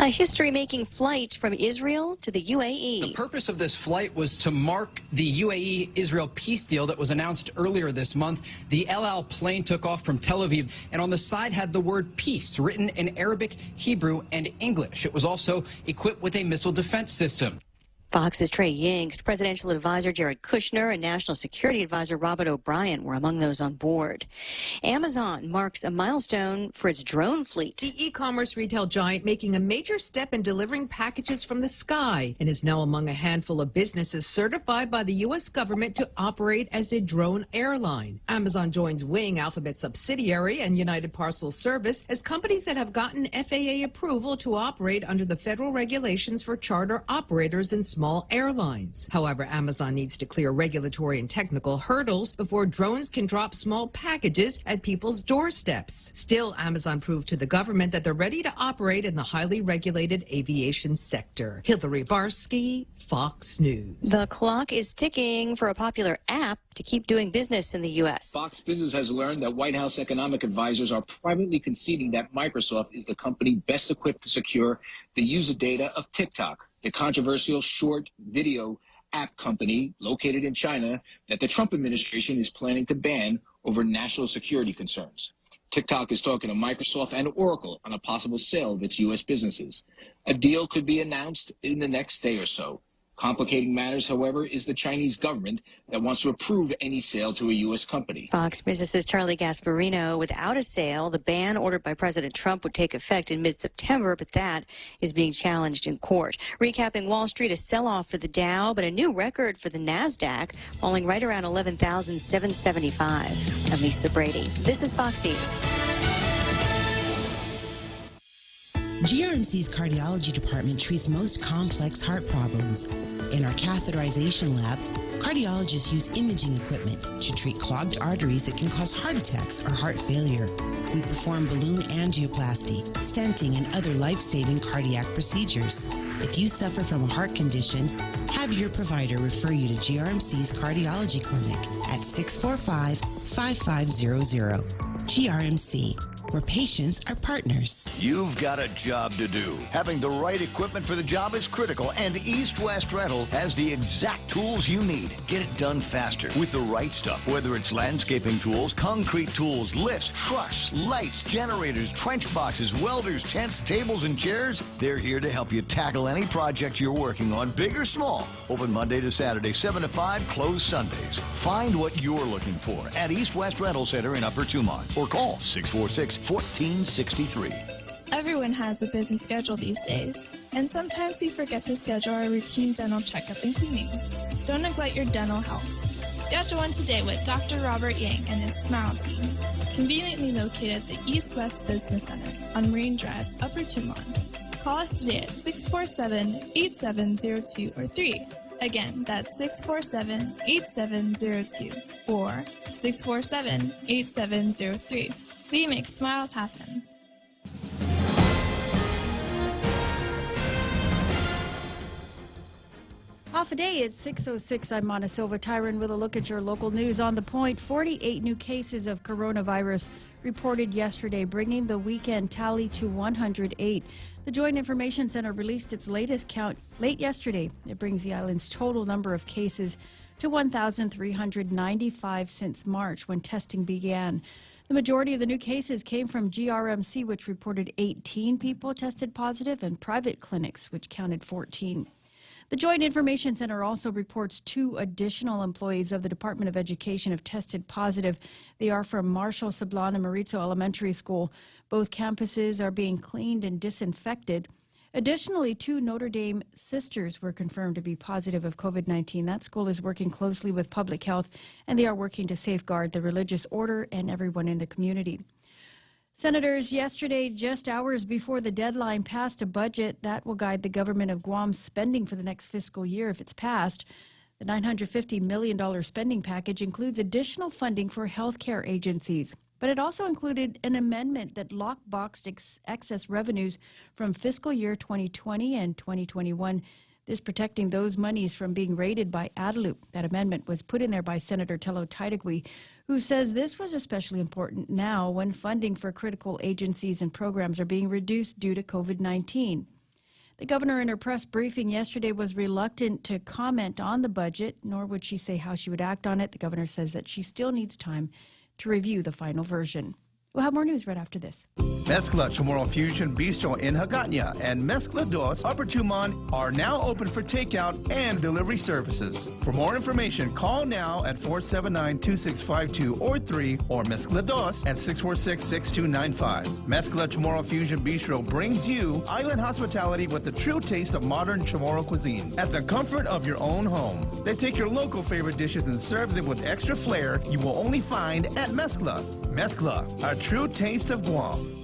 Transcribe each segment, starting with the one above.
A history-making flight from Israel to the UAE. The purpose of this flight was to mark the UAE-Israel peace deal that was announced earlier this month. The El Al plane took off from Tel Aviv, and on the side had the word peace written in Arabic, Hebrew, and English. It was also equipped with a missile defense system. Fox's Trey Yingst, presidential advisor Jared Kushner, and national security advisor Robert O'Brien were among those on board. Amazon marks a milestone for its drone fleet. The e-commerce retail giant making a major step in delivering packages from the sky and is now among a handful of businesses certified by the U.S. government to operate as a drone airline. Amazon joins Wing, Alphabet subsidiary, and United Parcel Service as companies that have gotten FAA approval to operate under the federal regulations for charter operators and small airlines. However, Amazon needs to clear regulatory and technical hurdles before drones can drop small packages at people's doorsteps. Still, Amazon proved to the government that they're ready to operate in the highly regulated aviation sector. Hillary Barsky, Fox News. The clock is ticking for a popular app to keep doing business in the U.S. Fox Business has learned that White House economic advisors are privately conceding that Microsoft is the company best equipped to secure the user data of TikTok, the controversial short video app company located in China that the Trump administration is planning to ban over national security concerns. TikTok is talking to Microsoft and Oracle on a possible sale of its U.S. businesses. A deal could be announced in the next day or so. Complicating matters, however, is the Chinese government that wants to approve any sale to a U.S. company. Fox Business's Charlie Gasparino. Without a sale, the ban ordered by President Trump would take effect in mid-September, but that is being challenged in court. Recapping Wall Street, a sell-off for the Dow, but a new record for the NASDAQ, falling right around 11,775. I'm Lisa Brady. This is Fox News. GRMC's cardiology department treats most complex heart problems. In our catheterization lab, cardiologists use imaging equipment to treat clogged arteries that can cause heart attacks or heart failure. We perform balloon angioplasty, stenting, and other life-saving cardiac procedures. If you suffer from a heart condition, have your provider refer you to GRMC's cardiology clinic at 645-5500. GRMC, where patients are partners. You've got a job to do. Having the right equipment for the job is critical, and East West Rental has the exact tools you need. Get it done faster with the right stuff, whether it's landscaping tools, concrete tools, lifts, trucks, lights, generators, trench boxes, welders, tents, tables, and chairs. They're here to help you tackle any project you're working on, big or small. Open Monday to Saturday, 7 to 5, closed Sundays. Find what you're looking for at East West Rental Center in Upper Tumont, or call 646-1463. Everyone has a busy schedule these days, and sometimes we forget to schedule our routine dental checkup and cleaning. Don't neglect your dental health. Schedule one today with Dr. Robert Yang and his Smile Team, conveniently located at the East West Business Center on Marine Drive, Upper Tumont. Call us today at 647-8702 or 3. Again, that's 647-8702 or 647-8703. We make smiles happen. Off a day, it's 6:06. I'm Mona Silva Tyron with a look at your local news. On the point, 48 new cases of coronavirus reported yesterday, bringing the weekend tally to 108. The Joint Information Center released its latest count late yesterday. It brings the island's total number of cases to 1,395 since March, when testing began. The majority of the new cases came from GRMC, which reported 18 people tested positive, and private clinics, which counted 14. The Joint Information Center also reports 2 additional employees of the Department of Education have tested positive. They are from Marshall, Sablan, and Maritzo Elementary School. Both campuses are being cleaned and disinfected. Additionally, 2 Notre Dame sisters were confirmed to be positive of COVID-19. That school is working closely with public health, and they are working to safeguard the religious order and everyone in the community. Senators yesterday, just hours before the deadline, passed a budget that will guide the government of Guam's spending for the next fiscal year if it's passed. The $950 million spending package includes additional funding for healthcare agencies, but it also included an amendment that lockboxed excess revenues from fiscal year 2020 and 2021, this protecting those monies from being raided by Adelup. That amendment was put in there by Senator Tello Taitagui, who says this was especially important now when funding for critical agencies and programs are being reduced due to COVID-19. The governor in her press briefing yesterday was reluctant to comment on the budget, nor would she say how she would act on it. The governor says that she still needs time to review the final version. We'll have more news right after this. Mezcla Chamorro Fusion Bistro in Hagåtña and Mezcla Dos Upper Tumon are now open for takeout and delivery services. For more information, call now at 479-2652 or 3 or Mezcla Dos at 646-6295. Mezcla Chamorro Fusion Bistro brings you island hospitality with the true taste of modern Chamorro cuisine at the comfort of your own home. They take your local favorite dishes and serve them with extra flair you will only find at Mezcla. Mezcla, a true taste of Guam.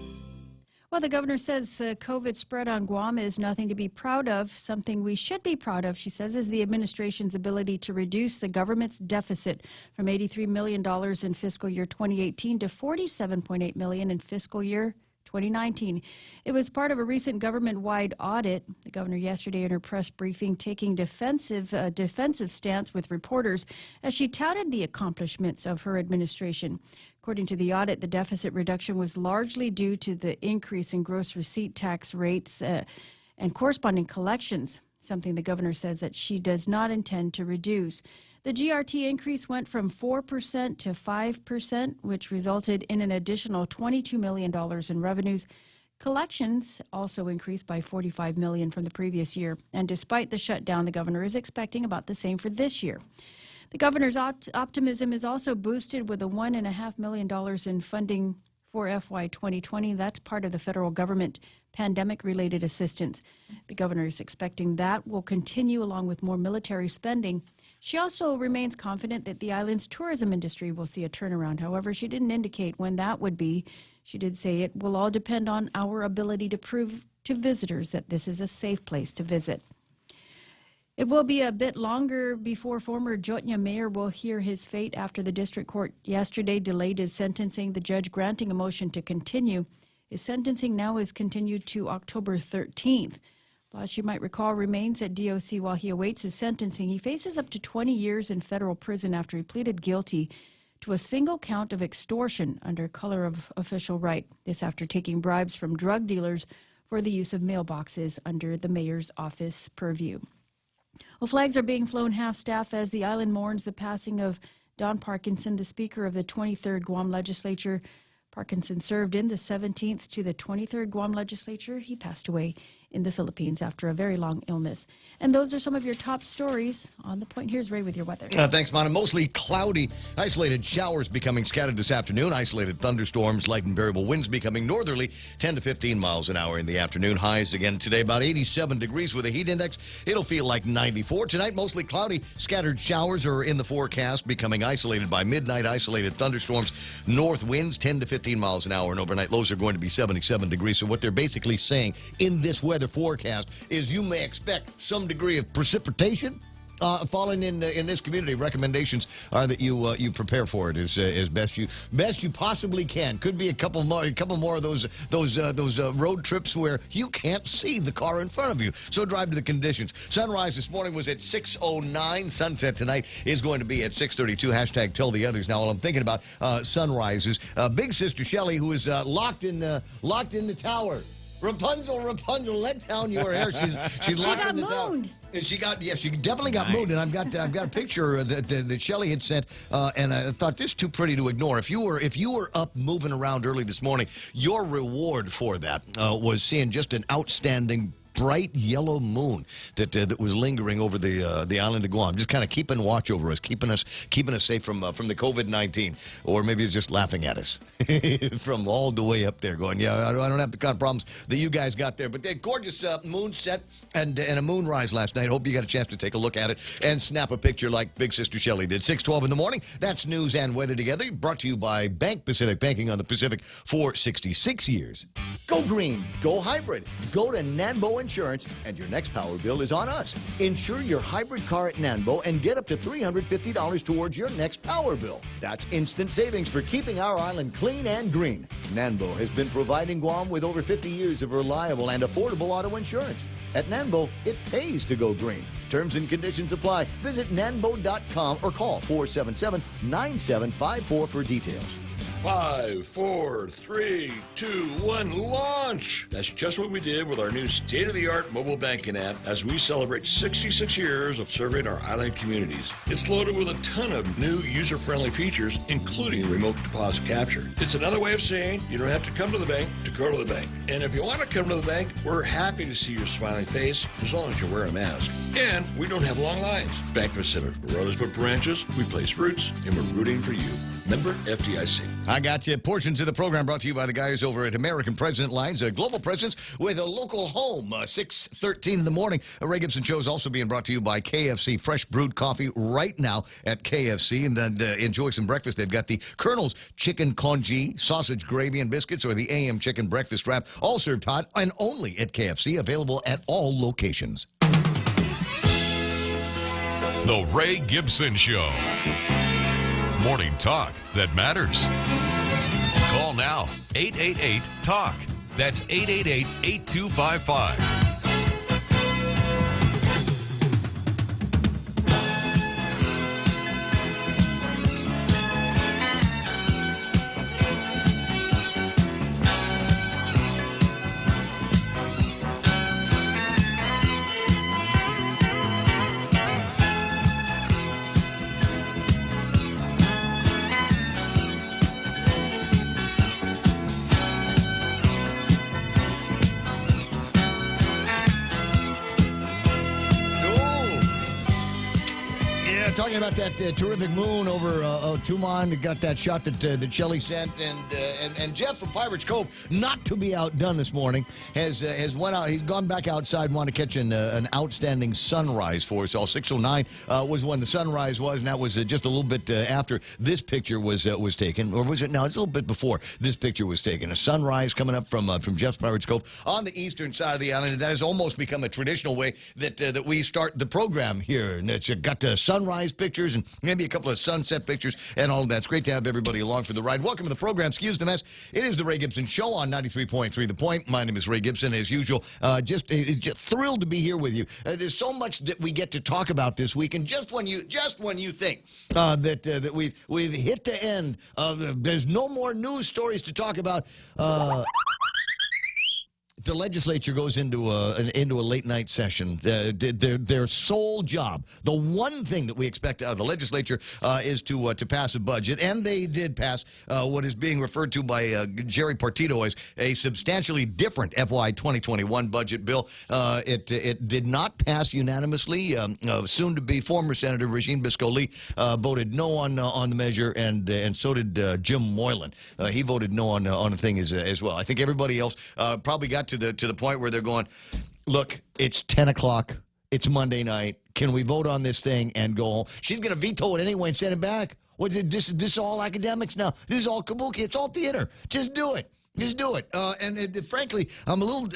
Well, the governor says COVID spread on Guam is nothing to be proud of. Something we should be proud of, she says, is the administration's ability to reduce the government's deficit from $83 million in fiscal year 2018 to $47.8 million in fiscal year 2019. It was part of a recent government-wide audit. The governor yesterday in her press briefing taking defensive stance with reporters as she touted the accomplishments of her administration. According to the audit, the deficit reduction was largely due to the increase in gross receipt tax rates and corresponding collections, something the governor says that she does not intend to reduce. The GRT increase went from 4% to 5%, which resulted in an additional $22 million in revenues. Collections also increased by $45 million from the previous year. And despite the shutdown, the governor is expecting about the same for this year. The governor's optimism is also boosted with a $1.5 million in funding for FY 2020. That's part of the federal government pandemic-related assistance. The governor is expecting that will continue along with more military spending. She also remains confident that the island's tourism industry will see a turnaround. However, she didn't indicate when that would be. She did say it will all depend on our ability to prove to visitors that this is a safe place to visit. It will be a bit longer before former Hagåtña mayor will hear his fate after the district court yesterday delayed his sentencing, the judge granting a motion to continue. His sentencing now is continued to October 13th. Plus, you might recall, remains at DOC while he awaits his sentencing. He faces up to 20 years in federal prison after he pleaded guilty to a single count of extortion under color of official right. This after taking bribes from drug dealers for the use of mailboxes under the mayor's office purview. Well, flags are being flown half-staff as the island mourns the passing of Don Parkinson, the Speaker of the 23rd Guam Legislature. Parkinson served in the 17th to the 23rd Guam Legislature. He passed away in the Philippines after a very long illness. And those are some of your top stories on The Point. Here's Ray with your weather. Thanks, Mona. Mostly cloudy. Isolated showers becoming scattered this afternoon. Isolated thunderstorms, light and variable winds becoming northerly, 10 to 15 miles an hour in the afternoon. Highs again today, about 87 degrees with a heat index. It'll feel like 94. Tonight, mostly cloudy. Scattered showers are in the forecast, becoming isolated by midnight. Isolated thunderstorms. North winds, 10 to 15 miles an hour. And overnight lows are going to be 77 degrees. So what they're basically saying in this weather forecast is you may expect some degree of precipitation falling in this community. Recommendations are that you prepare for it as best you possibly can. Could be a couple more of those road trips where you can't see the car in front of you. So drive to the conditions. Sunrise this morning was at 6:09. Sunset tonight is going to be at 6:32. Hashtag tell the others. Now, while I'm thinking about sunrises, Big Sister Shelley, who is locked in the tower. Rapunzel, let down your hair. She's locked in the tower. She definitely got mooned, and I've got a picture that Shelley had sent, and I thought this is too pretty to ignore. If you were up moving around early this morning, your reward for that was seeing just an outstanding bright yellow moon that was lingering over the island of Guam, just kind of keeping watch over us, keeping us safe from the COVID-19, or maybe it's just laughing at us from all the way up there, going, yeah, I don't have the kind of problems that you guys got there. But the gorgeous moon set and a moonrise last night. Hope you got a chance to take a look at it and snap a picture like Big Sister Shelley did. 6:12 in the morning. That's news and weather together. Brought to you by Bank Pacific, banking on the Pacific for 66 years. Go green, go hybrid, go to Nanbo Insurance, and your next power bill is on us. Insure your hybrid car at Nanbo and get up to $350 towards your next power bill. That's instant savings for keeping our island clean and green. Nanbo has been providing Guam with over 50 years of reliable and affordable auto insurance. At Nanbo, it pays to go green. Terms and conditions apply. Visit nanbo.com or call 477-9754 for details. 5, 4, 3, 2, 1, launch! That's just what we did with our new state-of-the-art mobile banking app as we celebrate 66 years of serving our island communities. It's loaded with a ton of new user-friendly features, including remote deposit capture. It's another way of saying you don't have to come to the bank to go to the bank. And if you want to come to the bank, we're happy to see your smiling face as long as you wear a mask. And we don't have long lines. Bank Pacific. Where others put branches, we place roots, and we're rooting for you. Member FDIC. I got you. Portions of the program brought to you by the guys over at American President Lines, a global presence with a local home. 6:13 in the morning. A Ray Gibson show is also being brought to you by KFC. Fresh brewed coffee right now at KFC. And then enjoy some breakfast. They've got the Colonel's Chicken Congee, sausage gravy and biscuits, or the AM Chicken Breakfast Wrap, all served hot and only at KFC. Available at all locations. The Ray Gibson Show. Morning talk that matters. Call now, 888-TALK. That's 888-8255. Talking about that terrific moon over Tumon, got that shot that Shelley sent, and Jeff from Pirates Cove, not to be outdone this morning, has went out. He's gone back outside and wanted to catch an outstanding sunrise for us all. 6:09 was when the sunrise was, and that was just a little bit after this picture was taken, or was it? No, it's a little bit before this picture was taken. A sunrise coming up from Jeff's Pirates Cove on the eastern side of the island, and that has almost become a traditional way that we start the program here, and it's got the sunrise pictures and maybe a couple of sunset pictures and all of that. It's great to have everybody along for the ride. Welcome to the program. Excuse the mess. It is the Ray Gibson Show on 93.3 The Point. My name is Ray Gibson, as usual. Just thrilled to be here with you. There's so much that we get to talk about this week, and just when you think that we've hit the end of there's no more news stories to talk about. The legislature goes into a late night session. Their sole job, the one thing that we expect out of the legislature, is to pass a budget, and they did pass what is being referred to by Jerry Partito as a substantially different FY 2021 budget bill. It did not pass unanimously. Soon to be former Senator Regine Biscoe-Lee voted no on the measure, and so did Jim Moylan. He voted no on the thing as well. I think everybody else probably got to the point where they're going, look, it's 10 o'clock. It's Monday night. Can we vote on this thing and go home? She's going to veto it anyway and send it back. This is all academics now. This is all kabuki. It's all theater. Just do it. Just do it. And frankly, I'm a little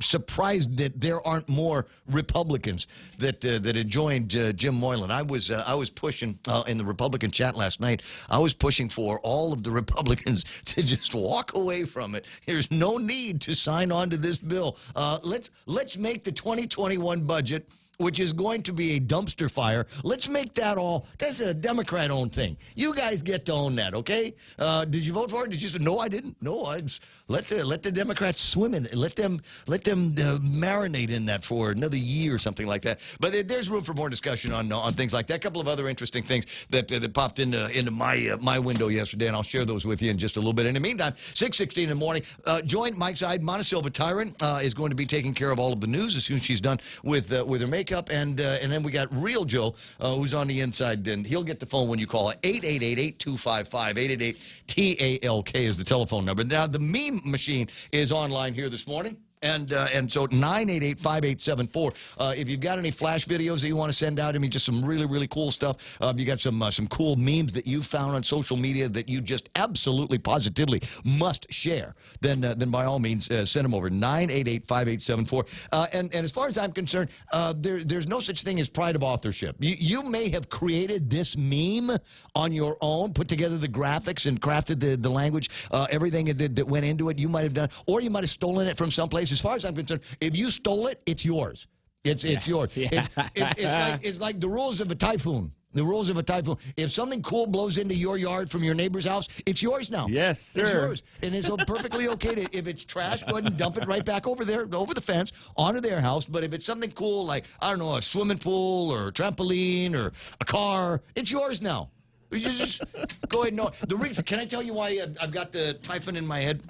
surprised that there aren't more Republicans that had joined Jim Moylan. I was pushing in the Republican chat last night. I was pushing for all of the Republicans to just walk away from it. There's no need to sign on to this bill. Let's make the 2021 budget, which is going to be a dumpster fire. Let's make that all. That's a Democrat-owned thing. You guys get to own that, okay? Did you vote for it? Did you say no? I didn't. No, I let the Democrats swim in it. Let them marinate in that for another year or something like that. But there's room for more discussion on things like that. A couple of other interesting things that popped into my window yesterday, and I'll share those with you in just a little bit. In the meantime, 6:16 in the morning. Join Mike's side. Montecillo Tyron is going to be taking care of all of the news as soon as she's done with her makeup. And then we got Real Joe, who's on the inside, and he'll get the phone when you call it. 888-8255. 888-TALK is the telephone number. Now, the meme machine is online here this morning. And so 988-5874. If you've got any flash videos that you want to send out to me, just some really, really cool stuff. If you got some cool memes that you found on social media that you just absolutely, positively must share, then by all means, send them over. 988-5874. And as far as I'm concerned, there's no such thing as pride of authorship. You may have created this meme on your own, put together the graphics and crafted the language, everything that went into it. You might have done, or you might have stolen it from someplace. As far as I'm concerned, if you stole it, it's yours. It's yours. Yeah. It's like the rules of a typhoon. The rules of a typhoon. If something cool blows into your yard from your neighbor's house, it's yours now. Yes, sir. It's yours. And it's perfectly okay to, if it's trash, go ahead and dump it right back over there, over the fence, onto their house. But if it's something cool like, I don't know, a swimming pool or a trampoline or a car, it's yours now. You just go ahead and know. The reason, can I tell you why I've got the typhoon in my head?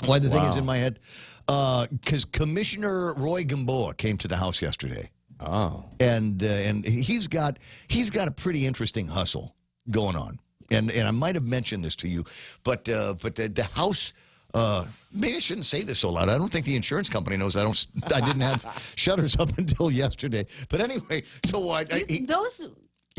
Why the thing is in my head? Because Commissioner Roy Gamboa came to the house yesterday. Oh, and he's got a pretty interesting hustle going on, and I might have mentioned this to you, but the house. Maybe I shouldn't say this so loud. I don't think the insurance company knows I didn't have shutters up until yesterday. But anyway, so those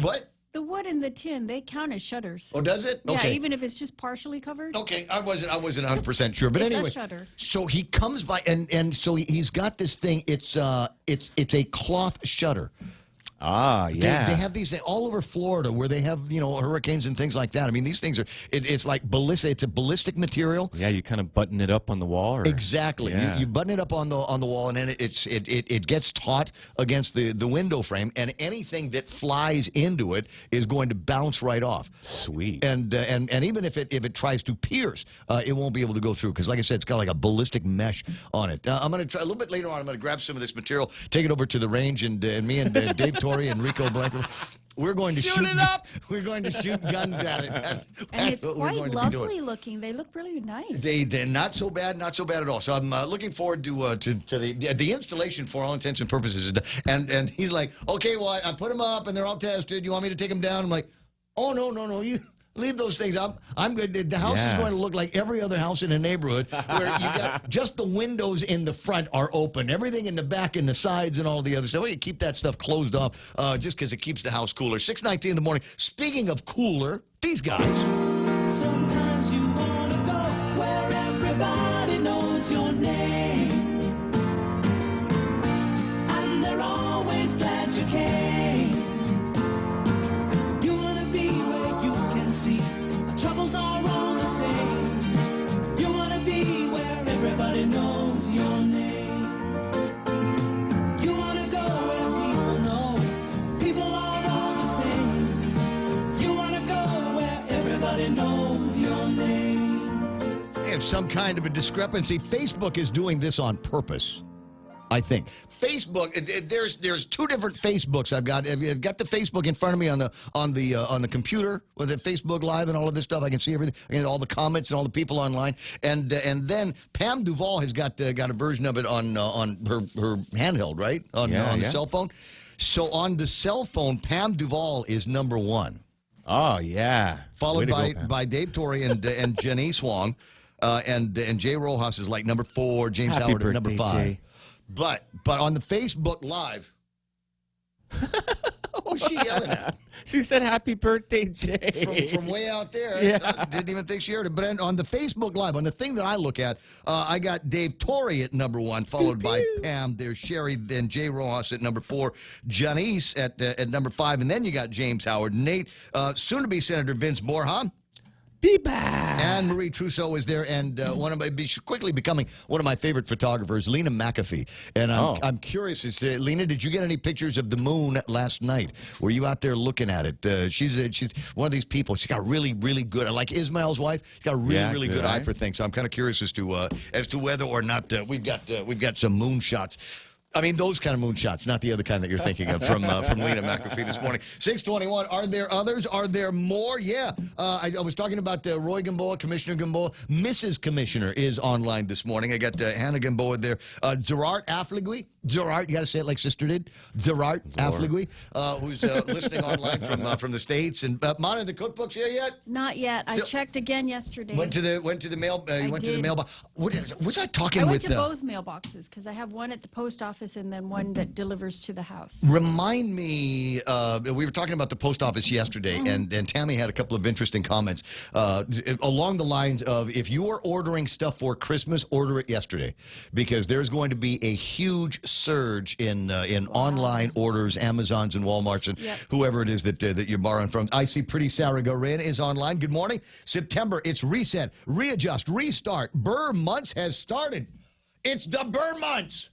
what? The wood and the tin, they count as shutters. Oh, does it? Yeah, Okay. even if it's just partially covered. Okay, I wasn't 100% sure, but It's anyway. a shutter. So he comes by, and so he's got this thing. It's a cloth shutter. Ah, yeah. They have these all over Florida where they have, hurricanes and things like that. I mean, these things are, it's like ballistic. It's a ballistic material. Yeah, you kind of button it up on the wall. Or, exactly. Yeah. You button it up on the wall, and then it gets taut against the window frame, and anything that flies into it is going to bounce right off. Sweet. And even if it tries to pierce, it won't be able to go through because, like I said, it's got like a ballistic mesh on it. I'm going to try a little bit later on. I'm going to grab some of this material, take it over to the range, and me and Dave Torrey and Rico Blanco, we're going to shoot it up. We're going to shoot guns at it. That's it's what we're quite going to be lovely doing. looking. They look really nice. They're not so bad at all. So I'm looking forward to the installation for all intents and purposes. And he's like, okay, well, I put them up and they're all tested. You want me to take them down? I'm like, oh, no, you leave those things up. I'm good. The house is going to look like every other house in the neighborhood where you got just the windows in the front are open. Everything in the back and the sides and all the other stuff. Well, you keep that stuff closed off just because it keeps the house cooler. 6:19 in the morning. Speaking of cooler, these guys. Sometimes you want to go where everybody knows your name. And they're always glad you came. You want to be where you can see our troubles are all the same. You want to be where everybody knows your name. You want to go where people know people are all the same. You want to go where everybody knows your name. They have some kind of a discrepancy. Facebook is doing this on purpose, I think. Facebook, there's two different Facebooks I've got. I've got the Facebook in front of me on the computer with the Facebook Live and all of this stuff. I can see everything, all the comments and all the people online. And then Pam Duvall has got a version of it on her handheld, right? On the cell phone. So on the cell phone, Pam Duvall is number one. Oh, yeah. Followed by Dave Torrey and Janice Wong. And Jay Rojas is like number 4, James Happy Howard at number birthday, 5. Jay. But on the Facebook Live, who's she yelling at? She said, "Happy birthday, Jay." From way out there. Yeah. I didn't even think she heard it. But on the Facebook Live, on the thing that I look at, I got Dave Torrey at number 1, followed by Pam. There's Sherry, then Jay Rojas at number 4, Janice at number 5, and then you got James Howard, Nate, soon-to-be Senator Vince Borja. Be back. And Marie Trousseau is there, and quickly becoming one of my favorite photographers, Lena McAfee. And I'm curious, Lena, did you get any pictures of the moon last night? Were you out there looking at it? She's one of these people. She's got really, really good, like Ismail's wife. She's got a really good eye for things. So I'm kind of curious as to whether or not we've got some moon shots. I mean, those kind of moonshots, not the other kind that you're thinking of from Lena McAfee this morning. 6:21. Are there others? Are there more? Yeah. I was talking about Roy Gamboa, Commissioner Gamboa. Mrs. Commissioner is online this morning. I got Hannah Gamboa there. Gerard Affligui. Gerard, you got to say it like Sister did. Gerard Affligui, who's listening online from the States. And Mona, the cookbook's here yet? Not yet. I checked again yesterday. Went to the mail. You went to the mailbox. Was I talking I with? went to both mailboxes because I have one at the post office and then one that delivers to the house. Remind me, we were talking about the post office yesterday, and Tammy had a couple of interesting comments along the lines of, if you are ordering stuff for Christmas, order it yesterday, because there's going to be a huge surge in online orders, Amazons and Walmarts and whoever it is that you're borrowing from. I see Pretty Sarah Gorin is online. Good morning. September, it's reset, readjust, restart. Burr months has started. It's the Burr months.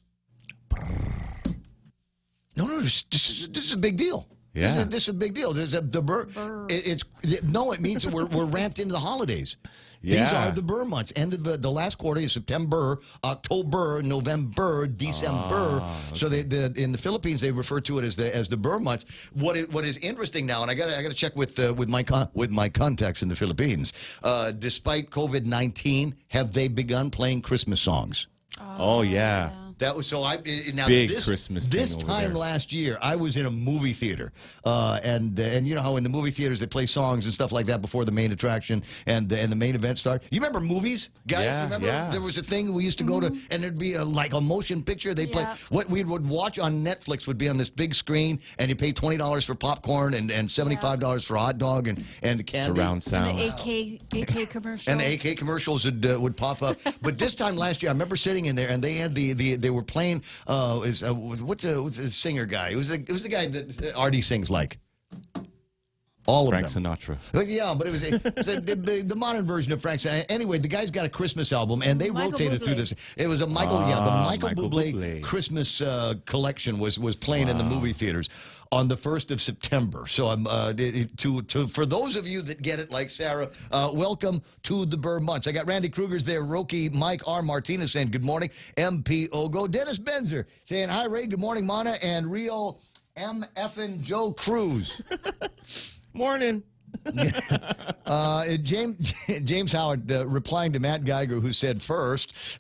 No, this is a big deal. Yeah. This is a big deal. There's the Burr. It means that we're ramped into the holidays. Yeah. These are the Burr months. End of the last quarter is September, October, November, December. So in the Philippines they refer to it as the Burr months. What is interesting now, and I got to check with my contacts in the Philippines. Despite COVID-19, have they begun playing Christmas songs? Oh yeah. That was so. Now Big this, Christmas This thing over time there. last year, I was in a movie theater, and you know how in the movie theaters they play songs and stuff like that before the main attraction and the main event starts. You remember movies, guys? Yeah, Remember yeah. there was a thing we used to go to, and there'd be like a motion picture. They play what we would watch on Netflix would be on this big screen, and you pay $20 for popcorn and $75 for a hot dog and candy. Surround sound. And the AK commercial. And the AK commercials would pop up. But this time last year, I remember sitting in there, and they had they were playing. What's the singer guy? It was the guy that Artie sings like. All of Frank them. Sinatra. Yeah, but it was the modern version of Frank Sinatra. Anyway, the guy's got a Christmas album, and they Michael rotated Bublé. through this. It was a Michael Michael Bublé Bublé. Christmas collection was playing in the movie theaters on the 1st of September. So I'm for those of you that get it, like Sarah, welcome to the Burr months. I got Randy Kruger's there, Roki, Mike R. Martinez saying good morning, MP Ogo, Dennis Benzer saying hi, Ray, good morning, Mana, and Rio M. Effin Joe Cruz. Morning. James Howard replying to Matt Geiger, who said first,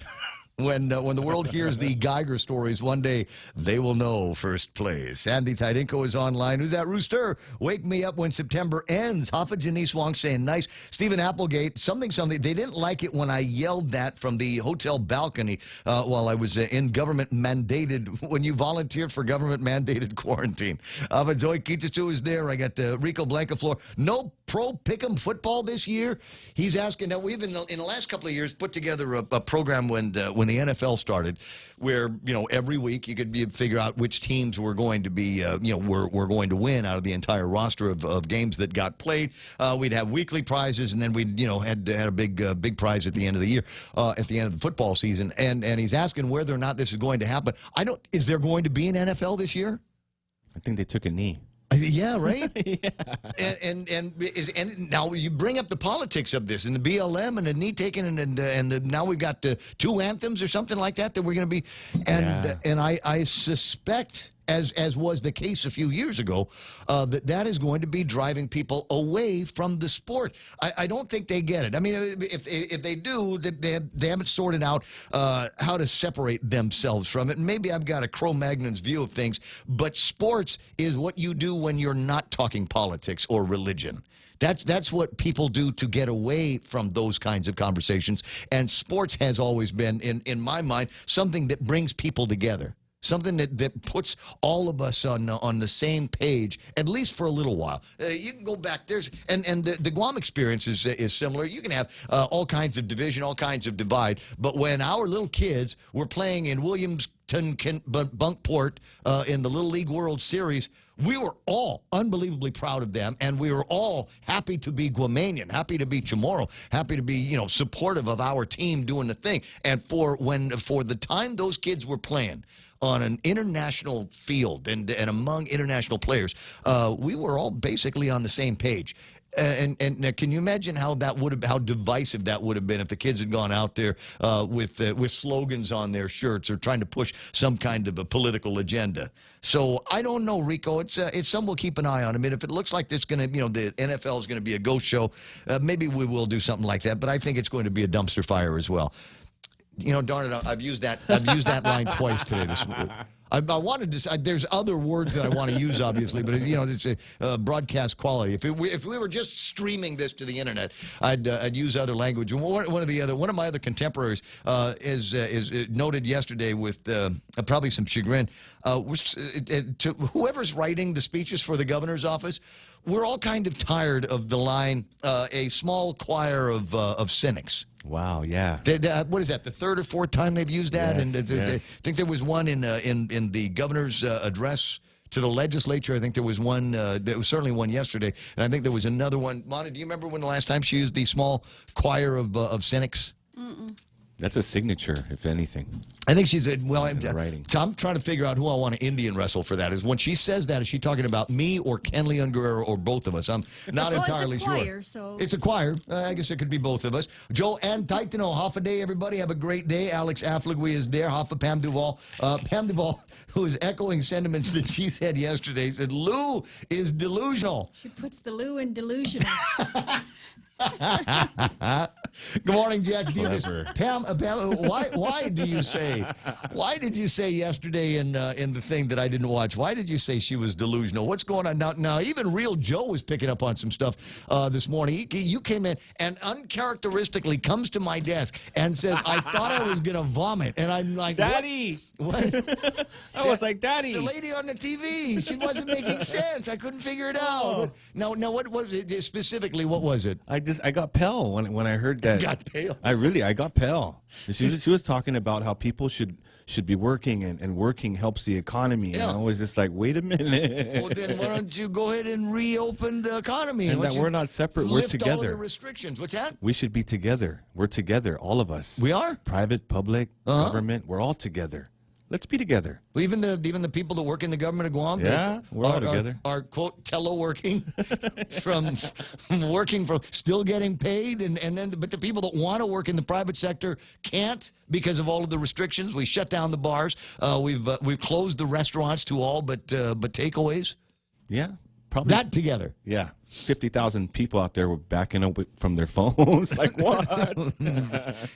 when the world hears the Geiger stories, one day they will know first place. Sandy Tidinko is online. Who's that? Rooster, wake me up when September ends. Hoffa Janice Wong saying nice. Stephen Applegate, something. They didn't like it when I yelled that from the hotel balcony while I was in government-mandated, when you volunteered for government-mandated quarantine. But Zoe Kitasu is there. I got Rico Blancaflor. No pro pick'em football this year. He's asking. Now, we've in the last couple of years put together a program when the NFL started, where every week you could figure out which teams were going to be were going to win out of the entire roster of games that got played. We'd have weekly prizes, and then we'd had a big prize at the end of the year, at the end of the football season. And he's asking whether or not this is going to happen. Is there going to be an NFL this year? I think they took a knee. Yeah, right. Yeah. And now you bring up the politics of this and the BLM and the knee taking and now we've got 2 anthems or something like that we're going to be and I suspect, as was the case a few years ago, that is going to be driving people away from the sport. I don't think they get it. I mean, if they do, they haven't sorted out how to separate themselves from it. And maybe I've got a Cro-Magnon's view of things, but sports is what you do when you're not talking politics or religion. That's what people do to get away from those kinds of conversations. And sports has always been, in my mind, something that brings people together. Something that puts all of us on the same page, at least for a little while. You can go back. And the Guam experience is similar. You can have all kinds of division, all kinds of divide. But when our little kids were playing in Williamston, Bunkport in the Little League World Series, we were all unbelievably proud of them, and we were all happy to be Guamanian, happy to be Chamorro, happy to be supportive of our team doing the thing. And for the time those kids were playing on an international field and among international players, we were all basically on the same page. And can you imagine how divisive that would have been if the kids had gone out there with slogans on their shirts or trying to push some kind of a political agenda? So I don't know, Rico. It's something we'll keep an eye on. I mean, if it looks like this the NFL is going to be a ghost show, maybe we will do something like that. But I think it's going to be a dumpster fire as well. Darn it, I've used that line twice today. I wanted to. There's other words that I want to use, obviously, but it's a broadcast quality. If we were just streaming this to the internet, I'd use other language. One of my other contemporaries is noted yesterday with probably some chagrin. To whoever's writing the speeches for the governor's office, we're all kind of tired of the line "a small choir of cynics." Wow, yeah. What is that? The 3rd or 4th time they've used that, yes, and I think there was one in the governor's address to the legislature. I think there was one. There was certainly one yesterday, and I think there was another one. Mona, do you remember when the last time she used the small choir of cynics? Mm-mm. That's a signature, if anything. I think she's writing. So I'm trying to figure out who I want to Indian wrestle for that. Is when she says that, is she talking about me or Ken Leon or both of us? I'm not entirely it's a choir, sure. So. It's a choir. I guess it could be both of us. Joe and Taitano, half a day, everybody. Have a great day. Alex Affligwe is there. Half of Pam Duval. Pam Duval, who is echoing sentiments that she said yesterday, said Lou is delusional. She puts the Lou in delusional. Good morning, Jack. Pam, why do you say? Why did you say yesterday in the thing that I didn't watch? Why did you say she was delusional? What's going on now? Even Real Joe was picking up on some stuff this morning. You came in and uncharacteristically comes to my desk and says, "I thought I was gonna vomit," and I'm like, Daddy. What? I was like, Daddy. The lady on the TV. She wasn't making sense. I couldn't figure it out. No. What was it specifically? What was it? I got pale when I heard that. Got pale. I got pale. She was talking about how people should be working and working helps the economy. And I was just like, wait a minute. Well, then why don't you go ahead and reopen the economy? And that we're not separate. We're together. Lift all of the restrictions. What's that? We should be together. We're together, all of us. We are? Private, public, government. We're all together. Let's be together. Well, even the people that work in the government of Guam, yeah, we're all together. Are quote teleworking from still getting paid, but the people that want to work in the private sector can't because of all of the restrictions. We shut down the bars. We've closed the restaurants to all but takeaways. Yeah, probably that together. Yeah. 50,000 people out there were backing up from their phones. Like, what?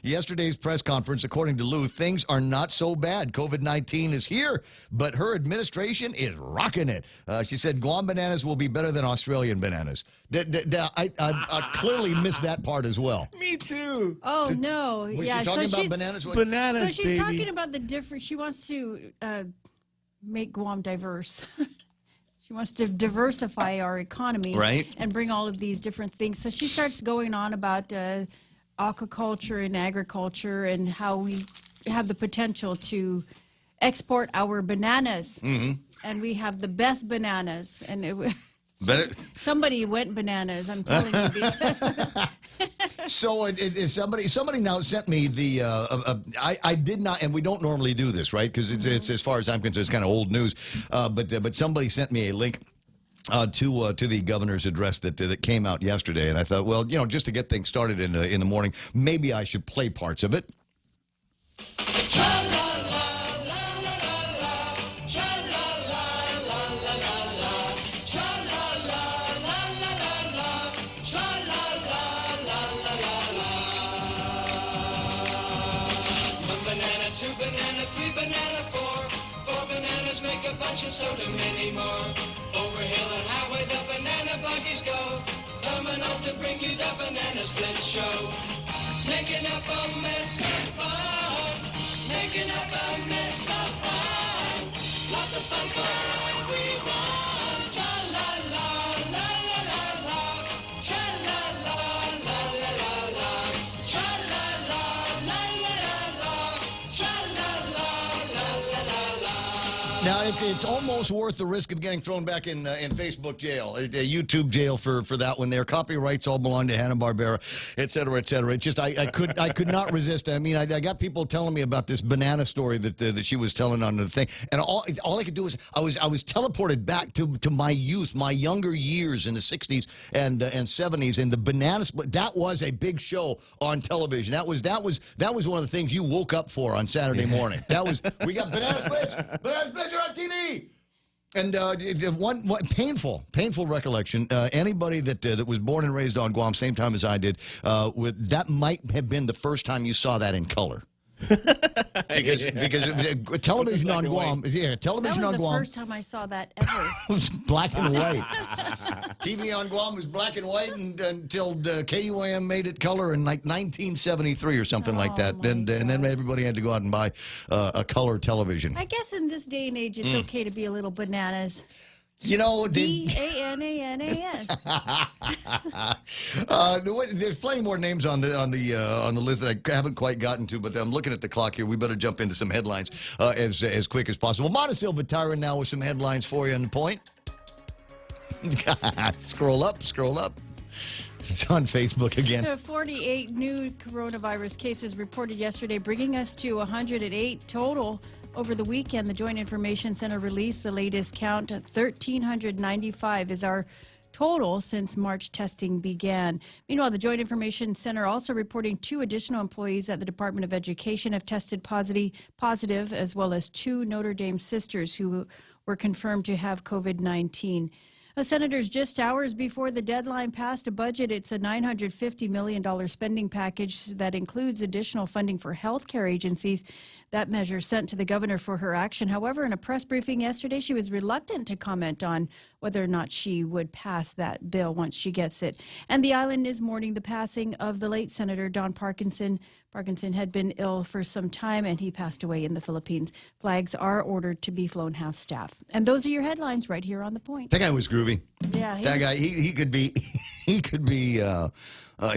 Yesterday's press conference, according to Lou, things are not so bad. COVID-19 is here, but her administration is rocking it. She said Guam bananas will be better than Australian bananas. I clearly missed that part as well. Me too. Oh, no. Was yeah, she talking about bananas? Bananas, So she's baby. talking about the different. She wants to make Guam diverse. She wants to diversify our economy, right, and bring all of these different things. So she starts going on about aquaculture and agriculture and how we have the potential to export our bananas. Mm-hmm. And we have the best bananas. And somebody went bananas, I'm telling you. Because So somebody now sent me the I did not, and we don't normally do this, right? Because it's as far as I'm concerned, it's kind of old news. But somebody sent me a link to the governor's address that came out yesterday, and I thought, well, just to get things started in the morning, maybe I should play parts of it. So do many more. Over hill and highway the banana buggies go, coming up to bring you the banana split show. Making up a mess of fun, making up a mess of fun. Lots of fun for everyone. Tra la la la la la la, tra la la la la la la, tra la la la la la la, tra la la la la la la. Now, it's almost worth the risk of getting thrown back in Facebook jail, YouTube jail for that one there. Copyrights all belong to Hanna-Barbera, et cetera, et cetera. It's just, I could not resist. I mean, I got people telling me about this banana story that she was telling on the thing. And all I could do was, I was teleported back to my youth, my younger years in the 60s and 70s. And the banana split, that was a big show on television. That was one of the things you woke up for on Saturday morning. We got banana splits are on TV. And one painful recollection. Anybody that was born and raised on Guam, same time as I did, that might have been the first time you saw that in color. because television on Guam, television on Guam. That was the first time I saw that ever. It was black and white. TV on Guam was black and white until the KUAM made it color in like 1973 or something like that. And then everybody had to go out and buy a color television. I guess in this day and age, it's okay to be a little bananas. B-A-N-A-N-A-S. There's plenty more names on the list that I haven't quite gotten to, but I'm looking at the clock here. We better jump into some headlines as quick as possible. Montecito Vitara now with some headlines for you on the point. Scroll up. It's on Facebook again. There are 48 new coronavirus cases reported yesterday, bringing us to 108 total over the weekend. The Joint Information Center released the latest count. 1,395 is our total since March testing began. Meanwhile, the Joint Information Center also reporting 2 additional employees at the Department of Education have tested positive, as well as 2 Notre Dame sisters who were confirmed to have COVID-19. Senators, just hours before the deadline, passed a budget. It's a $950 million spending package that includes additional funding for healthcare agencies. That measure sent to the governor for her action. However, in a press briefing yesterday, she was reluctant to comment on whether or not she would pass that bill once she gets it. And the island is mourning the passing of the late Senator Don Parkinson. Parkinson had been ill for some time, and he passed away in the Philippines. Flags are ordered to be flown half-staff. And those are your headlines right here on The Point. That guy was groovy. Yeah. That guy, he could be, he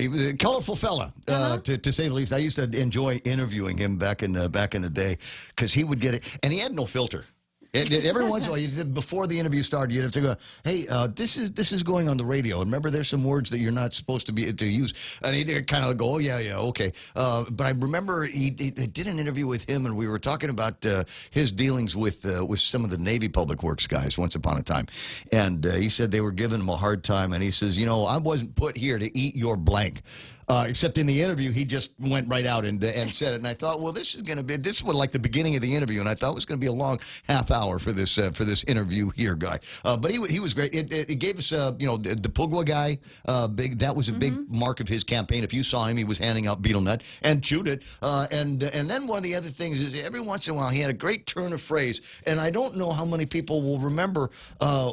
was a colorful fella, to say the least. I used to enjoy interviewing him back in the day because he would get it, and he had no filter. Every once in a while, before the interview started, you'd have to go, "Hey, this is going on the radio. And remember, there's some words that you're not supposed to use." And he'd kind of go, "Oh yeah, okay." But I remember he did an interview with him, and we were talking about his dealings with some of the Navy Public Works guys once upon a time, and he said they were giving him a hard time, and he says, "I wasn't put here to eat your blank." Except in the interview, he just went right out and said it. And I thought, well, this was like the beginning of the interview, and I thought it was going to be a long half hour for this interview here, guy. But he was great. It gave us, the Pugwa guy, that was a big mark of his campaign. If you saw him, he was handing out betel nut and chewed it. And then one of the other things is every once in a while he had a great turn of phrase, and I don't know how many people will remember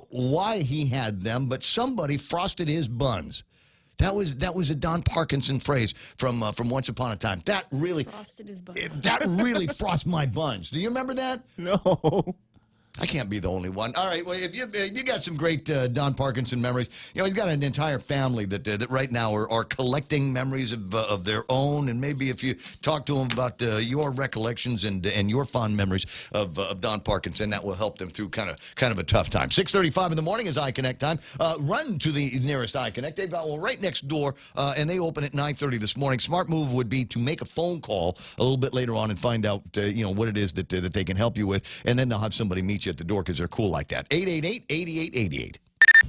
why he had them, but somebody frosted his buns. That was a Don Parkinson phrase from Once Upon a Time. That really frosted his buns. That really frosted my buns. Do you remember that? No. I can't be the only one. All right. Well, if you got some great Don Parkinson memories, he's got an entire family that right now are collecting memories of their own. And maybe if you talk to them about your recollections and your fond memories of Don Parkinson, that will help them through kind of a tough time. 6:35 in the morning is iConnect time. Run to the nearest iConnect. They've got right next door, and they open at 9:30 this morning. Smart move would be to make a phone call a little bit later on and find out what it is that they can help you with, and then they'll have somebody meet you at the door because they're cool like that. 888-8888.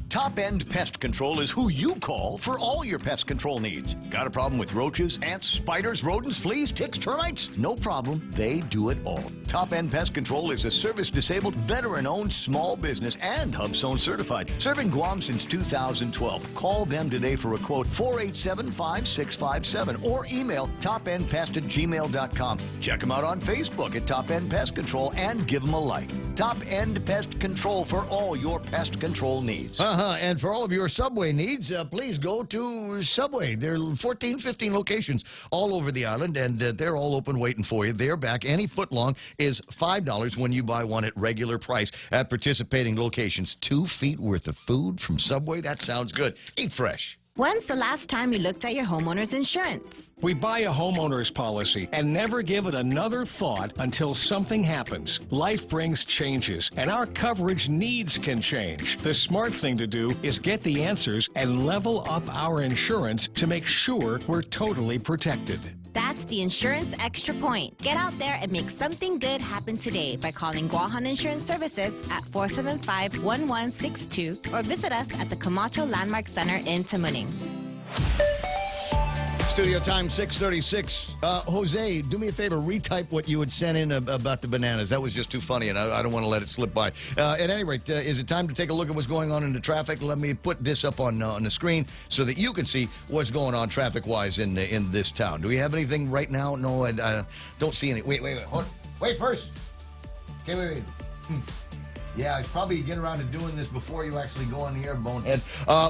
Top End Pest Control is who you call for all your pest control needs. Got a problem with roaches, ants, spiders, rodents, fleas, ticks, termites? No problem. They do it all. Top End Pest Control is a service-disabled, veteran-owned small business and HubZone certified. Serving Guam since 2012. Call them today for a quote, 487-5657, or email topendpest@gmail.com. Check them out on Facebook at Top End Pest Control and give them a like. Top End Pest Control for all your pest control needs. And for all of your Subway needs, please go to Subway. There are 14, 15 locations all over the island, and they're all open waiting for you. They're back. Any foot long is $5 when you buy one at regular price at participating locations. 2 feet worth of food from Subway? That sounds good. Eat fresh. When's the last time you looked at your homeowner's insurance? We buy a homeowner's policy and never give it another thought until something happens. Life brings changes, and our coverage needs can change. The smart thing to do is get the answers and level up our insurance to make sure we're totally protected. That's the Insurance Extra Point. Get out there and make something good happen today by calling Guahan Insurance Services at 475-1162 or visit us at the Camacho Landmark Center in Tamuning. Studio time 6:36. Jose, do me a favor, retype what you had sent in about the bananas. That was just too funny, and I don't want to let it slip by. At any rate, is it time to take a look at what's going on in the traffic? Let me put this up on the screen so that you can see what's going on traffic-wise in this town. Do we have anything right now? No, I don't see any. Wait. Hold on. Wait first. Okay, wait. Yeah, I probably get around to doing this before you actually go on the air, bonehead.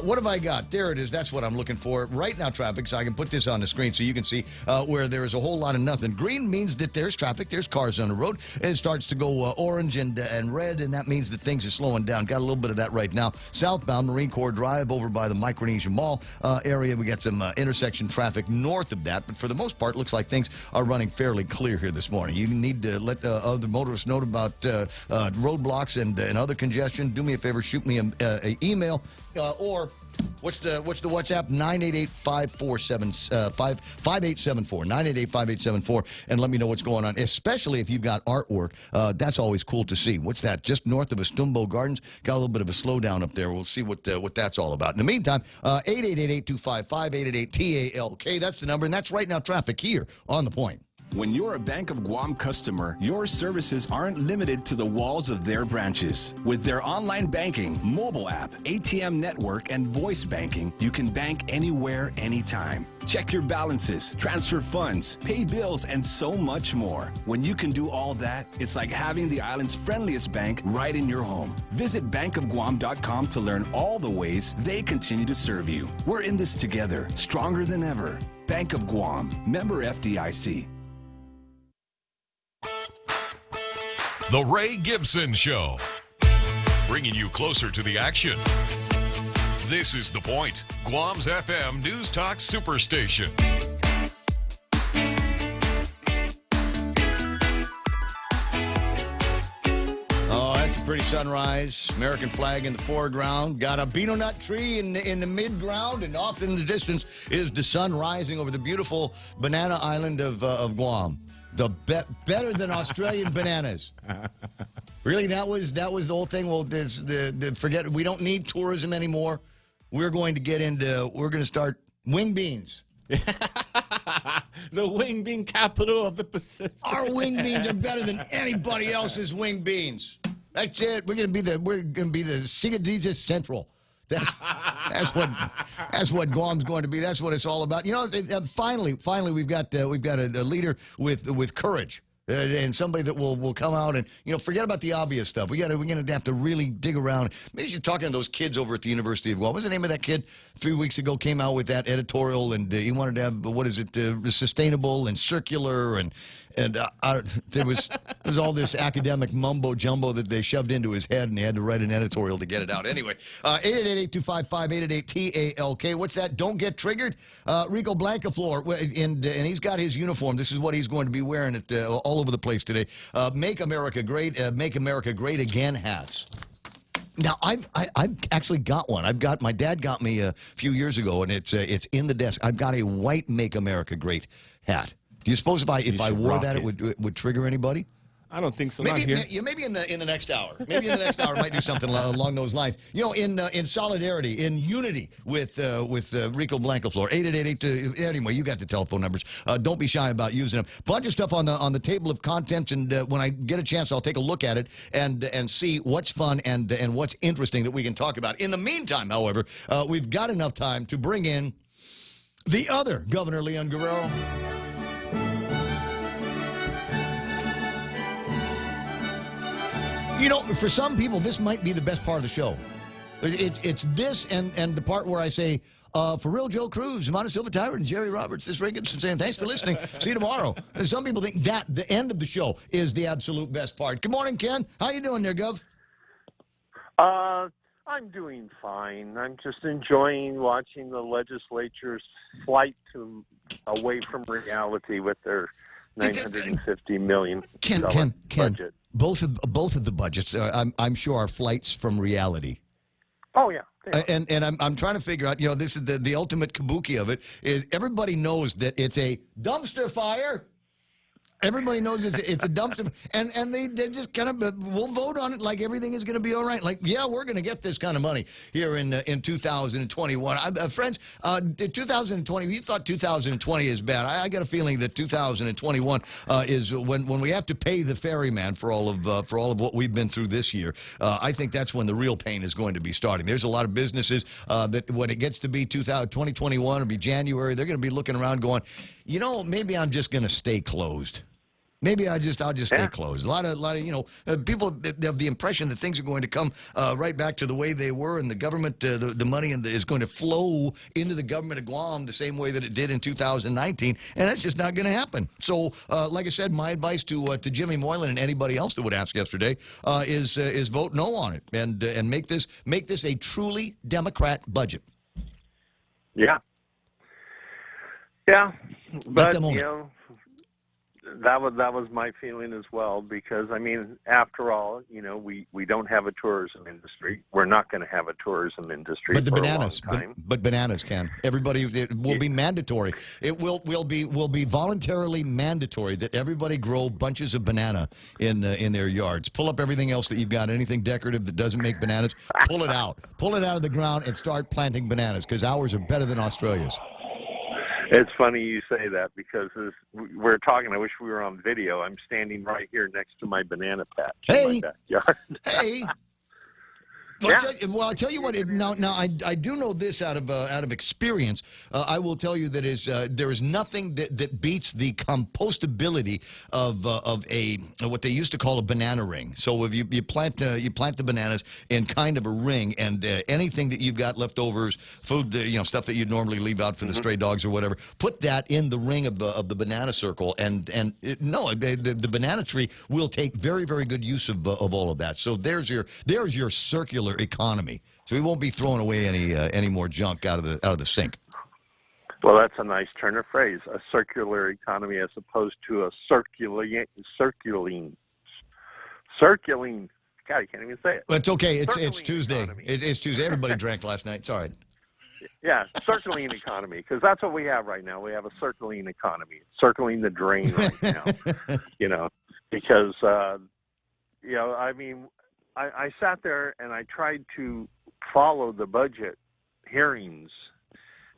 What have I got? There it is. That's what I'm looking for. Right now, traffic, so I can put this on the screen so you can see where there is a whole lot of nothing. Green means that there's traffic. There's cars on the road. It starts to go orange and red, and that means that things are slowing down. Got a little bit of that right now. Southbound Marine Corps Drive over by the Micronesia Mall area. We got some intersection traffic north of that, but for the most part, looks like things are running fairly clear here this morning. You need to let other motorists know about roadblocks and other congestion, do me a favor, shoot me an email or what's the WhatsApp? 988-547-5874. 988-5874, and let me know what's going on, especially if you've got artwork. That's always cool to see. What's that? Just north of Estumbo Gardens. Got a little bit of a slowdown up there. We'll see what that's all about. In the meantime, 888-8255-888-TALK. That's the number, and that's right now traffic here on The Point. When you're a Bank of Guam customer, your services aren't limited to the walls of their branches. With their online banking, mobile app, ATM network, and voice banking, you can bank anywhere, anytime. Check your balances, transfer funds, pay bills, and so much more. When you can do all that, it's like having the island's friendliest bank right in your home. Visit bankofguam.com to learn all the ways they continue to serve you. We're in this together, stronger than ever. Bank of Guam, member FDIC. The Ray Gibson Show, bringing you closer to the action. This is The Point, Guam's FM News Talk Superstation. Oh, that's a pretty sunrise. American flag in the foreground. Got a betel nut tree in the mid-ground, and off in the distance is the sun rising over the beautiful banana island of Guam. Better than Australian bananas. Really, that was the whole thing. Well, forget it. We don't need tourism anymore. We're going to start wing beans. The wing bean capital of the Pacific. Our wing beans are better than anybody else's wing beans. That's it. We're going to be the Sigadija Central. That's what Guam's going to be. That's what it's all about. You know, finally, we've got a leader with courage. And somebody that will come out and, forget about the obvious stuff. We're gonna have to really dig around. Maybe you're talking to those kids over at the University of Guam. What's the name of that kid? A few weeks ago came out with that editorial, and he wanted to have sustainable and circular, and there was all this academic mumbo jumbo that they shoved into his head, and he had to write an editorial to get it out. Anyway, 888-825-5888-TALK. What's that? Don't get triggered. Rico Blancaflor, and he's got his uniform. This is what he's going to be wearing it all over the place today. Make America Great Again hats. Now, I've actually got one. My dad got me a few years ago, and it's in the desk. I've got a white Make America Great hat. Do you suppose if I wore that, it would trigger anybody? I don't think so. Maybe, not here. Maybe in the next hour. Maybe in the next hour, might do something along those lines. In solidarity, in unity with Rico Blancaflor. 888. Anyway, you got the telephone numbers. Don't be shy about using them. Bunch of stuff on the table of contents, and when I get a chance, I'll take a look at it and see what's fun and what's interesting that we can talk about. In the meantime, however, we've got enough time to bring in the other Governor Leon Guerrero. For some people, this might be the best part of the show. It's this and the part where I say, for real, Joe Cruz, Monte Silva Tyrant, and Jerry Roberts, this is Ray Gibson saying thanks for listening. See you tomorrow. And some people think that the end of the show is the absolute best part. Good morning, Ken. How you doing there, Gov? I'm doing fine. I'm just enjoying watching the legislature's flight away from reality with their $950 million budget. Both of the budgets, I'm sure, are flights from reality. Oh yeah. And I'm trying to figure out. This is the ultimate kabuki of it. Is everybody knows that it's a dumpster fire. Everybody knows it's a dumpster, and they just kind of will vote on it like everything is going to be all right. Like, yeah, we're going to get this kind of money here in 2021. Friends, 2020. You thought 2020 is bad. I got a feeling that 2021 is when we have to pay the ferryman for all of what we've been through this year. I think that's when the real pain is going to be starting. There's a lot of businesses that when it gets to be 2021, it'll be January. They're going to be looking around, going, maybe I'm just going to stay closed. Maybe I'll just stay closed. A lot of people have the impression that things are going to come right back to the way they were, and the government, the money is going to flow into the government of Guam the same way that it did in 2019, and that's just not going to happen. So, like I said, my advice to Jimmy Moylan and anybody else that would ask yesterday is vote no on it and make this a truly Democrat budget. Yeah. Yeah, but That was my feeling as well, because I mean, after all, we don't have a tourism industry. We're not going to have a tourism industry But the for bananas, a long time. but bananas can. Everybody, it will be mandatory. It will be voluntarily mandatory that everybody grow bunches of banana in their yards. Pull up everything else that you've got, anything decorative that doesn't make bananas. Pull it out of the ground and start planting bananas, because ours are better than Australia's. It's funny you say that, because as we're talking, I wish we were on video. I'm standing right here next to my banana patch in my backyard. Hey. Well, I'll tell you what. Now, I do know this out of experience. I will tell you that there is nothing that beats the compostability of what they used to call a banana ring. So if you plant the bananas in kind of a ring, and anything that you've got leftovers, food, stuff that you'd normally leave out for the stray dogs or whatever, put that in the ring of the banana circle, the banana tree will take very, very good use of all of that. So there's your circular economy. So we won't be throwing away any more junk out of the sink. Well, that's a nice turn of phrase, a circular economy as opposed to a circulating. God, I can't even say it. Well, it's okay. It's Tuesday. It's Tuesday. Everybody drank last night. It's all right. Yeah, circling economy, because that's what we have right now. We have a circling economy, circling the drain right now. Because I mean, I sat there and I tried to follow the budget hearings,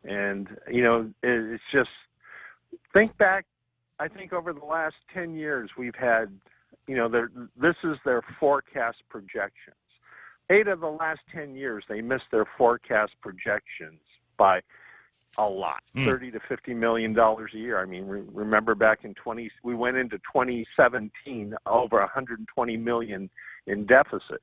and it's just, think back. I think over the last 10 years we've had, this is their forecast projections. 8 of the last 10 years they missed their forecast projections by a lot, $30 to $50 million a year. I mean, remember back in we went into 2017 over 120 million in deficit,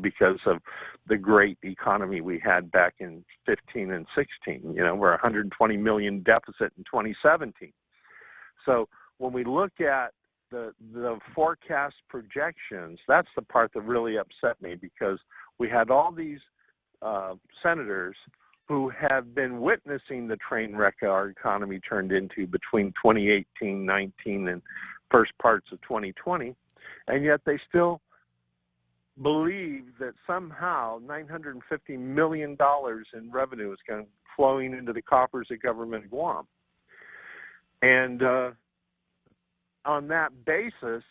because of the great economy we had back in 15 and 16. We're 120 million deficit in 2017. So when we look at the forecast projections, that's the part that really upset me, because we had all these senators who have been witnessing the train wreck our economy turned into between 2018, 19, and first parts of 2020, and yet they still believe that somehow $950 million in revenue is flowing into the coffers of government Guam. And on that basis,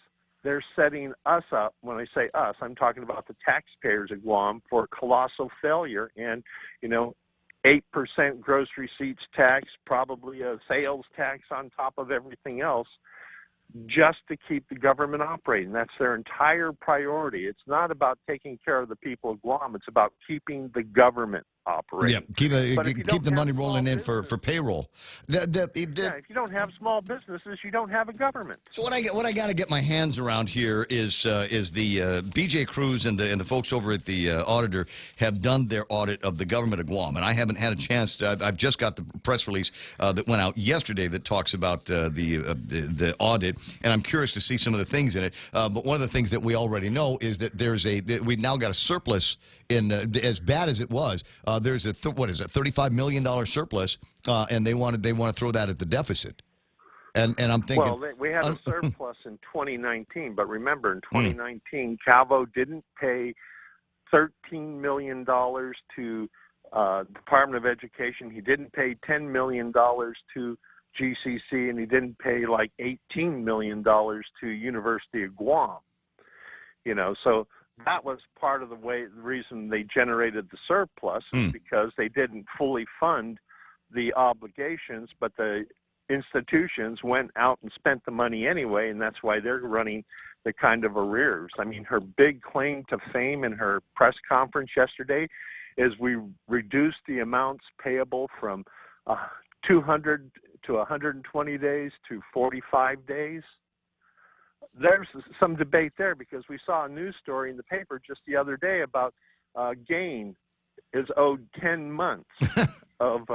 they're setting us up. When I say us, I'm talking about the taxpayers of Guam, for colossal failure. And, 8% gross receipts tax, probably a sales tax on top of everything else, just to keep the government operating. That's their entire priority. It's not about taking care of the people of Guam. It's about keeping the government operating. Yeah, keep the money rolling in for payroll. If you don't have small businesses, you don't have a government. So what I got to get my hands around here is the BJ Cruz and the folks over at the auditor have done their audit of the government of Guam, and I haven't had a chance to. I've just got the press release that went out yesterday that talks about the audit, and I'm curious to see some of the things in it. But one of the things that we already know is that we've now got a surplus in as bad as it was. There's a $35 million surplus, and they want to throw that at the deficit. And I'm thinking, well, we had a surplus in 2019, but remember, in 2019, Calvo didn't pay $13 million to Department of Education. He didn't pay $10 million to GCC, and he didn't pay like $18 million to University of Guam. So that was part of the reason they generated the surplus, is because they didn't fully fund the obligations, but the institutions went out and spent the money anyway, and that's why they're running the kind of arrears. I mean, her big claim to fame in her press conference yesterday is we reduced the amounts payable from 200 to 120 days to 45 days. There's some debate there, because we saw a news story in the paper just the other day about Gain is owed 10 months of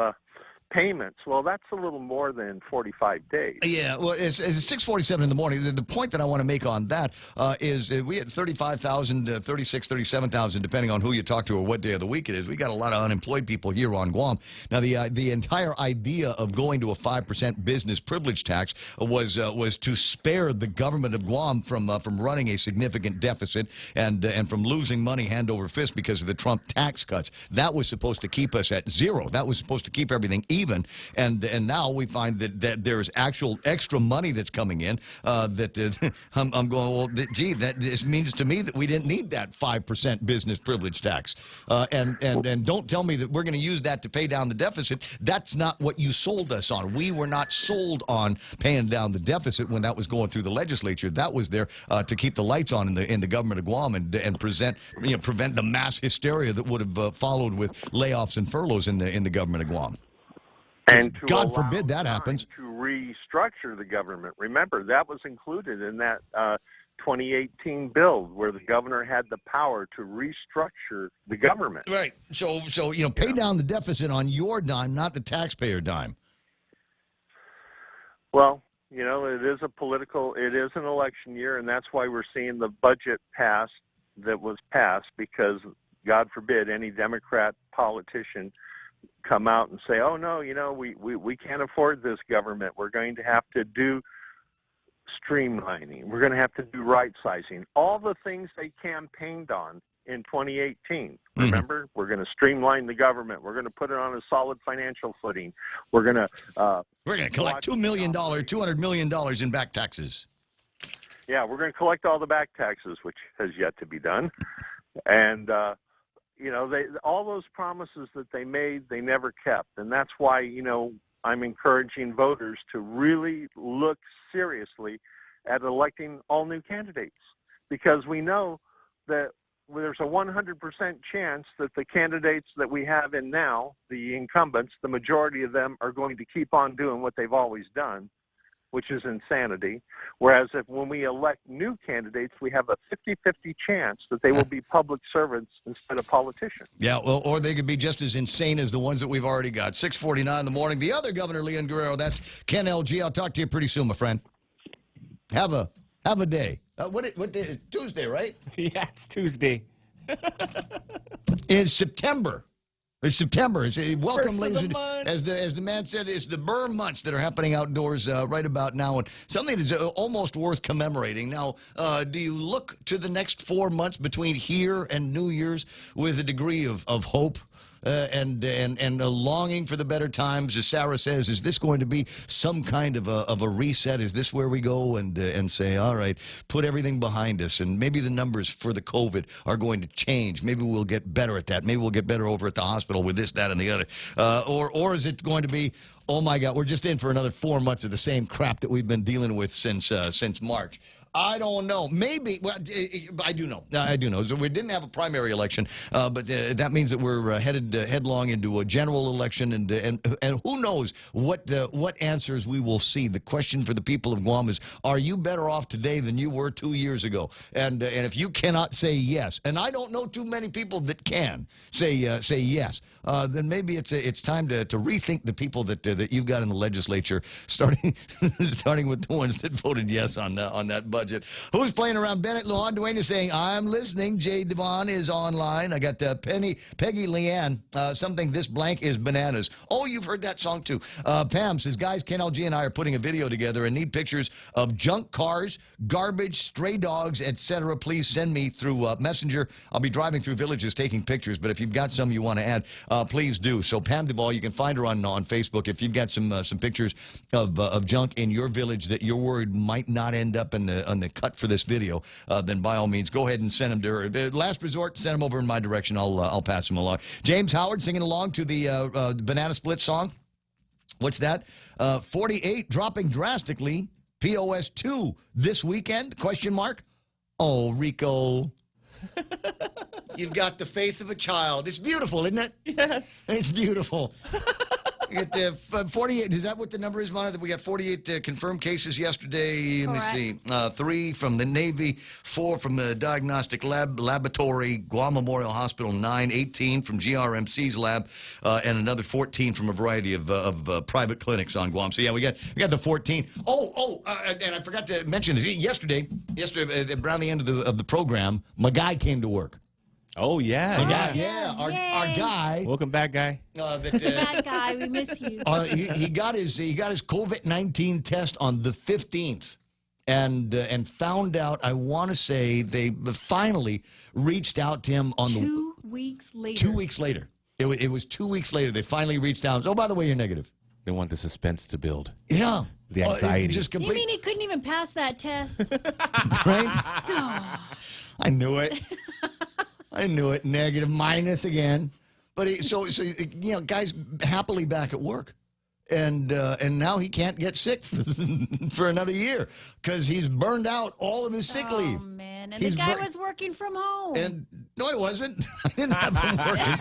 payments. Well, that's a little more than 45 days. Yeah, well, it's 6:47 in the morning. The point that I want to make on that is we had 35,000, 36, 37,000, depending on who you talk to or what day of the week it is. We got a lot of unemployed people here on Guam. Now, the entire idea of going to a 5% business privilege tax was to spare the government of Guam from running a significant deficit and from losing money hand over fist because of the Trump tax cuts. That was supposed to keep us at zero. That was supposed to keep everything even, and now we find that there's actual extra money that's coming in. I'm going, well, gee, that this means to me that we didn't need that 5% business privilege tax. And don't tell me that we're going to use that to pay down the deficit. That's not what you sold us on. We were not sold on paying down the deficit when that was going through the legislature. That was there to keep the lights on in the government of Guam and prevent the mass hysteria that would have followed with layoffs and furloughs in the government of Guam. And to God forbid that happens. To restructure the government. Remember, that was included in that 2018 bill where the governor had the power to restructure the government. Right. So pay down the deficit on your dime, not the taxpayer dime. Well, it is it is an election year, and that's why we're seeing the budget that was passed, because God forbid any Democrat politician come out and say, oh, no, we can't afford this government. We're going to have to do streamlining. We're going to have to do right-sizing. All the things they campaigned on in 2018. Remember, we're going to streamline the government. We're going to put it on a solid financial footing. We're going to collect $200 million in back taxes. Yeah, we're going to collect all the back taxes, which has yet to be done. And all those promises that they made, they never kept. And that's why, I'm encouraging voters to really look seriously at electing all new candidates, because we know that there's a 100% chance that the candidates that we have in now, the incumbents, the majority of them are going to keep on doing what they've always done, which is insanity. Whereas when we elect new candidates, we have a 50-50 chance that they will be public servants instead of politicians. Yeah, well, or they could be just as insane as the ones that we've already got. 6:49 in the morning. The other Governor, Leon Guerrero, that's Ken LG. I'll talk to you pretty soon, my friend. Have a day. What day? It's Tuesday, right? Yeah, it's Tuesday. It's September. It's September. Welcome, ladies and month. as the man said, it's the Burr months that are happening outdoors right about now, and something that's almost worth commemorating. Now, do you look to the next 4 months between here and New Year's with a degree of hope? And a longing for the better times, as Sarah says, is this going to be some kind of a reset? Is this where we go and say, all right, put everything behind us, and maybe the numbers for the COVID are going to change? Maybe we'll get better at that. Maybe we'll get better over at the hospital with this, that, and the other. Or is it going to be, oh my God, we're just in for another 4 months of the same crap that we've been dealing with since March? I don't know. Maybe. Well, I do know. I do know. So we didn't have a primary election, but that means that we're headed headlong into a general election, and who knows what answers we will see. The question for the people of Guam is: are you better off today than you were 2 years ago? And if you cannot say yes, and I don't know too many people that can say yes, then maybe it's time to rethink the people that you've got in the legislature, starting with the ones that voted yes on that budget. Who's playing around? Bennett Luan Duane is saying, I'm listening. Jay Devon is online. I got Peggy Leanne, something this blank is bananas. Oh, you've heard that song too. Pam says, guys, Ken LG and I are putting a video together and need pictures of junk cars, garbage, stray dogs, etc. Please send me through Messenger. I'll be driving through villages taking pictures, but if you've got some you want to add, please do. So Pam Duvall, you can find her on Facebook. If you've got some pictures of junk in your village that you're worried might not end up on the cut for this video, then by all means, go ahead and send them to her. Last resort, send them over in my direction. I'll pass them along. James Howard singing along to the Banana Split song. What's that? 48 dropping drastically. POS 2 this weekend? Question mark. Oh, Rico. You've got the faith of a child. It's beautiful, isn't it? Yes. It's beautiful. We get 48. Is that what the number is, Monica? We got 48 confirmed cases yesterday. Let me see. 3 from the Navy, 4 from the Diagnostic Laboratory, Guam Memorial Hospital, 9, 18 from GRMC's lab, and another 14 from a variety of private clinics on Guam. So, yeah, we got the 14. And I forgot to mention this. Yesterday, around the end of the program, my guy came to work. Oh, yeah. Our guy. Welcome back, guy. That guy, we miss you. He got his COVID-19 test on the 15th, and found out. I want to say they finally reached out to him on 2 weeks later. 2 weeks later. It was 2 weeks later. They finally reached out. Oh, by the way, you're negative. They want the suspense to build. Yeah. The anxiety. You mean he couldn't even pass that test? Right? Gosh. I knew it. I knew it. Negative, minus again. But guys happily back at work. And now he can't get sick for another year because he's burned out all of his sick leave. Oh, man. And the guy was working from home. And no, he wasn't. I didn't have him working.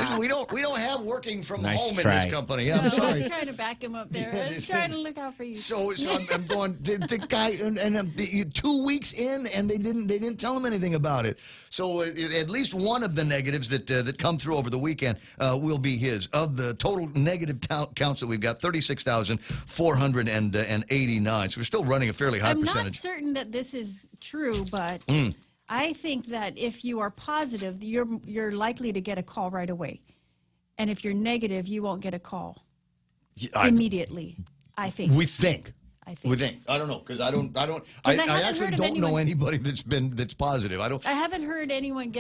Listen, we don't have working from home in this company. Yeah, I'm sorry. I was trying to back him up there. I was trying to look out for you. So I'm going. The guy and 2 weeks in, and they didn't tell him anything about it. So at least one of the negatives that come through over the weekend will be his. Of the total negative counts that we've got, 36,489. So we're still running a fairly high percentage. I'm not certain that this is true, but I think that if you are positive, you're likely to get a call right away. And if you're negative, you won't get a call immediately, I think. We think. I don't know, because I actually don't know anybody that's positive. I haven't heard anyone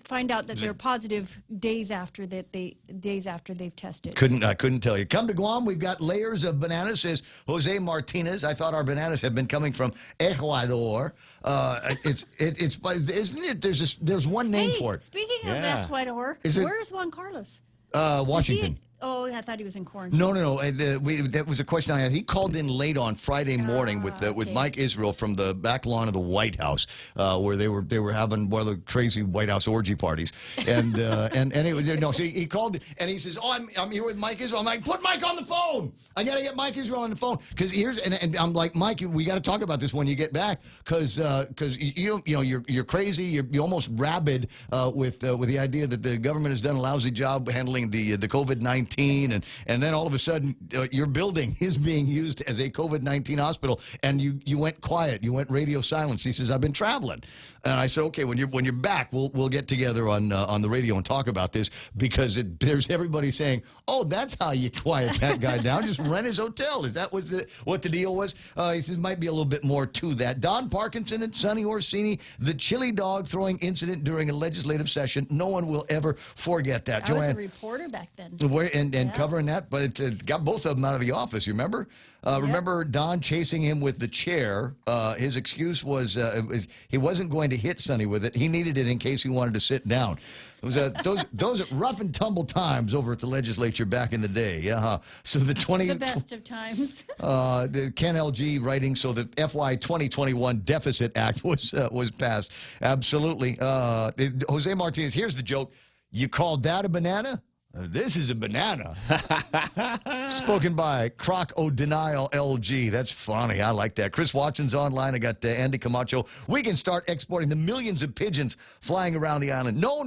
find out that they're positive days after they've tested. I couldn't tell you. Come to Guam. We've got layers of bananas, says Jose Martinez. I thought our bananas have been coming from Ecuador. It's isn't it? There's one name for it. Speaking of Ecuador, where's Juan Carlos? Washington. Oh, I thought he was in quarantine. No. That was a question I had. He called in late on Friday morning with Mike Israel from the back lawn of the White House, where they were having one of the crazy White House orgy parties, and so he called and he says, "Oh, I'm here with Mike Israel." I'm like, "Put Mike on the phone. I got to get Mike Israel on the phone because and I'm like, Mike, we got to talk about this when you get back because you're crazy. You're almost rabid with the idea that the government has done a lousy job handling the COVID-19." And then all of a sudden, your building is being used as a COVID-19 hospital, and you went quiet. You went radio silence. He says, "I've been traveling," and I said, "Okay, when you're back, we'll get together on the radio and talk about this because there's everybody saying, oh, that's how you quiet that guy down. Just rent his hotel. Is that what the deal was?" He says, "Might be a little bit more to that." Don Parkinson and Sonny Orsini, the chili dog throwing incident during a legislative session. No one will ever forget that. I was a reporter back then. And covering that, but it got both of them out of the office, you remember? Remember Don chasing him with the chair? His excuse was he wasn't going to hit Sonny with it. He needed it in case he wanted to sit down. It was those rough and tumble times over at the legislature back in the day. Yeah. So the best of times. The Ken LG writing, so the FY 2021 Deficit Act was passed. Absolutely. Jose Martinez, here's the joke. You called that a banana? This is a banana. Spoken by Croc O'Denial LG. That's funny. I like that. Chris Watson's online. I got Andy Camacho. We can start exporting the millions of pigeons flying around the island. No.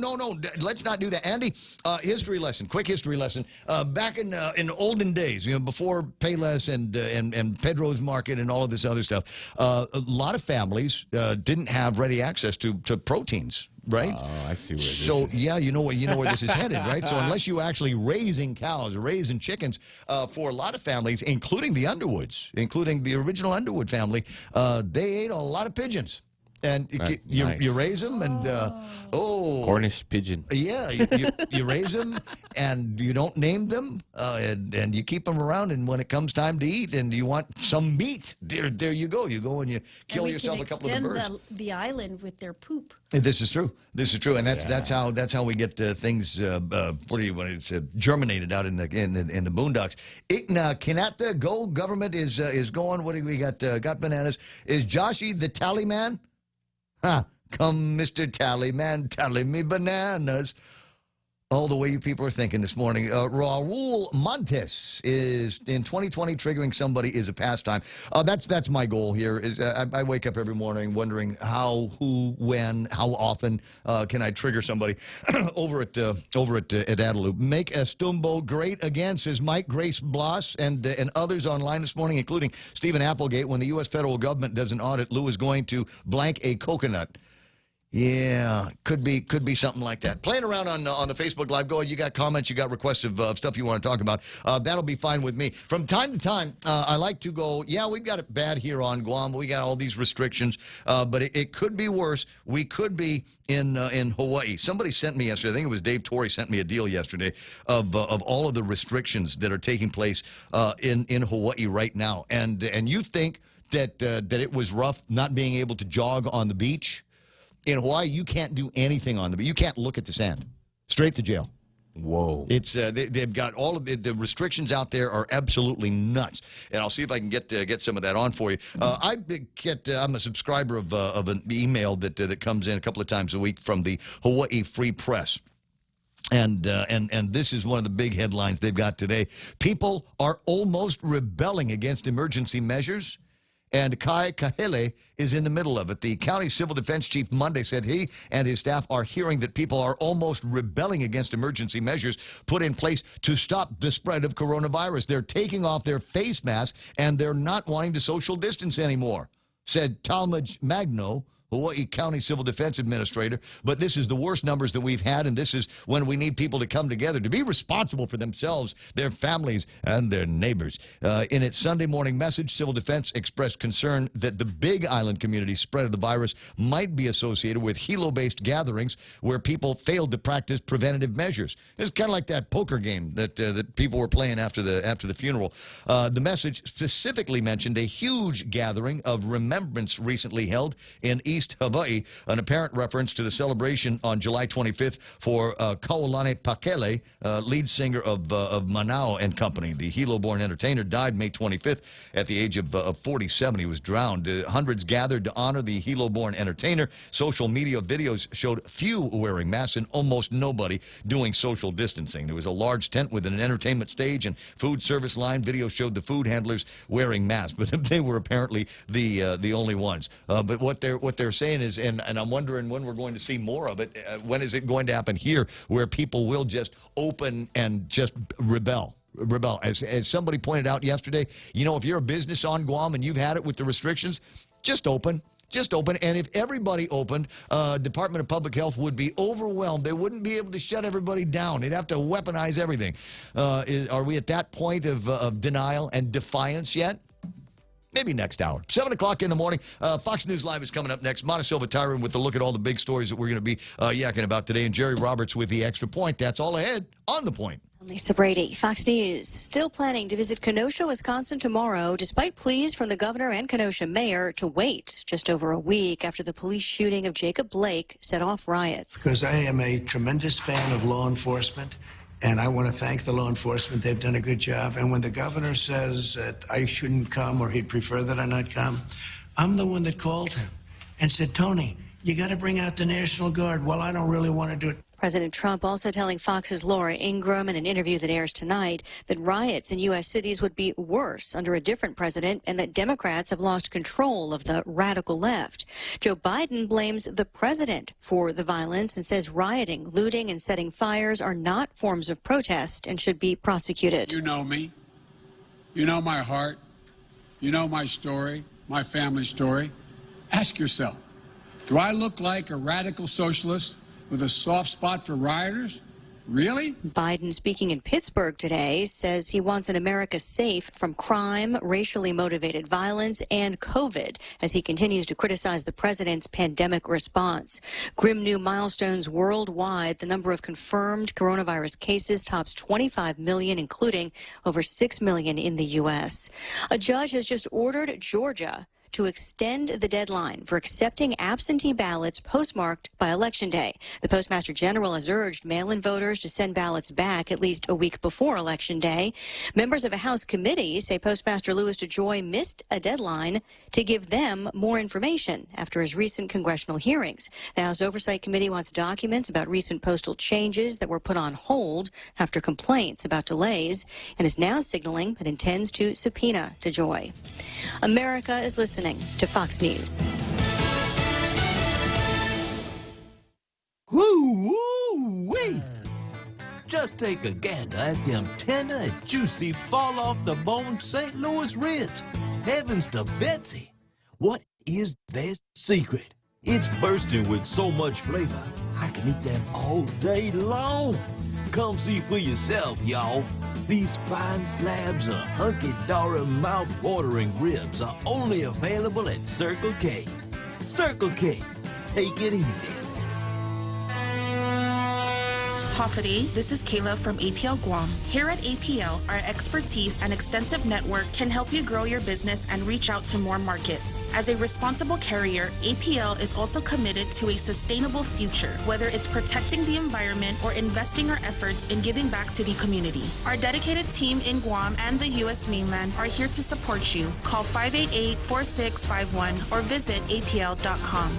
Let's not do that. Andy, history lesson. Quick history lesson. Back in olden days, before Payless and Pedro's Market and all of this other stuff, a lot of families didn't have ready access to proteins. Right? Oh, I see where this is. So, yeah, you know where this is headed, right? So unless you actually raising cows, raising chickens, for a lot of families, including the Underwoods, including the original Underwood family, they ate a lot of pigeons. And you raise them and, Cornish pigeon. Yeah, you raise them and you don't name them and you keep them around. And when it comes time to eat and you want some meat, there you go. You go and you kill yourself a couple of the birds. The island with their poop. This is true. And that's how we get things. Germinated out in the boondocks. Kanata Go government is going. What do we got? Got bananas. Is Joshy the tally man? Come, Mr. Tally Man, tally me bananas. Oh, the way you people are thinking this morning. Raul Montes is in 2020 triggering somebody is a pastime. That's my goal here. Is I wake up every morning wondering how, who, when, how often can I trigger somebody over at Adelup. Make Estumbo great again, says Mike Grace Blas and others online this morning, including Stephen Applegate. When the U.S. federal government does an audit, Lou is going to blank a coconut. Yeah, could be something like that. Playing around on the Facebook Live. Go ahead. You got comments, you got requests of stuff you want to talk about. That'll be fine with me. From time to time, I like to go, yeah, we've got it bad here on Guam. We got all these restrictions, but it could be worse. We could be in Hawaii. Somebody sent me yesterday, I think it was Dave Torrey sent me a deal yesterday of all of the restrictions that are taking place in Hawaii right now. And you think that it was rough not being able to jog on the beach? In Hawaii, you can't do anything on the beach. You can't look at the sand. Straight to jail. Whoa. It's they've got all of the restrictions out there are absolutely nuts. And I'll see if I can get some of that on for you. I'm a subscriber of an email that comes in a couple of times a week from the Hawaii Free Press. And this is one of the big headlines they've got today. People are almost rebelling against emergency measures. And Kai Kahele is in the middle of it. The county civil defense chief Monday said he and his staff are hearing that people are almost rebelling against emergency measures put in place to stop the spread of coronavirus. They're taking off their face masks, and they're not wanting to social distance anymore, said Talmadge Magno, Hawaii County Civil Defense Administrator. But this is the worst numbers that we've had, and this is when we need people to come together to be responsible for themselves, their families, and their neighbors. In its Sunday morning message, Civil Defense expressed concern that the Big Island community's spread of the virus might be associated with Hilo-based gatherings where people failed to practice preventative measures. It's kind of like that poker game that people were playing after the funeral. The message specifically mentioned a huge gathering of remembrance recently held in East Hawaii, an apparent reference to the celebration on July 25th for Kaolani Pakele, lead singer of Manao and Company. The Hilo-born entertainer died May 25th at the age of 47. He was drowned. Hundreds gathered to honor the Hilo-born entertainer. Social media videos showed few wearing masks and almost nobody doing social distancing. There was a large tent with an entertainment stage and food service line. Video showed the food handlers wearing masks, but they were apparently the only ones. But what they're saying is, and I'm wondering when we're going to see more of it. When is it going to happen here where people will just open and just rebel? As somebody pointed out yesterday, you know, if you're a business on Guam and you've had it with the restrictions, just open. Just open. And if everybody opened, Department of Public Health would be overwhelmed. They wouldn't be able to shut everybody down. They'd have to weaponize everything. Are we at that point of denial and defiance yet? Maybe next hour. 7 o'clock in the morning. Fox News Live is coming up next. Montecillo Tyron with a look at all the big stories that we're going to be yakking about today. And Jerry Roberts with the Extra Point. That's all ahead on The Point. Lisa Brady, Fox News. Still planning to visit Kenosha, Wisconsin tomorrow, despite pleas from the governor and Kenosha mayor to wait just over a week after the police shooting of Jacob Blake set off riots. Because I am a tremendous fan of law enforcement. And I want to thank the law enforcement. They've done a good job. And when the governor says that I shouldn't come or he'd prefer that I not come, I'm the one that called him and said, Tony, you got to bring out the National Guard. Well, I don't really want to do it. President Trump also telling Fox's Laura Ingraham in an interview that airs tonight that riots in U.S. cities would be worse under a different president and that Democrats have lost control of the radical left. Joe Biden blames the president for the violence and says rioting, looting, and setting fires are not forms of protest and should be prosecuted. You know me. You know my heart. You know my story, my family story. Ask yourself, do I look like a radical socialist with a soft spot for rioters? Really? Biden, speaking in Pittsburgh today, says he wants an America safe from crime, racially motivated violence, and COVID as he continues to criticize the president's pandemic response. Grim new milestones worldwide. The number of confirmed coronavirus cases tops 25 million, including over 6 million in the U.S. A judge has just ordered Georgia to extend the deadline for accepting absentee ballots postmarked by Election Day. The Postmaster General has urged mail-in voters to send ballots back at least a week before Election Day. Members of a House committee say Postmaster Louis DeJoy missed a deadline to give them more information after his recent congressional hearings. The House Oversight Committee wants documents about recent postal changes that were put on hold after complaints about delays and is now signaling it intends to subpoena DeJoy. America is listening to Fox News. Woo-wee! Just take a gander at them tender and juicy fall-off-the-bone St. Louis ribs. Heavens to Betsy! What is their secret? It's bursting with so much flavor, I can eat them all day long. Come see for yourself, y'all. These fine slabs of hunky-dory, mouth-watering ribs are only available at Circle K. Circle K. Take it easy. Hofity, this is Kayla from APL Guam. Here at APL, our expertise and extensive network can help you grow your business and reach out to more markets. As a responsible carrier, APL is also committed to a sustainable future, whether it's protecting the environment or investing our efforts in giving back to the community. Our dedicated team in Guam and the U.S. mainland are here to support you. Call 588-4651 or visit apl.com.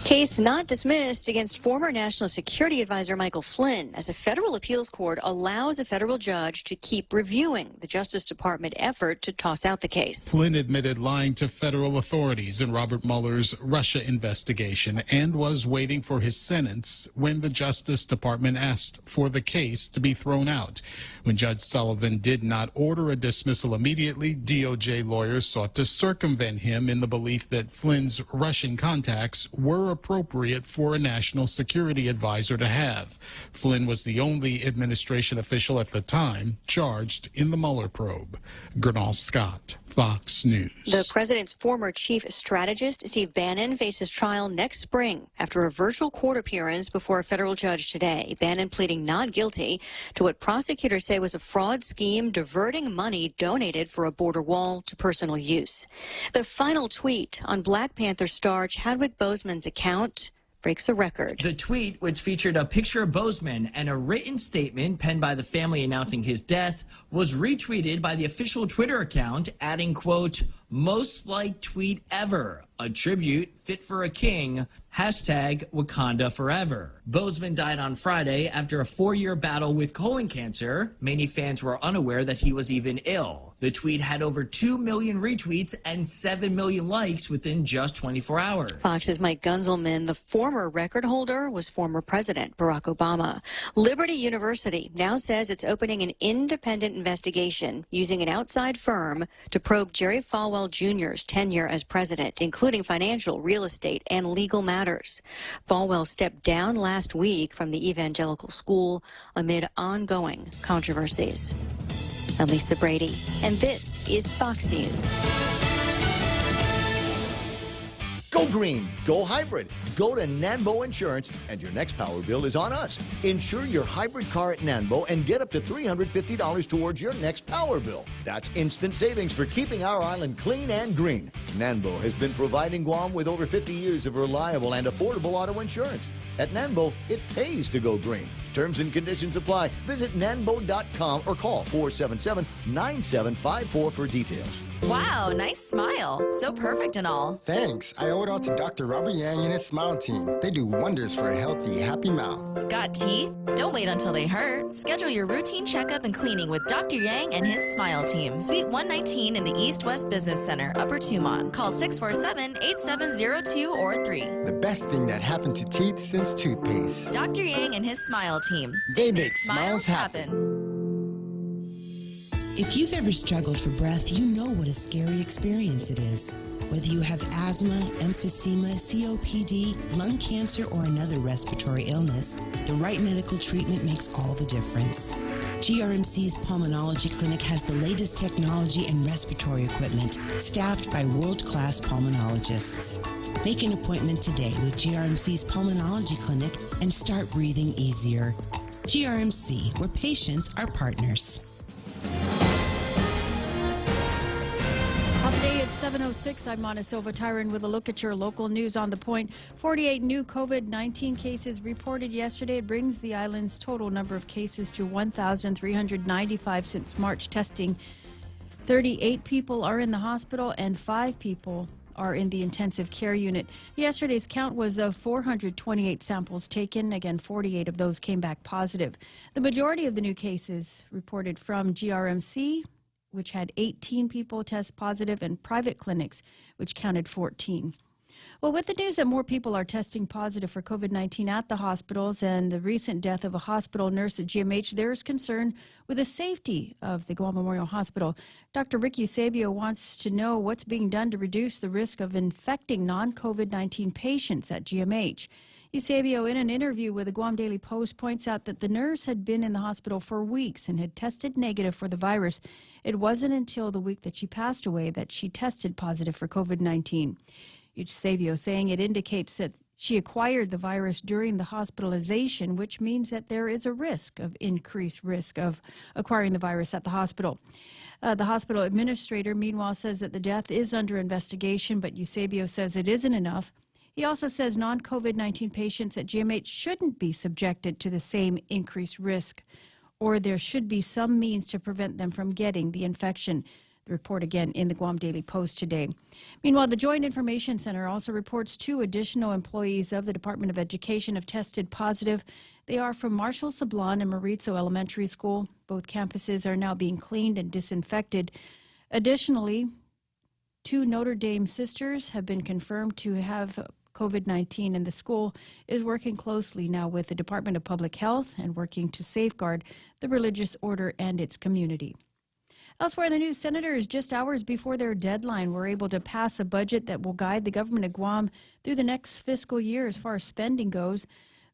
Case not dismissed against former National Security Advisor Michael Flynn as a federal appeals court allows a federal judge to keep reviewing the Justice Department effort to toss out the case. Flynn admitted lying to federal authorities in Robert Mueller's Russia investigation and was waiting for his sentence when the Justice Department asked for the case to be thrown out. When Judge Sullivan did not order a dismissal immediately, DOJ lawyers sought to circumvent him in the belief that Flynn's Russian contacts were appropriate for a national security advisor to have. Flynn was the only administration official at the time charged in the Mueller probe. Gernal Scott, Fox News. The president's former chief strategist, Steve Bannon, faces trial next spring after a virtual court appearance before a federal judge today. Bannon pleading not guilty to what prosecutors say was a fraud scheme diverting money donated for a border wall to personal use. The final tweet on Black Panther star Chadwick Boseman's account breaks a record. The tweet, which featured a picture of Boseman and a written statement penned by the family announcing his death, was retweeted by the official Twitter account, adding, quote, "Most liked tweet ever, a tribute fit for a king, hashtag Wakanda forever." Boseman died on Friday after a 4-year battle with colon cancer. Many fans were unaware that he was even ill. The tweet had over 2 million retweets and 7 million likes within just 24 hours. Fox's Mike Gunzelman, the former record holder, was former President Barack Obama. Liberty University now says it's opening an independent investigation using an outside firm to probe Jerry Falwell Jr.'s tenure as president, including financial, real estate, and legal matters. Falwell stepped down last week from the evangelical school amid ongoing controversies. I'm Lisa Brady, and this is Fox News. Go green, go hybrid, go to Nanbo Insurance, and your next power bill is on us. Insure your hybrid car at Nanbo and get up to $350 towards your next power bill. That's instant savings for keeping our island clean and green. Nanbo has been providing Guam with over 50 years of reliable and affordable auto insurance. At Nanbo, it pays to go green. Terms and conditions apply. Visit nanbo.com or call 477-9754 for details. Wow, nice smile. So perfect and all. Thanks. I owe it all to Dr. Robert Yang and his Smile team. They do wonders for a healthy, happy mouth. Got teeth? Don't wait until they hurt. Schedule your routine checkup and cleaning with Dr. Yang and his Smile team. Suite 119 in the East West Business Center, Upper Tumon. Call 647-8702 or 3. The best thing that happened to teeth since toothpaste. Dr. Yang and his Smile team. They make smiles happen. If you've ever struggled for breath, you know what a scary experience it is. Whether you have asthma, emphysema, COPD, lung cancer, or another respiratory illness, the right medical treatment makes all the difference. GRMC's Pulmonology Clinic has the latest technology and respiratory equipment, staffed by world-class pulmonologists. Make an appointment today with GRMC's Pulmonology Clinic and start breathing easier. GRMC, where patients are partners. 7:06. I'm Mona Silva Tyron with a look at your local news on the point. 48 new COVID-19 cases reported yesterday. It brings the island's total number of cases to 1,395 since March testing. 38 people are in the hospital and 5 people are in the intensive care unit. Yesterday's count was of 428 samples taken. Again, 48 of those came back positive. The majority of the new cases reported from GRMC, which had 18 people test positive, and private clinics, which counted 14. Well, with the news that more people are testing positive for COVID-19 at the hospitals and the recent death of a hospital nurse at GMH, there is concern with the safety of the Guam Memorial Hospital. Dr. Rick Eusebio wants to know what's being done to reduce the risk of infecting non-COVID-19 patients at GMH. Eusebio, in an interview with the Guam Daily Post, points out that the nurse had been in the hospital for weeks and had tested negative for the virus. It wasn't until the week that she passed away that she tested positive for COVID-19. Eusebio saying it indicates that she acquired the virus during the hospitalization, which means that there is a increased risk of acquiring the virus at the hospital. The hospital administrator, meanwhile, says that the death is under investigation, but Eusebio says it isn't enough. He also says non-COVID-19 patients at GMH shouldn't be subjected to the same increased risk, or there should be some means to prevent them from getting the infection. The report again in the Guam Daily Post today. Meanwhile, the Joint Information Center also reports 2 additional employees of the Department of Education have tested positive. They are from Marshall Sablan and Maritzo Elementary School. Both campuses are now being cleaned and disinfected. Additionally, 2 Notre Dame sisters have been confirmed to have COVID-19, and the school is working closely now with the Department of Public Health and working to safeguard the religious order and its community. Elsewhere in the news, senators, just hours before their deadline, were able to pass a budget that will guide the government of Guam through the next fiscal year as far as spending goes.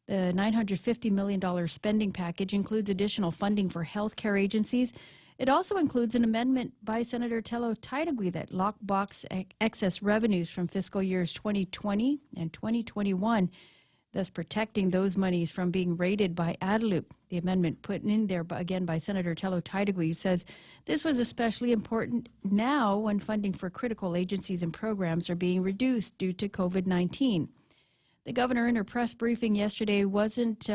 The $950 million spending package includes additional funding for health care agencies. It also includes an amendment by Senator Tello Taitagui that lockbox excess revenues from fiscal years 2020 and 2021, thus protecting those monies from being raided by ADLUP. The amendment put in there again by Senator Tello Taitagui says this was especially important now when funding for critical agencies and programs are being reduced due to COVID-19. The governor in her press briefing yesterday wasn't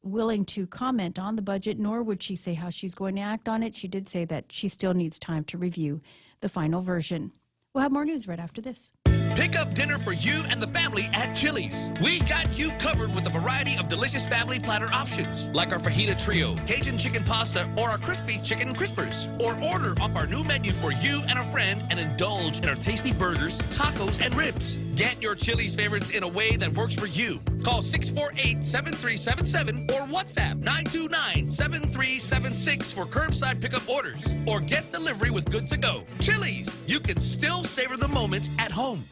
willing to comment on the budget, nor would she say how she's going to act on it. She did say that she still needs time to review the final version. We'll have more news right after this. Pick up dinner for you and the family at Chili's. We got you covered with a variety of delicious family platter options, like our fajita trio, Cajun chicken pasta, or our crispy chicken crispers. Or order off our new menu for you and a friend and indulge in our tasty burgers, tacos, and ribs. Get your Chili's favorites in a way that works for you. Call 648-7377 or WhatsApp 929-7376 for curbside pickup orders. Or get delivery with Good to Go. Chili's, you can still savor the moments at home.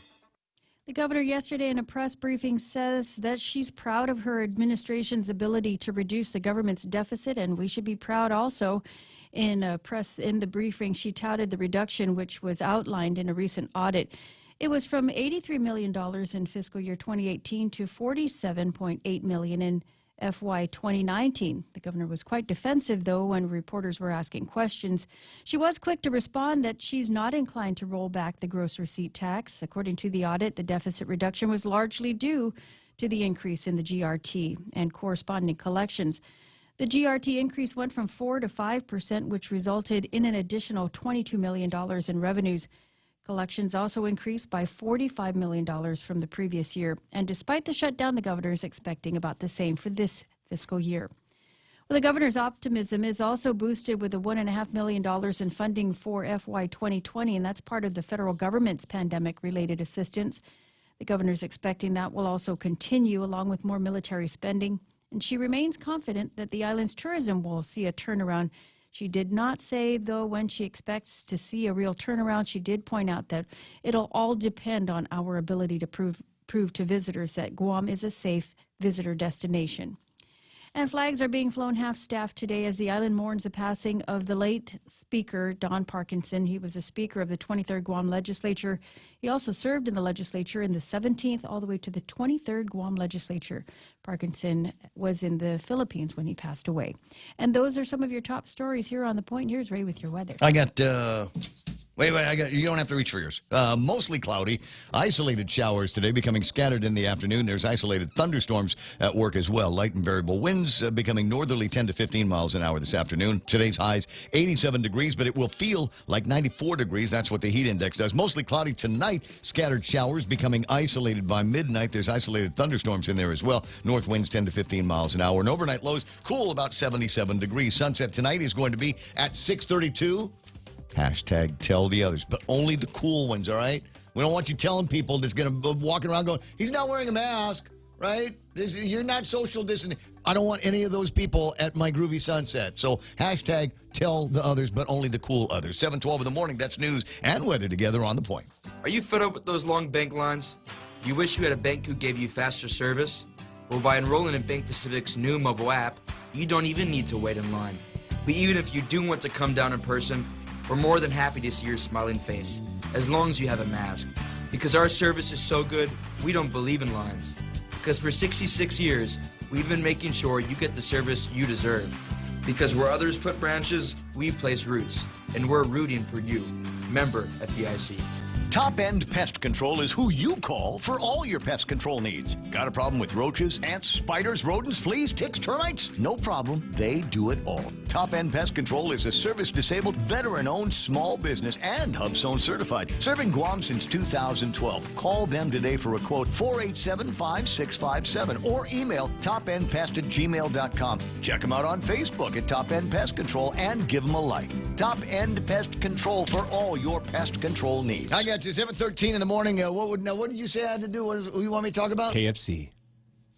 The governor yesterday in a press briefing says that she's proud of her administration's ability to reduce the government's deficit, and we should be proud also. In the briefing, she touted the reduction which was outlined in a recent audit. It was from $83 million in fiscal year 2018 to $47.8 million in FY 2019. The governor was quite defensive, though, when reporters were asking questions. She was quick to respond that she's not inclined to roll back the gross receipt tax. According to the audit, the deficit reduction was largely due to the increase in the GRT and corresponding collections. The GRT increase went from 4% to 5%, which resulted in an additional $22 million in revenues. Collections also increased by $45 million from the previous year. And despite the shutdown, the governor is expecting about the same for this fiscal year. Well, the governor's optimism is also boosted with the $1.5 million in funding for FY 2020, and that's part of the federal government's pandemic-related assistance. The governor's expecting that will also continue along with more military spending. And she remains confident that the island's tourism will see a turnaround. She did not say, though, when she expects to see a real turnaround. She did point out that it'll all depend on our ability to prove to visitors that Guam is a safe visitor destination. And flags are being flown half-staff today as the island mourns the passing of the late Speaker, Don Parkinson. He was a Speaker of the 23rd Guam Legislature. He also served in the legislature in the 17th all the way to the 23rd Guam Legislature. Parkinson was in the Philippines when he passed away. And those are some of your top stories here on The Point. Here's Ray with your weather. I got Wait, you don't have to reach for yours. Mostly cloudy, isolated showers today, becoming scattered in the afternoon. There's isolated thunderstorms at work as well. Light and variable winds becoming northerly 10 to 15 miles an hour this afternoon. Today's highs 87 degrees, but it will feel like 94 degrees. That's what the heat index does. Mostly cloudy tonight. Scattered showers becoming isolated by midnight. There's isolated thunderstorms in there as well. North winds 10 to 15 miles an hour. And overnight lows cool about 77 degrees. Sunset tonight is going to be at 6:32. Hashtag tell the others, but only the cool ones, all right? We don't want you telling people that's going to walking around going, he's not wearing a mask, right? You're not social distancing. I don't want any of those people at my groovy sunset. So hashtag tell the others, but only the cool others. 7:12 in the morning, that's news and weather together on The Point. Are you fed up with those long bank lines? Do you wish you had a bank who gave you faster service? Well, by enrolling in Bank Pacific's new mobile app, you don't even need to wait in line. But even if you do want to come down in person, we're more than happy to see your smiling face, as long as you have a mask. Because our service is so good, we don't believe in lines. Because for 66 years, we've been making sure you get the service you deserve. Because where others put branches, we place roots. And we're rooting for you. Member FDIC. Top End Pest Control is who you call for all your pest control needs. Got a problem with roaches, ants, spiders, rodents, fleas, ticks, termites? No problem. They do it all. Top End Pest Control is a service-disabled, veteran-owned small business and HubZone certified. Serving Guam since 2012. Call them today for a quote, 487-5657, or email topendpest@gmail.com. Check them out on Facebook at Top End Pest Control and give them a like. Top End Pest Control for all your pest control needs. I got you. 7:13 in the morning. What did you say I had to do? What you want me to talk about? KFC.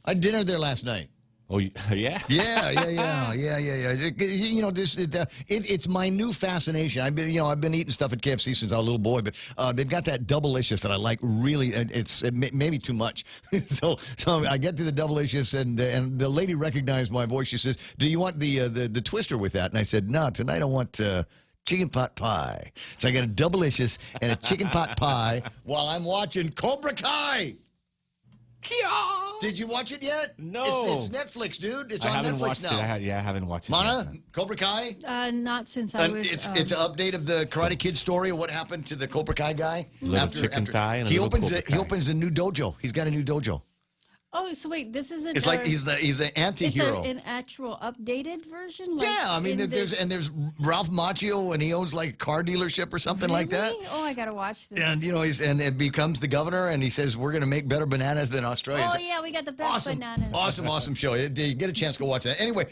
I had dinner there last night. Oh, yeah? Yeah. You know, it's my new fascination. I've been eating stuff at KFC since I was a little boy, but they've got that Double-licious that I like really. It's maybe too much. so I get to the Double-licious, and the lady recognized my voice. She says, "Do you want the Twister with that?" And I said, "No, tonight I want chicken pot pie." So I got a Double-licious and a chicken pot pie while I'm watching Cobra Kai. Did you watch it yet? No. It's Netflix, dude. It's I on haven't Netflix watched now. it. I haven't watched it. Mana, Cobra Kai? Not since I was... It's an update of the Karate Kid story of what happened to the Cobra Kai guy. Little chicken thigh and a little Cobra Kai. He opens a new dojo. He's got a new dojo. Oh, so wait, this isn't... It's like he's the anti-hero. It's an actual updated version? Like Yeah, I mean, there's Ralph Macchio, and he owns like a car dealership or something like that. Oh, I gotta watch this. And and it becomes the governor, and he says we're going to make better bananas than Australia. Oh yeah, we got the best bananas. Awesome show. You get a chance to go watch that. Anyway,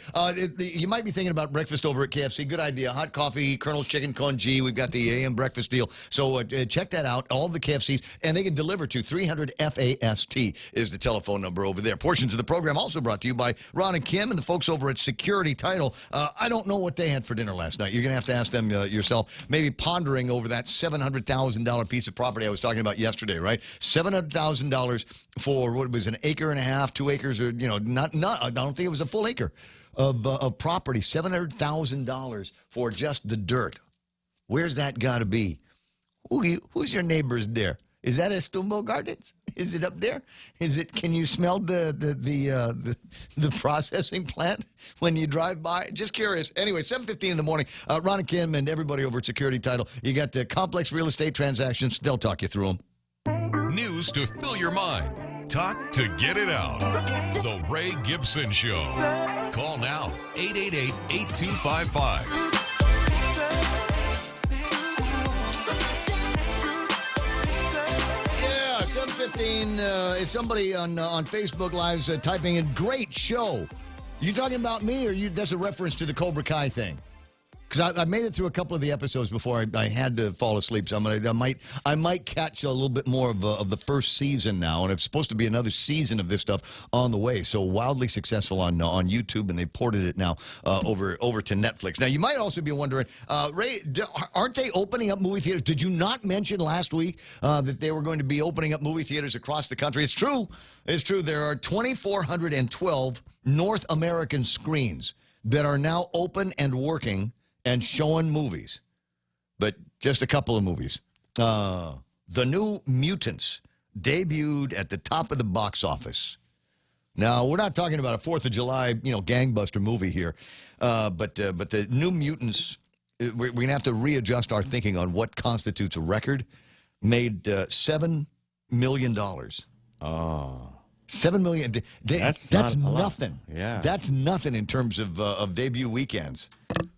you might be thinking about breakfast over at KFC. Good idea. Hot coffee, Colonel's chicken congee. We've got the AM breakfast deal. So check that out. All the KFCs, and they can deliver to 300 FAST is the telephone number over there. Portions of the program also brought to you by Ron and Kim and the folks over at Security Title. I don't know what they had for dinner last night. You're going to have to ask them yourself. Maybe pondering over that $700,000 piece of property I was talking about yesterday, right? $700,000 for what was an acre and a half, 2 acres, or not. I don't think it was a full acre of property. $700,000 for just the dirt. Where's that got to be? Who's your neighbors there? Is that Estumbo Gardens? Is it up there? Is it? Can you smell the processing plant when you drive by? Just curious. Anyway, 7:15 in the morning. Ron and Kim and everybody over at Security Title. You got the complex real estate transactions. They'll talk you through them. News to fill your mind. Talk to get it out. The Ray Gibson Show. Call now. 888-8255. 7:15 is somebody on Facebook Lives typing in "great show." You talking about me, or that's a reference to the Cobra Kai thing? Because I made it through a couple of the episodes before I had to fall asleep. So I might catch a little bit more of the first season now, and it's supposed to be another season of this stuff on the way. So wildly successful on YouTube, and they ported it now over to Netflix. Now you might also be wondering, Ray, aren't they opening up movie theaters? Did you not mention last week that they were going to be opening up movie theaters across the country? It's true. It's true. There are 2,412 North American screens that are now open and working and showing movies, but just a couple of movies. The New Mutants debuted at the top of the box office. Now, we're not talking about a 4th of July, gangbuster movie here, but the New Mutants we're going to have to readjust our thinking on what constitutes a record, made $7 million. Oh. $7 million. That's nothing. Yeah. That's nothing in terms of debut weekends,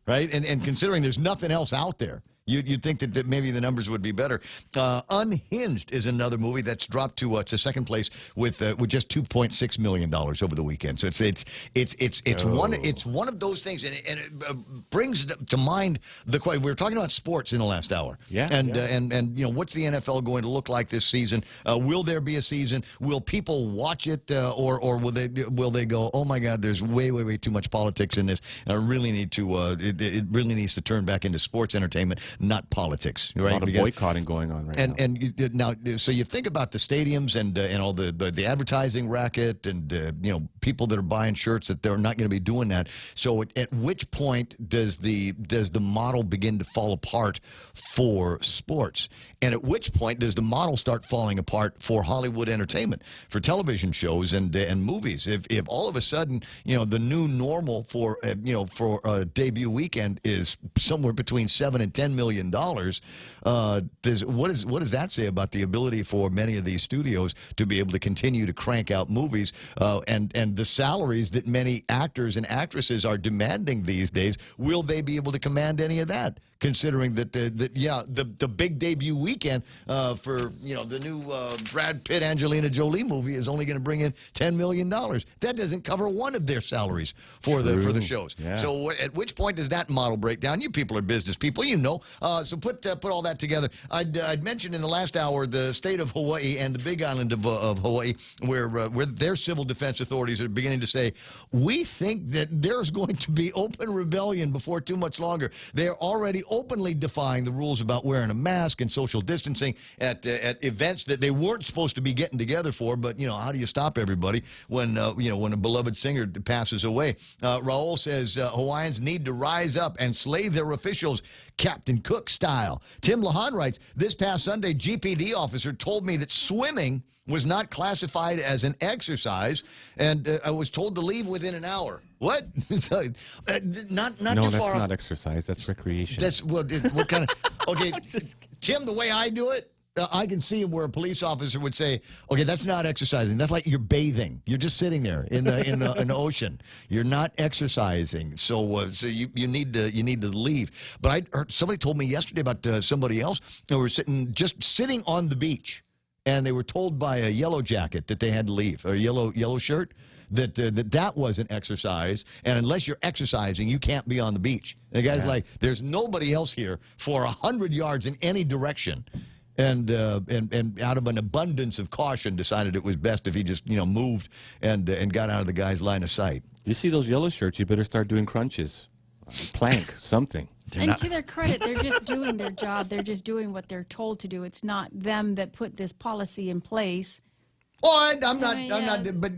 right? And considering there's nothing else out there, you'd think that maybe the numbers would be better. Unhinged is another movie that's dropped to second place with just $2.6 million over the weekend. So it's one of those things, and it brings to mind the question. We were talking about sports in the last hour, and you know, what's the NFL going to look like this season? Will there be a season? Will people watch it, or will they go, oh my God, there's way too much politics in this, and I really need to it really needs to turn back into sports entertainment, not politics. Right? A lot of boycotting going on right now. And now, so you think about the stadiums and all the advertising racket, and you know, people that are buying shirts that they're not going to be doing that. So at which point does the model begin to fall apart for sports? And at which point does the model start falling apart for Hollywood entertainment, for television shows and movies? If all of a sudden, you know, the new normal for for a debut weekend is somewhere between $7 and $10 million, what does that say about the ability for many of these studios to be able to continue to crank out movies, and the salaries that many actors and actresses are demanding these days? Will they be able to command any of that, considering that the big debut weekend for, you know, the new Brad Pitt Angelina Jolie movie is only going to bring in $10 million? That doesn't cover one of their salaries for the shows. Yeah. So at which point does that model break down? You people are business people, you know. So put all that together. I'd mentioned in the last hour the state of Hawaii and the Big Island of Hawaii, where their civil defense authorities are beginning to say, we think that there's going to be open rebellion before too much longer. They're already openly defying the rules about wearing a mask and social distancing at events that they weren't supposed to be getting together for. But, you know, how do you stop everybody when when a beloved singer passes away? Raul says Hawaiians need to rise up and slay their officials, Captain Cook style. Tim Lahan writes, this past Sunday, GPD officer told me that swimming was not classified as an exercise, and I was told to leave within an hour. What? Not no, too that's far off. not exercise. That's recreation. That's what kind of... Okay, Tim, the way I do it, I can see where a police officer would say, okay, that's not exercising. That's like you're bathing. You're just sitting there in an ocean. You're not exercising. So you need to leave. But I heard somebody told me yesterday about somebody else who were sitting on the beach, and they were told by a yellow jacket that they had to leave, or a yellow shirt, that wasn't exercise, and unless you're exercising, you can't be on the beach. And the guy's like, there's nobody else here for 100 yards in any direction. And out of an abundance of caution, decided it was best if he just moved and got out of the guy's line of sight. You see those yellow shirts? You better start doing crunches, plank, something. And to their credit, they're just doing their job. They're just doing what they're told to do. It's not them that put this policy in place. Well, I'm not. But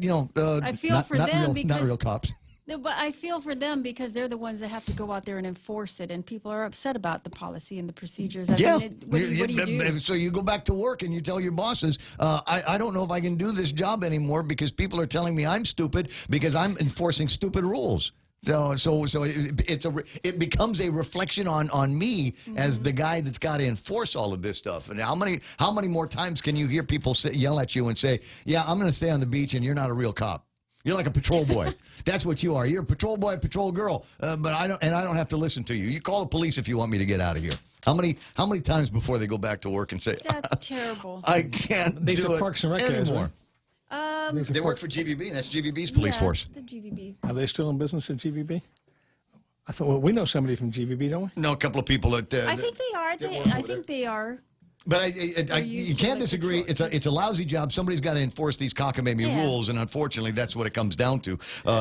I feel for them because not real cops. No, but I feel for them because they're the ones that have to go out there and enforce it, and people are upset about the policy and the procedures. What do you do? So you go back to work and you tell your bosses, I don't know if I can do this job anymore because people are telling me I'm stupid because I'm enforcing stupid rules. So it becomes a reflection on me as the guy that's got to enforce all of this stuff. And how many more times can you hear people yell at you and say, "Yeah, I'm going to stay on the beach," and you're not a real cop. You're like a patrol boy. That's what you are. You're a patrol boy, patrol girl. But I don't have to listen to you. You call the police if you want me to get out of here. How many times before they go back to work and say, "That's terrible. I can't These do are it Parks and Rec anymore." They work for for GVB, and that's GVB's police force. The GVB's. Are they still in business at GVB? I thought, well, we know somebody from GVB, don't we? No, a couple of people at. I think they are. I think they are. But you can't disagree. It's a lousy job. Somebody's got to enforce these cockamamie rules, and unfortunately, that's what it comes down to.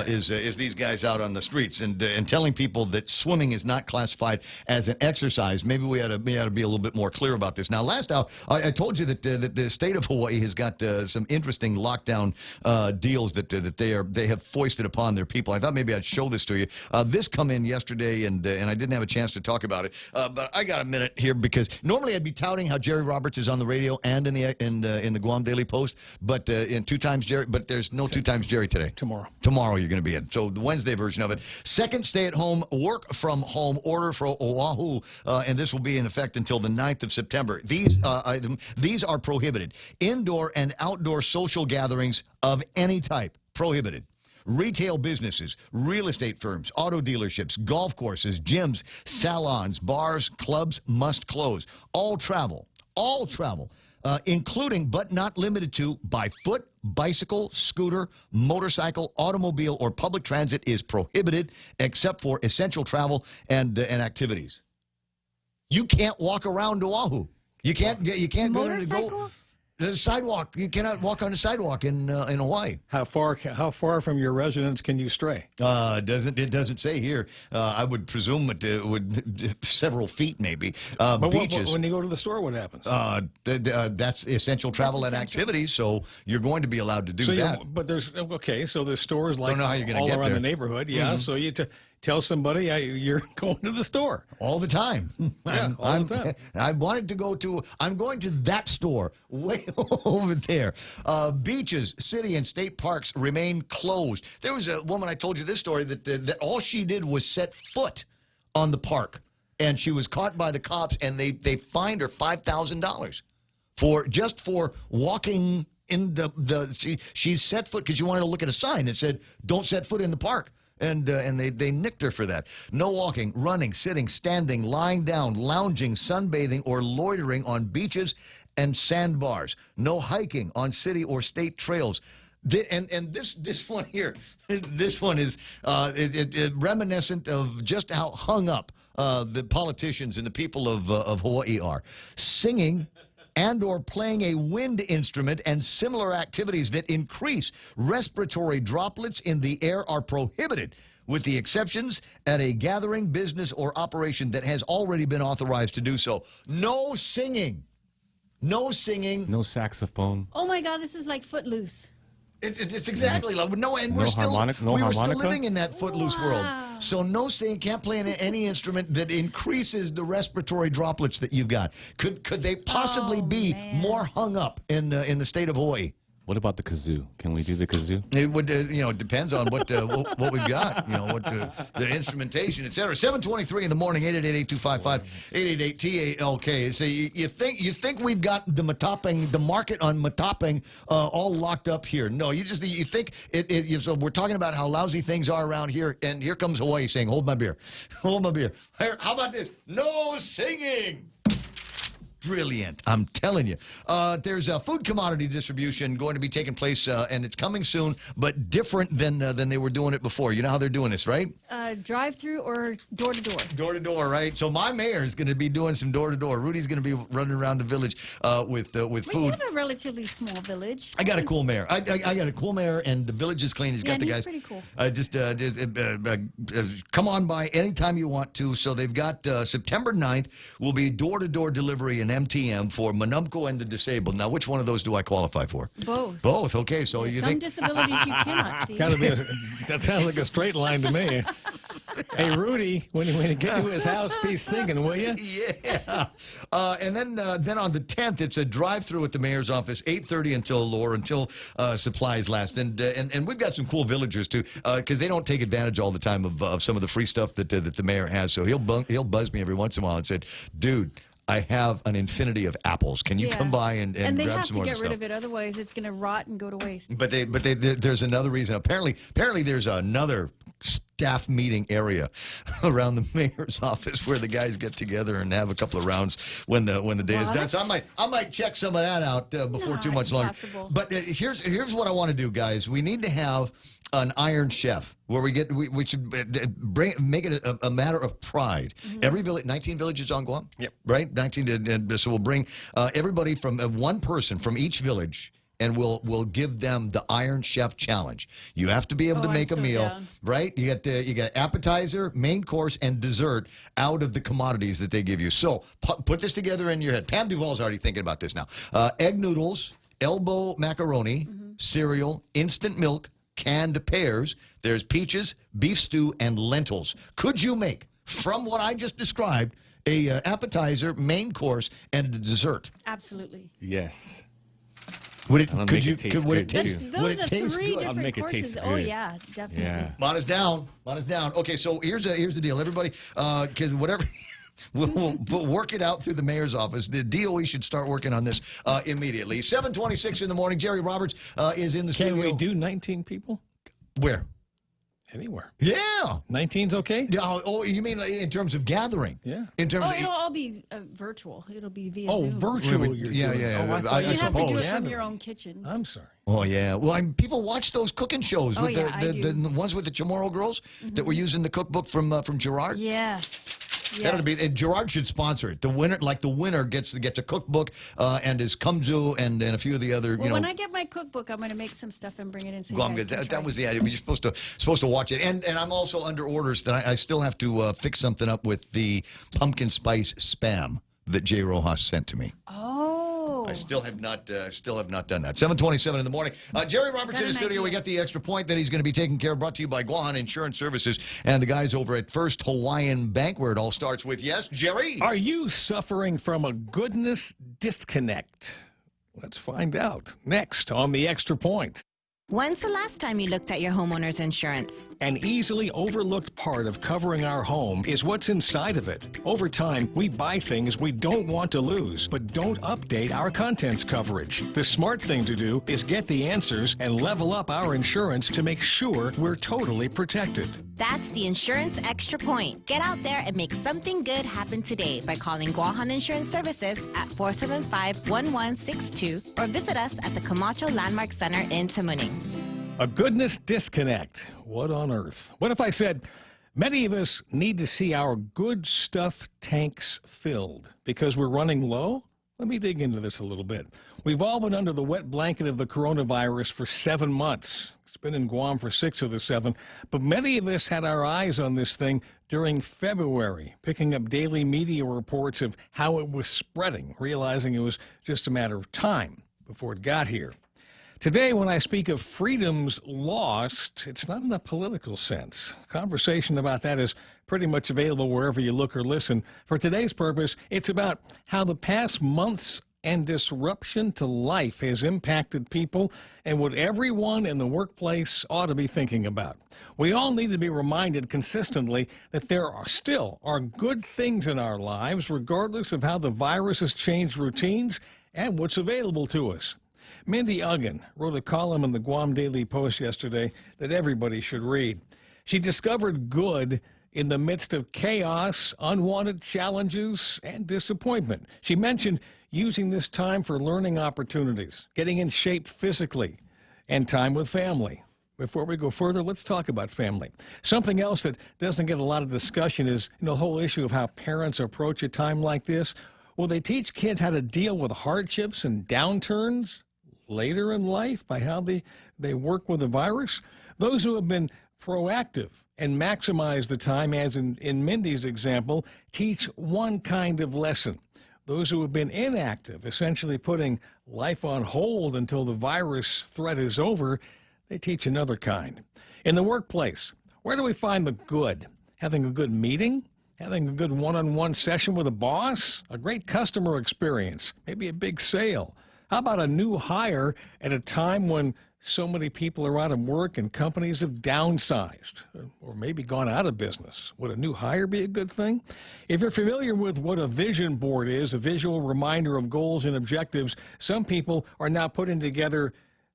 Is these guys out on the streets and telling people that swimming is not classified as an exercise? Maybe we ought to be a little bit more clear about this. Now, last hour, I told you that the state of Hawaii has got some interesting lockdown deals that they have foisted upon their people. I thought maybe I'd show this to you. This come in yesterday, and I didn't have a chance to talk about it. But I got a minute here because normally I'd be touting how Jerry Roberts is on the radio and in the Guam Daily Post, but in 2 times Jerry. But there's no 2 times Jerry today. Tomorrow you're going to be in. So the Wednesday version of it. Second stay-at-home, work-from-home order for Oahu, and this will be in effect until the 9th of September. These are prohibited. Indoor and outdoor social gatherings of any type, prohibited. Retail businesses, real estate firms, auto dealerships, golf courses, gyms, salons, bars, clubs must close. All travel, including but not limited to by foot, bicycle, scooter, motorcycle, automobile, or public transit is prohibited except for essential travel and activities. You can't walk around Oahu. You can't go. The sidewalk. You cannot walk on the sidewalk in Hawaii. How far from your residence can you stray? It doesn't say here. I would presume it would several feet maybe. But beaches. when you go to the store, what happens? That's essential travel and activities. So you're going to be allowed to do that. But there's so there's stores like Don't know how you're gonna all get around there. the neighborhood. Yeah. So you tell somebody you're going to the store all the time. Yeah, all the time. I wanted to go to. I'm going to that store way over there. Beaches, city, and state parks remain closed. There was a woman, I told you this story, that all she did was set foot on the park, and she was caught by the cops, and they fined her $5,000 for walking in she set foot because she wanted to look at a sign that said "Don't set foot in the park." And they nicked her for that. No walking, running, sitting, standing, lying down, lounging, sunbathing, or loitering on beaches and sandbars. No hiking on city or state trails. This one here, this one is reminiscent of just how hung up the politicians and the people of Hawaii are. Singing and or playing a wind instrument and similar activities that increase respiratory droplets in the air are prohibited, with the exceptions at a gathering, business, or operation that has already been authorized to do so. No singing. No singing. No saxophone. Oh my God, this is like Footloose. It's exactly like we were still living in that footloose world. So no singing, can't play any instrument that increases the respiratory droplets that you've got. Could they possibly be more hung up in the state of Hawaii? What about the kazoo? Can we do the kazoo? It would, it depends on what we've got, what the instrumentation, et cetera. 7:23 in the morning, 888-8255, 888-TALK. So you think we've got the market on mataping all locked up here? No, you think so we're talking about how lousy things are around here, and here comes Hawaii saying, "Hold my beer, hold my beer." How about this? No singing. Brilliant. I'm telling you. There's a food commodity distribution going to be taking place, and it's coming soon, but different than they were doing it before. You know how they're doing this, right? Drive-through or door-to-door? Door-to-door, right? So my mayor is going to be doing some door-to-door. Rudy's going to be running around the village with food. We have a relatively small village. I got a cool mayor. I got a cool mayor, and the village is clean. He's got the guys. Pretty cool. Come on by anytime you want to. So they've got September 9th will be door-to-door delivery and MTM for Manumco and the disabled. Now, which one of those do I qualify for? Both. Both. Okay, so you some think disabilities you cannot see. That sounds like a straight line to me. Hey, Rudy, when you get to his house, be singing, will you? Yeah. And then on the 10th, it's a drive-through at the mayor's office, 8:30 until supplies last. And we've got some cool villagers too, because they don't take advantage all the time of some of the free stuff that the mayor has. So he'll buzz me every once in a while and said, "Dude, I have an infinity of apples. Can you come by and grab some more of the stuff?" And they have to get rid of it, otherwise it's going to rot and go to waste. But there's another reason. Apparently there's another staff meeting area around the mayor's office where the guys get together and have a couple of rounds when the day is done. So I might check some of that out before too much longer. But here's what I want to do, guys. We need to have an Iron Chef where we should make it a matter of pride. Mm-hmm. Every village, 19 villages on Guam. Yep. Right, 19. So we'll bring everybody from one person from each village. And we'll give them the Iron Chef Challenge. You have to be able to make a meal, right? You got appetizer, main course, and dessert out of the commodities that they give you. So put this together in your head. Pam Duvall's already thinking about this now. Egg noodles, elbow macaroni, cereal, instant milk, canned pears. There's peaches, beef stew, and lentils. Could you make, from what I just described, a appetizer, main course, and a dessert. Absolutely. Yes. Would it? I'll Could make you? it taste Could, would it good, taste? too. Would Those it are taste three good? different I'll make it courses. taste Oh good. yeah, definitely. Yeah. Mine is down. Mine is down. Okay, so here's the deal, everybody. Because whatever. We'll work it out through the mayor's office. The DOE should start working on this immediately. 7:26 in the morning. Jerry Roberts is in the studio. Can we do 19 people? Where? Anywhere. Yeah. 19's okay? Yeah. Oh, you mean in terms of gathering? Yeah. In terms Oh, of. it'll all be virtual. It'll be via Oh, Zoom. virtual you're Yeah, doing. yeah. Oh, I thought I You have to suppose. do it from Gathering. your own kitchen. I'm sorry. Oh yeah, well, people watch those cooking shows Oh, with yeah, I do. the ones with the Chamorro girls that were using the cookbook from Gerard. Yes. That would be. And Gerard should sponsor it. The winner gets a cookbook and his kumzu and a few of the other. Well, when I get my cookbook, I'm going to make some stuff and bring it in. So you Guam, guys can try. that was the idea. You're supposed to watch it, and I'm also under orders that I still have to fix something up with the pumpkin spice spam that Jay Rojas sent to me. Oh. I still have not done that. 7:27 in the morning. Jerry Roberts in the studio. We got the extra point that he's going to be taking care of. Brought to you by Guam Insurance Services and the guys over at First Hawaiian Bank, where it all starts with yes, Jerry. Are you suffering from a goodness disconnect? Let's find out next on the Extra Point. When's the last time you looked at your homeowner's insurance? An easily overlooked part of covering our home is what's inside of it. Over time, we buy things we don't want to lose, but don't update our contents coverage. The smart thing to do is get the answers and level up our insurance to make sure we're totally protected. That's the Insurance Extra Point. Get out there and make something good happen today by calling Guam Insurance Services at 475-1162 or visit us at the Camacho Landmark Center in Tamuning. A goodness disconnect. What on earth? What if I said, many of us need to see our good stuff tanks filled because we're running low? Let me dig into this a little bit. We've all been under the wet blanket of the coronavirus for 7 months. It's been in Guam for 6 of the 7, but many of us had our eyes on this thing during February, picking up daily media reports of how it was spreading, realizing it was just a matter of time before it got here. Today, when I speak of freedoms lost, it's not in a political sense. Conversation about that is pretty much available wherever you look or listen. For today's purpose, it's about how the past months and disruption to life has impacted people and what everyone in the workplace ought to be thinking about. We all need to be reminded consistently that there are good things in our lives, regardless of how the virus has changed routines and what's available to us. Mindy Uggan wrote a column in the Guam Daily Post yesterday that everybody should read. She discovered good in the midst of chaos, unwanted challenges, and disappointment. She mentioned using this time for learning opportunities, getting in shape physically, and time with family. Before we go further, let's talk about family. Something else that doesn't get a lot of discussion is the whole issue of how parents approach a time like this. Will they teach kids how to deal with hardships and downturns later in life by how they work with the virus? Those who have been proactive and maximize the time, as in Mindy's example, teach one kind of lesson. Those who have been inactive, essentially putting life on hold until the virus threat is over, they teach another kind. In the workplace, where do we find the good? Having a good meeting? Having a good one-on-one session with a boss? A great customer experience? Maybe a big sale? How about a new hire at a time when so many people are out of work and companies have downsized or maybe gone out of business? Would a new hire be a good thing? If you're familiar with what a vision board is, a visual reminder of goals and objectives, some people are now putting together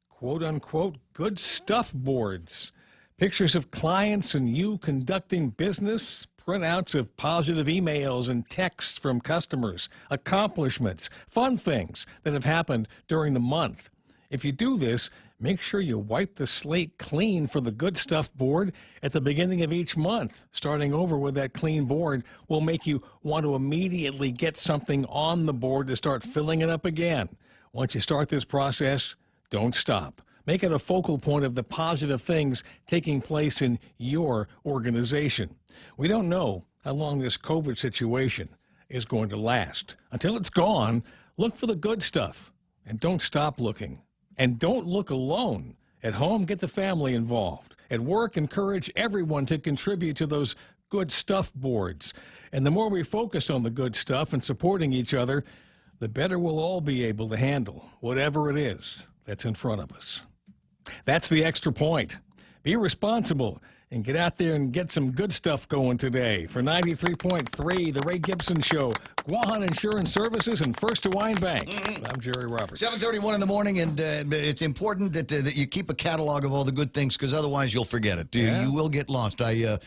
quote-unquote good stuff boards. Pictures of clients and you conducting business, printouts of positive emails and texts from customers, accomplishments, fun things that have happened during the month. If you do this, make sure you wipe the slate clean for the good stuff board at the beginning of each month. Starting over with that clean board will make you want to immediately get something on the board to start filling it up again. Once you start this process, don't stop. Make it a focal point of the positive things taking place in your organization. We don't know how long this COVID situation is going to last. Until it's gone, look for the good stuff and don't stop looking. And don't look alone. At home, get the family involved. At work, encourage everyone to contribute to those good stuff boards. And the more we focus on the good stuff and supporting each other, the better we'll all be able to handle whatever it is that's in front of us. That's the Extra Point. Be responsible and get out there and get some good stuff going today. For 93.3, The Ray Gibson Show, Guam Insurance Services, and First Hawaiian Bank. I'm Jerry Roberts. 7:31 in the morning, and it's important that you keep a catalog of all the good things, because otherwise you'll forget it. You will get lost. I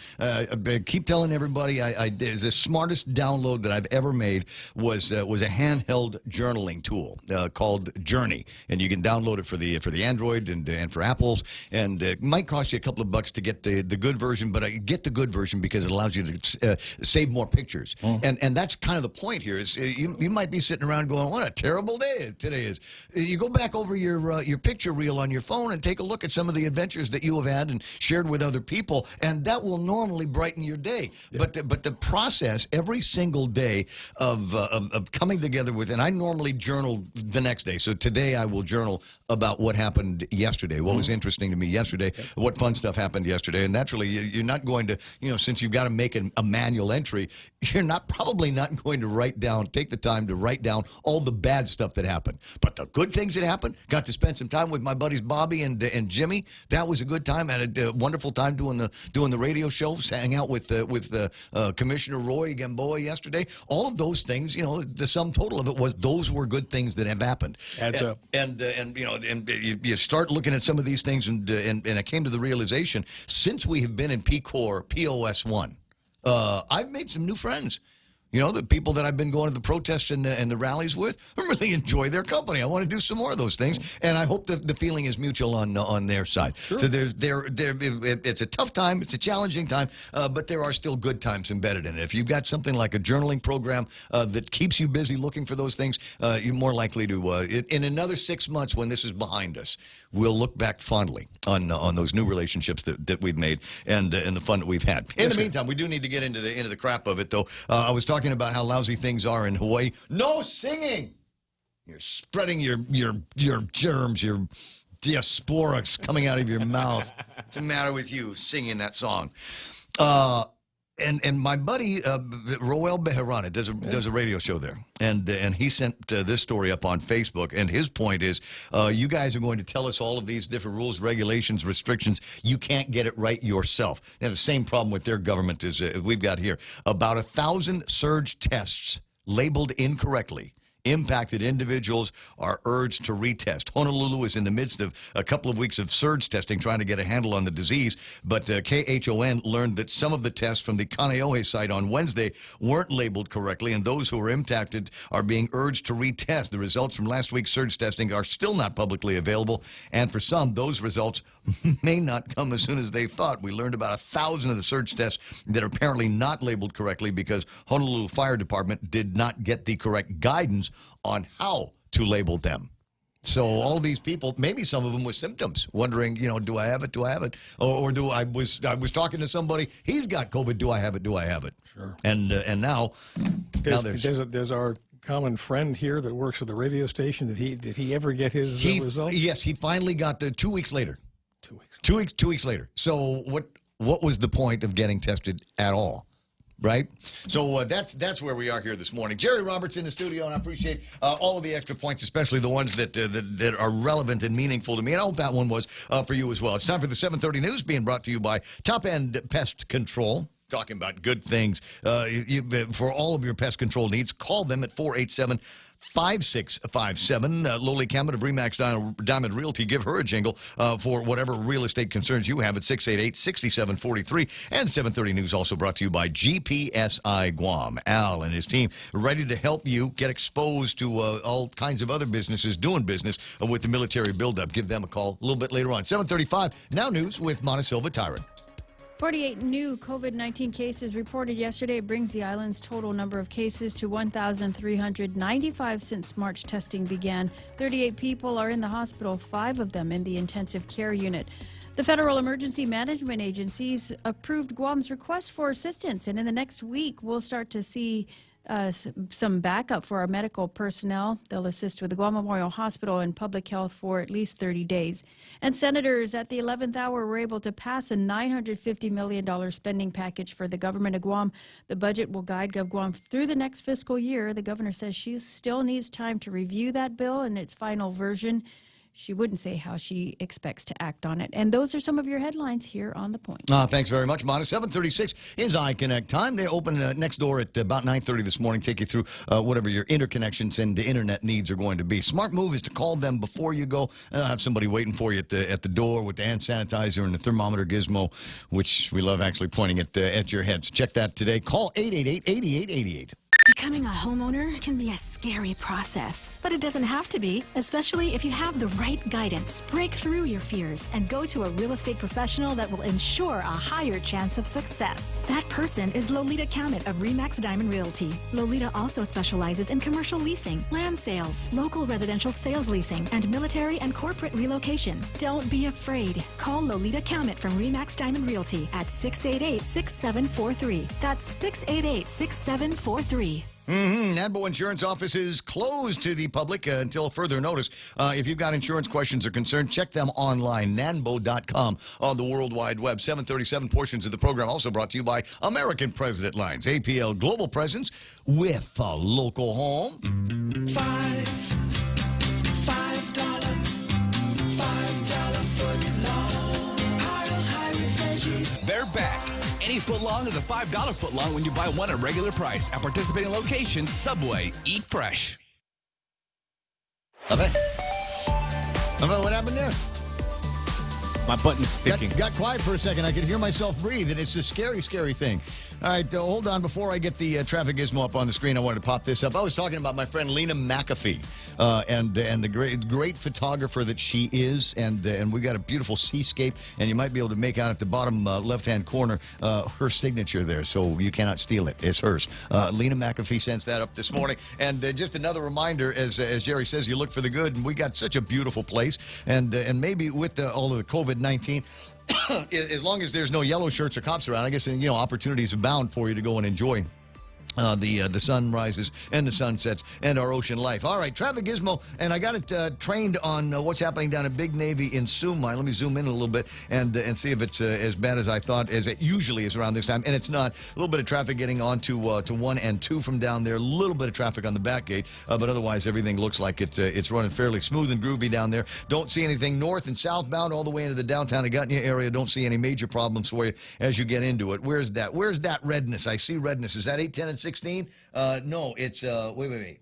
keep telling everybody, the smartest download that I've ever made was a handheld journaling tool called Journey, and you can download it for the Android and for Apples, and it might cost you a couple of bucks to get the good version, but I get the good version because it allows you to save more pictures, and that's kind of the point here. Is you might be sitting around going, "What a terrible day today is." You go back over your picture reel on your phone and take a look at some of the adventures that you have had and shared with other people, and that will normally brighten your day. Yeah. But the process every single day of coming together with, and I normally journal the next day. So today I will journal about what happened yesterday, what was interesting to me yesterday, what fun stuff happened yesterday, and naturally you're not going to, since you've got to make a manual entry, you're probably not going to take the time to write down all the bad stuff that happened. But the good things that happened, got to spend some time with my buddies Bobby and Jimmy. That was a good time. I had a wonderful time doing the radio show, hang out with Commissioner Roy Gamboa yesterday. All of those things, the sum total of it was those were good things that have happened. Adds up. And you start looking at some of these things, and I came to the realization, since we have been in PCOR, POS1, I've made some new friends. The people that I've been going to the protests and the rallies with, I really enjoy their company. I want to do some more of those things, and I hope that the feeling is mutual on their side. Sure. So it's a tough time, it's a challenging time, but there are still good times embedded in it. If you've got something like a journaling program that keeps you busy looking for those things, you're more likely to, in another 6 months when this is behind us, we'll look back fondly on those new relationships that we've made and the fun that we've had. In the meantime, we do need to get into the crap of it, though. I was talking about how lousy things are in Hawaii. No singing! You're spreading your germs, your diaspora coming out of your mouth. What's the matter with you singing that song? And my buddy Roel Bejarano does a radio show there, and he sent this story up on Facebook, and his point is, you guys are going to tell us all of these different rules, regulations, restrictions. You can't get it right yourself. They have the same problem with their government as we've got here. About 1,000 surge tests labeled incorrectly. Impacted individuals are urged to retest. Honolulu is in the midst of a couple of weeks of surge testing, trying to get a handle on the disease. But KHON learned that some of the tests from the Kaneohe site on Wednesday weren't labeled correctly, and those who were impacted are being urged to retest. The results from last week's surge testing are still not publicly available, and for some, those results may not come as soon as they thought. We learned about 1,000 of the surge tests that are apparently not labeled correctly because Honolulu Fire Department did not get the correct guidance on how to label them. So all these people, maybe some of them with symptoms, wondering, do I have it? Do I have it? Or do I was talking to somebody, he's got COVID. Do I have it? Do I have it? Sure. And now there's our common friend here that works at the radio station. Did he ever get his results? Yes, he finally got the 2 weeks later. 2 weeks later. So what was the point of getting tested at all? Right? So that's where we are here this morning. Jerry Roberts in the studio, and I appreciate all of the extra points, especially the ones that are relevant and meaningful to me. And I hope that one was for you as well. It's time for the 7:30 news, being brought to you by Top End Pest Control. Talking about good things. For all of your pest control needs, call them at 487-5657. Loli Cammett of Remax Diamond Realty. Give her a jingle for whatever real estate concerns you have at 688-6743. And 730 News also brought to you by GPSI Guam. Al and his team ready to help you get exposed to all kinds of other businesses doing business with the military buildup. Give them a call a little bit later on. 7:35, now news with Montesilva Tyron. 48 new COVID-19 cases reported yesterday brings the island's total number of cases to 1,395 since March testing began. 38 people are in the hospital, 5 of them in the intensive care unit. The Federal Emergency Management Agencies approved Guam's request for assistance, and in the next week, we'll start to see some backup for our medical personnel. They'll assist with the Guam Memorial Hospital and public health for at least 30 days. And senators at the 11th hour were able to pass a $950 million spending package for the government of Guam. The budget will guide GovGuam through the next fiscal year. The governor says she still needs time to review that bill in its final version. She wouldn't say how she expects to act on it. And those are some of your headlines here on The Point. Thanks very much, Mona. 7:36 is iConnect time. They open next door at about 9:30 this morning, take you through whatever your interconnections and the internet needs are going to be. Smart move is to call them before you go. Have somebody waiting for you at the door with the hand sanitizer and the thermometer gizmo, which we love actually pointing at your head. So check that today. Call 888-8888. Becoming a homeowner can be a scary process, but it doesn't have to be, especially if you have the right guidance. Break through your fears and go to a real estate professional that will ensure a higher chance of success. That person is Lolita Camet of RE/MAX Diamond Realty. Lolita also specializes in commercial leasing, land sales, local residential sales leasing, and military and corporate relocation. Don't be afraid. Call Lolita Camet from RE/MAX Diamond Realty at 688-6743. That's 688-6743. NANBO Insurance Office is closed to the public until further notice. If you've got insurance questions or concerns, check them online, nanbo.com on the World Wide Web. 7:37 portions of the program also brought to you by American President Lines, APL Global Presence with a local home. $5 foot long, pile high with veggies. They're back. Any footlong is a $5 footlong when you buy one at regular price. At participating locations, Subway, eat fresh. What happened there? My button's sticking. Got quiet for a second. I could hear myself breathe, and it's a scary, scary thing. All right, hold on. Before I get the traffic gizmo up on the screen, I wanted to pop this up. I was talking about my friend Lena McAfee and the great photographer that she is, and we got a beautiful seascape, and you might be able to make out at the bottom left-hand corner her signature there, so you cannot steal it. It's hers. Lena McAfee sends that up this morning, and just another reminder, as Jerry says, you look for the good, and we got such a beautiful place, and maybe with all of the COVID-19. As long as there's no yellow shirts or cops around, I guess opportunities abound for you to go and enjoy the sunrises and the sunsets and our ocean life. All right, traffic gizmo, and I got it trained on what's happening down at Big Navy in Sumai. Let me zoom in a little bit and see if it's as bad as I thought, as it usually is around this time. And it's not. A little bit of traffic getting onto to 1 and 2 from down there. A little bit of traffic on the back gate, but otherwise everything looks like it's running fairly smooth and groovy down there. Don't see anything north and southbound all the way into the downtown Agutnia area. Don't see any major problems for you as you get into it. Where's that redness? I see redness. Is that 8, 10, and 16? No, it's wait.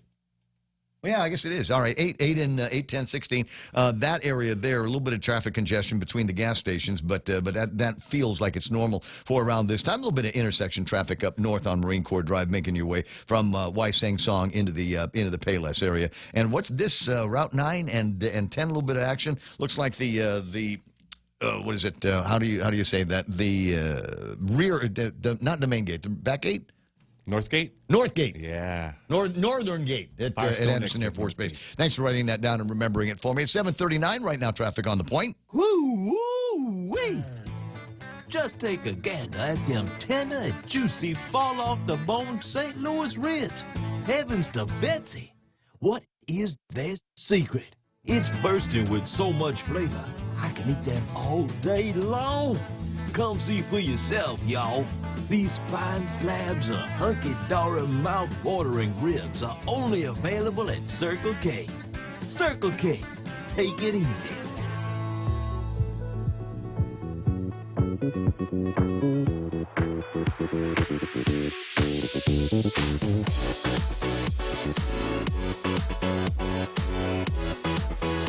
Yeah, I guess it is. All right, 8, 10, 16. That area there, a little bit of traffic congestion between the gas stations, but that feels like it's normal for around this time. A little bit of intersection traffic up north on Marine Corps Drive, making your way from Waisang Song into the Payless area. And what's this? Route 9 and 10. A little bit of action. Looks like the what is it? How do you say that? The rear, not the main gate, the back gate. North Gate? North Gate. Yeah. Northern Gate at Anderson Air Force Base. Thanks for writing that down and remembering it for me. It's 7:39 right now, traffic on the point. Woo-wee! Just take a gander at them tender and juicy fall-off-the-bone St. Louis ribs. Heavens to Betsy! What is their secret? It's bursting with so much flavor, I can eat them all day long. Come see for yourself, y'all. These fine slabs of hunky-dory, mouth-watering ribs are only available at Circle K. Circle K. Take it easy.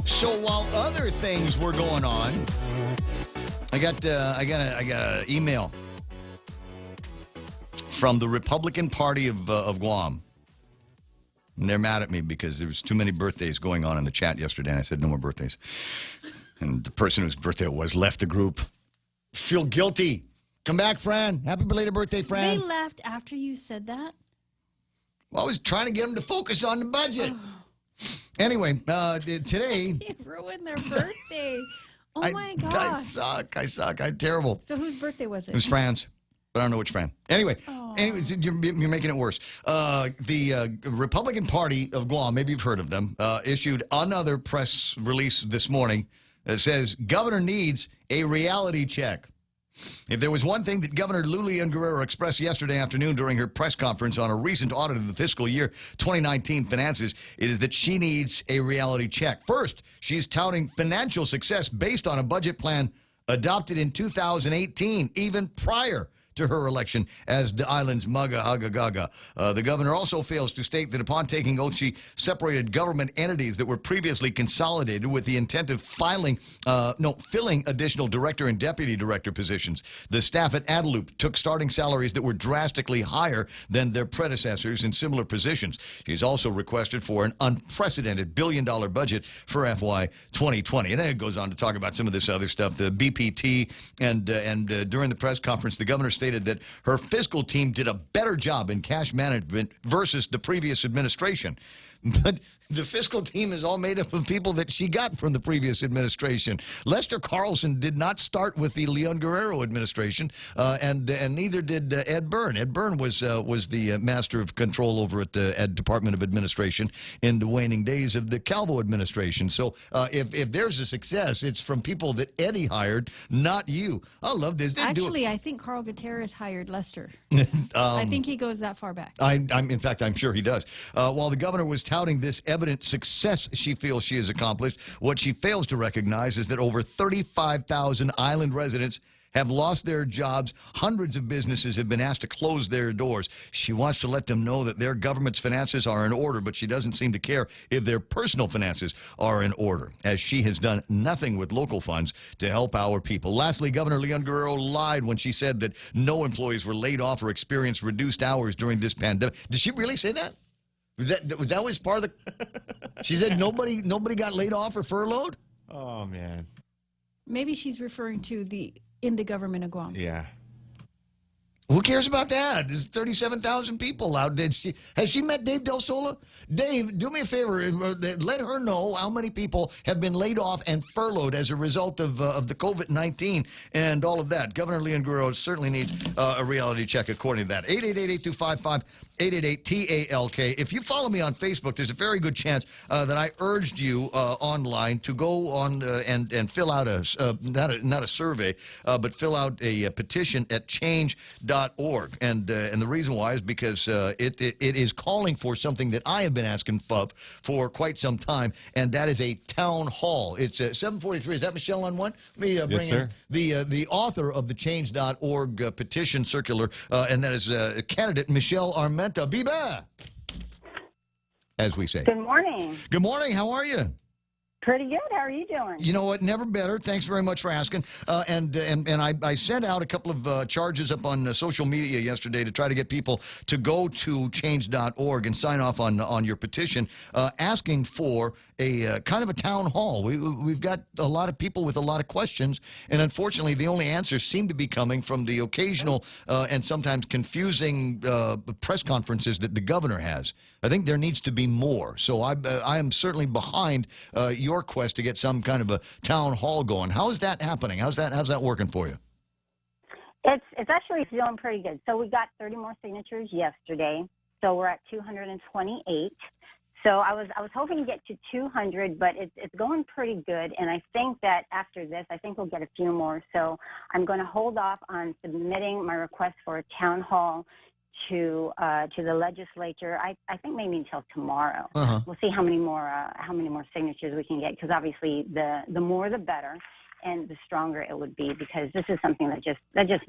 So while other things were going on, I got an email from the Republican Party of Guam. And they're mad at me because there was too many birthdays going on in the chat yesterday, and I said no more birthdays. And the person whose birthday it was left the group. Feel guilty. Come back, Fran. Happy belated birthday, Fran. They left after you said that? Well, I was trying to get them to focus on the budget. Anyway, today... They ruined their birthday. Oh, my gosh. I suck. I'm terrible. So whose birthday was it? It was Fran's. but I don't know which fan. Anyway, you're making it worse. The Republican Party of Guam, maybe you've heard of them, issued another press release this morning that says governor needs a reality check. If there was one thing that Governor Lulian Guerrero expressed yesterday afternoon during her press conference on a recent audit of the fiscal year 2019 finances, it is that she needs a reality check. First, she's touting financial success based on a budget plan adopted in 2018, even prior to her election as the island's MAGA Haga Gaga. The governor also fails to state that upon taking oath, she separated government entities that were previously consolidated with the intent of filling additional director and deputy director positions. The staff at Adelup took starting salaries that were drastically higher than their predecessors in similar positions. She's also requested for an unprecedented billion-dollar budget for FY 2020. And then it goes on to talk about some of this other stuff, the BPT, and during the press conference, the governor stated that her fiscal team did a better job in cash management versus the previous administration. But the fiscal team is all made up of people that she got from the previous administration. Lester Carlson did not start with the Leon Guerrero administration, and neither did Ed Byrne. Ed Byrne was the master of control over at the Department of Administration in the waning days of the Calvo administration. So if there's a success, it's from people that Eddie hired, not you. I love this. Actually, I think Carl Gutierrez hired Lester. I think he goes that far back. In fact, I'm sure he does. While the governor was touting this evident success she feels she has accomplished, what she fails to recognize is that over 35,000 island residents have lost their jobs. Hundreds of businesses have been asked to close their doors. She wants to let them know that their government's finances are in order, but she doesn't seem to care if their personal finances are in order, as she has done nothing with local funds to help our people. Lastly, Governor Leon Guerrero lied when she said that no employees were laid off or experienced reduced hours during this pandemic. Did she really say that? That was part of the... She said nobody got laid off or furloughed? Oh, man. Maybe she's referring to in the government of Guam. Yeah. Who cares about that? There's 37,000 people out. Has she met Dave Del Sola? Dave, do me a favor. Let her know how many people have been laid off and furloughed as a result of the COVID-19 and all of that. Governor Leon Guerrero certainly needs a reality check according to that. 888-825-888-TALK. If you follow me on Facebook, there's a very good chance that I urged you online to go on and fill out not a survey, but fill out a petition at change.org. And the reason why is because it is calling for something that I have been asking for quite some time, and that is a town hall. It's 7:43. Is that Michelle on one? Let me bring in the author of the change.org petition circular, and that is candidate Michelle Armenta. Biba, as we say. Good morning. Good morning. How are you? Pretty good. How are you doing? You know what? Never better. Thanks very much for asking. And I sent out a couple of charges up on social media yesterday to try to get people to go to change.org and sign off on your petition, asking for a kind of a town hall. We've got a lot of people with a lot of questions, and unfortunately, the only answers seem to be coming from the occasional and sometimes confusing press conferences that the governor has. I think there needs to be more. So I am certainly behind your quest to get some kind of a town hall going. How is that happening? How's that working for you? It's actually feeling pretty good. So we got 30 more signatures yesterday. So we're at 228. So I was hoping to get to 200, but it's going pretty good. And I think that after this, I think we'll get a few more. So I'm going to hold off on submitting my request for a town hall to the legislature. I think maybe until tomorrow. We'll see how many more signatures we can get, because obviously the more the better, and the stronger it would be, because this is something that just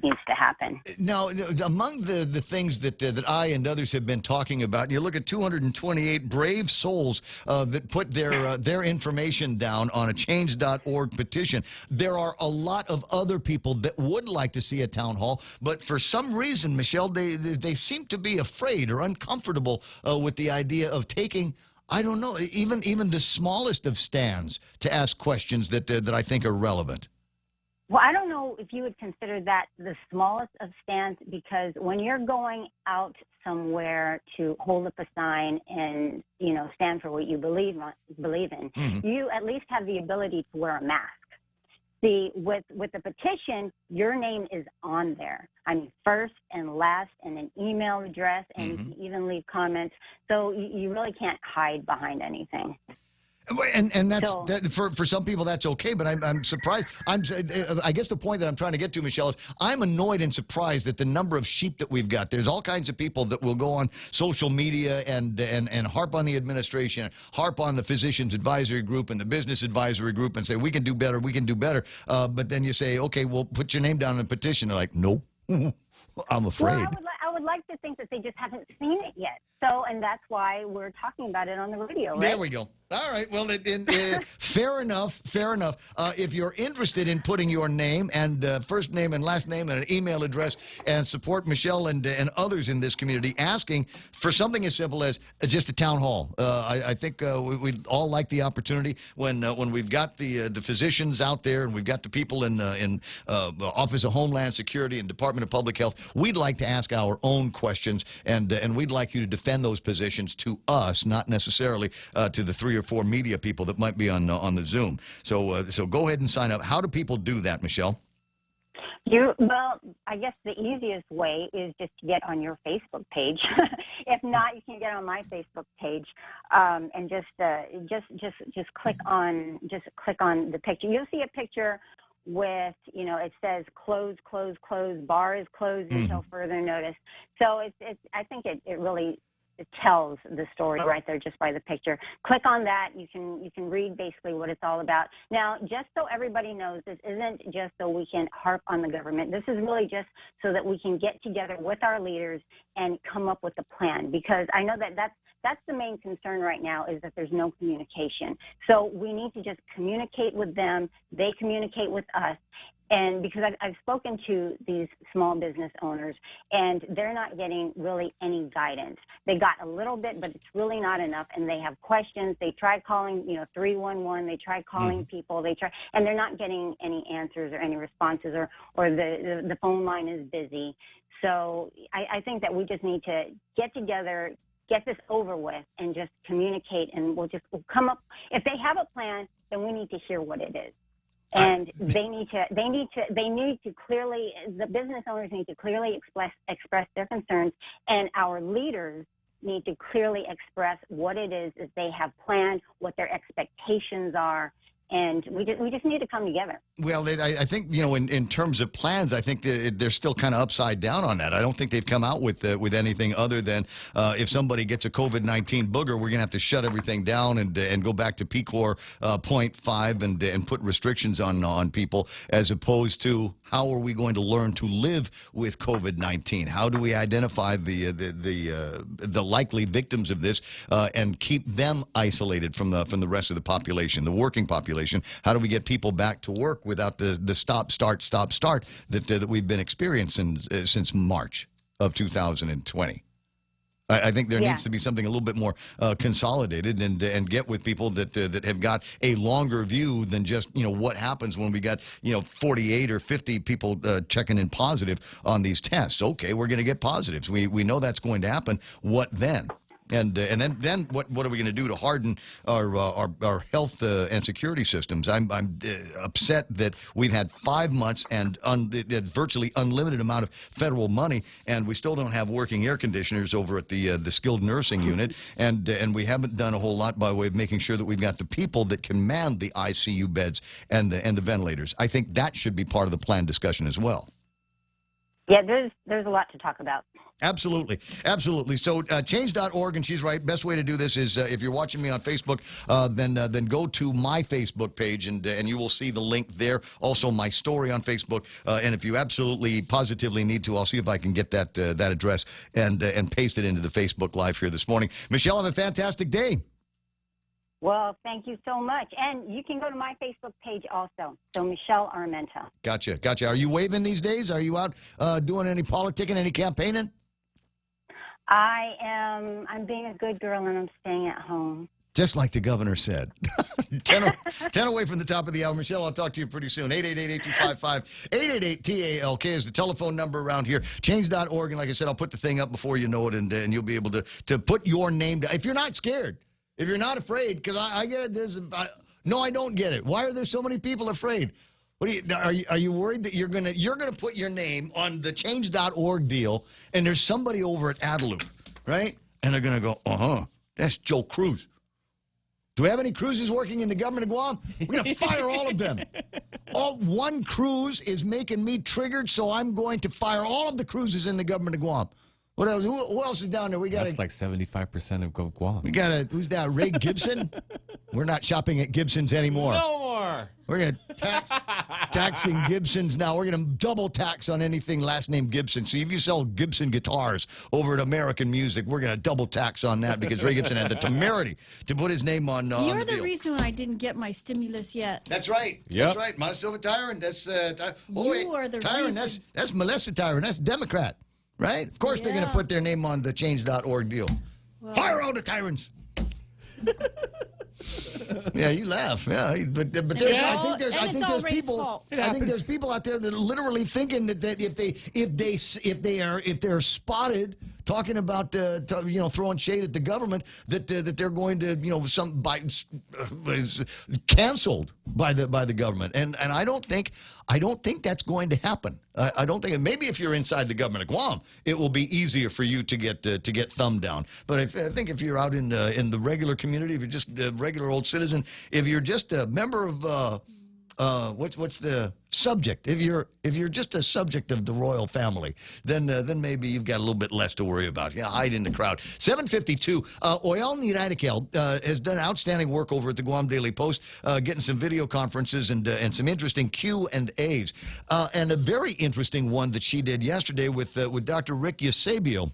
needs to happen. Now, among the things that I and others have been talking about, you look at 228 brave souls that put their information down on a change.org petition. There are a lot of other people that would like to see a town hall, but for some reason, Michelle, they seem to be afraid or uncomfortable with the idea of taking, I don't know, even the smallest of stands to ask questions that I think are relevant. Well, I don't know if you would consider that the smallest of stands, because when you're going out somewhere to hold up a sign and, stand for what you believe in, you at least have the ability to wear a mask. See, with the petition, your name is on there. I mean, first and last, and an email address, and you can even leave comments. So you really can't hide behind anything. And that's for some people that's okay, but I'm surprised. I guess the point that I'm trying to get to, Michelle, is I'm annoyed and surprised at the number of sheep that we've got. There's all kinds of people that will go on social media and harp on the administration, harp on the physicians advisory group and the business advisory group, and say we can do better, we can do better. But then you say, okay, well, put your name down in a petition. They're like, no, I'm afraid. Well, I would like to think that they just haven't seen it yet. So, and that's why we're talking about it on the radio, right? There we go. All right. Well, fair enough. Fair enough. If you're interested in putting your name and first name and last name and an email address and support Michelle and others in this community, asking for something as simple as just a town hall. I think we'd all like the opportunity when we've got the physicians out there and we've got the people in the Office of Homeland Security and Department of Public Health. We'd like to ask our own questions, and we'd like you to defend those positions to us, not necessarily to the 3 or 4 media people that might be on the Zoom. So go ahead and sign up. How do people do that, Michelle? Well, I guess the easiest way is just to get on your Facebook page. If not, you can get on my Facebook page and just click on the picture. You'll see a picture with, it says close, bar is closed until further notice. So I think it really tells the story right there just by the picture. Click on that. You can read basically what it's all about. Now, just so everybody knows, this isn't just so we can harp on the government. This is really just so that we can get together with our leaders and come up with a plan, because I know that's the main concern right now, is that there's no communication. So we need to just communicate with them. They communicate with us. And because I've spoken to these small business owners, and they're not getting really any guidance. They got a little bit, but it's really not enough. And they have questions. They tried calling, 311. They tried calling people. And they're not getting any answers or any responses, or the phone line is busy. So I think that we just need to get together, get this over with, and just communicate. And we'll come up. If they have a plan, then we need to hear what it is. And they need to clearly, the business owners need to clearly express their concerns, and our leaders need to clearly express what it is that they have planned, what their expectations are. And we just need to come together. Well, I think, in terms of plans, I think they're still kind of upside down on that. I don't think they've come out with anything other than if somebody gets a COVID-19 booger, we're going to have to shut everything down and go back to PCOR 0.5 and put restrictions on people, as opposed to how are we going to learn to live with COVID-19? How do we identify the likely victims of this and keep them isolated from the rest of the population, the working population? How do we get people back to work without the stop, start that we've been experiencing since March of 2020? I think there needs to be something a little bit more consolidated and get with people that have got a longer view than just, what happens when we got, 48 or 50 people checking in positive on these tests. Okay, we're going to get positives. We know that's going to happen. What then? And then what are we going to do to harden our health and security systems? I'm upset that we've had 5 months and virtually unlimited amount of federal money, and we still don't have working air conditioners over at the skilled nursing unit, and we haven't done a whole lot by way of making sure that we've got the people that can man the ICU beds and the ventilators. I think that should be part of the plan discussion as well. Yeah, there's a lot to talk about. Absolutely. So change.org, and she's right. Best way to do this is if you're watching me on Facebook, then go to my Facebook page, and you will see the link there. Also, my story on Facebook. And if you absolutely, positively need to, I'll see if I can get that address and paste it into the Facebook Live here this morning. Michelle, have a fantastic day. Well, thank you so much. And you can go to my Facebook page also. So Michelle Armenta. Gotcha. Are you waving these days? Are you out doing any politicking, any campaigning? I'm being a good girl, and I'm staying at home. Just like the governor said. 10 away from the top of the hour. Michelle, I'll talk to you pretty soon. 888-8255. 888-TALK is the telephone number around here. Change.org. And like I said, I'll put the thing up before you know it, and you'll be able to put your name down. If you're not scared, if you're not afraid, because I get it. No, I don't get it. Why are there so many people afraid? What are you worried that you're gonna put your name on the change.org deal, and there's somebody over at Adelup, right? And they're gonna go, that's Joe Cruz. Do we have any Cruzes working in the government of Guam? We're gonna fire all of them. One Cruz is making me triggered, so I'm going to fire all of the Cruzes in the government of Guam. What else? Who else is down there? We got That's like 75% of Guam. We got who's that? Ray Gibson? We're not shopping at Gibson's anymore. No more. We're going to taxing Gibsons now. We're going to double tax on anything last name Gibson. See, if you sell Gibson guitars over at American Music, we're going to double tax on that because Ray Gibson had the temerity to put his name on You're the the reason I didn't get my stimulus yet. That's right. Yep. That's right. My Silver Tyrant. That's You are the Tyrant. reason. That's Melissa Tyrant. That's Democrat, right? Of course, they're going to put their name on the change.org deal. Well, Fire all the tyrants. Yeah, you laugh. Yeah, but there's, I think there's people out there that are literally thinking that if they're spotted talking about throwing shade at the government, that they're going to canceled by the government, and I don't think that's going to happen. I don't think. Maybe if you're inside the government of Guam, it will be easier for you to get thumbed down. But I think if you're out in the regular community, if you're just a regular old citizen, if you're just a member of what's the subject? If you're just a subject of the royal family, then maybe you've got a little bit less to worry about. Yeah, hide in the crowd. 752. Oyal Niradikel has done outstanding work over at the Guam Daily Post, getting some video conferences and some interesting Q&As, and a very interesting one that she did yesterday with Dr. Rick Eusebio.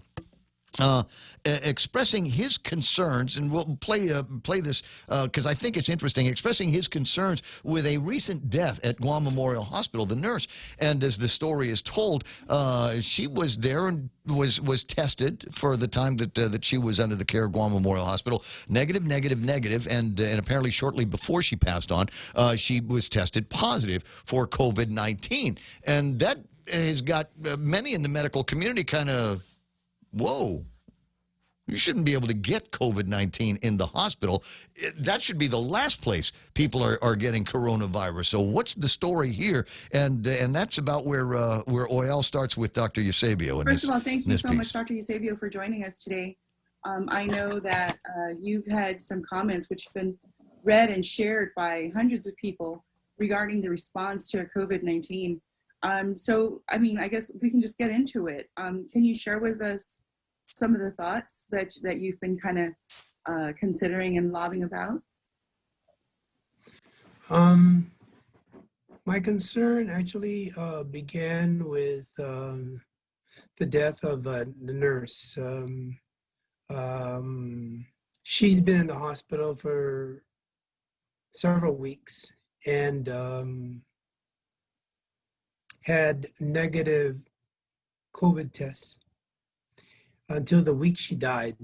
Expressing his concerns, and we'll play this because I think it's interesting, expressing his concerns with a recent death at Guam Memorial Hospital, the nurse. And as the story is told, she was there and was tested for the time that she was under the care of Guam Memorial Hospital. Negative, and apparently shortly before she passed on, she was tested positive for COVID-19. And that has got many in the medical community kind of, whoa, you shouldn't be able to get COVID-19 in the hospital. That should be the last place people are getting coronavirus. So what's the story here? And that's about where Oyal starts with Dr. Eusebio. First of all, thank you so much, Dr. Eusebio, for joining us today. I know that you've had some comments which have been read and shared by hundreds of people regarding the response to COVID-19. So, I mean, I guess we can just get into it. Can you share with us some of the thoughts that you've been kind of considering and lobbing about? My concern actually began with the death of the nurse. She's been in the hospital for several weeks and had negative COVID tests until the week she died,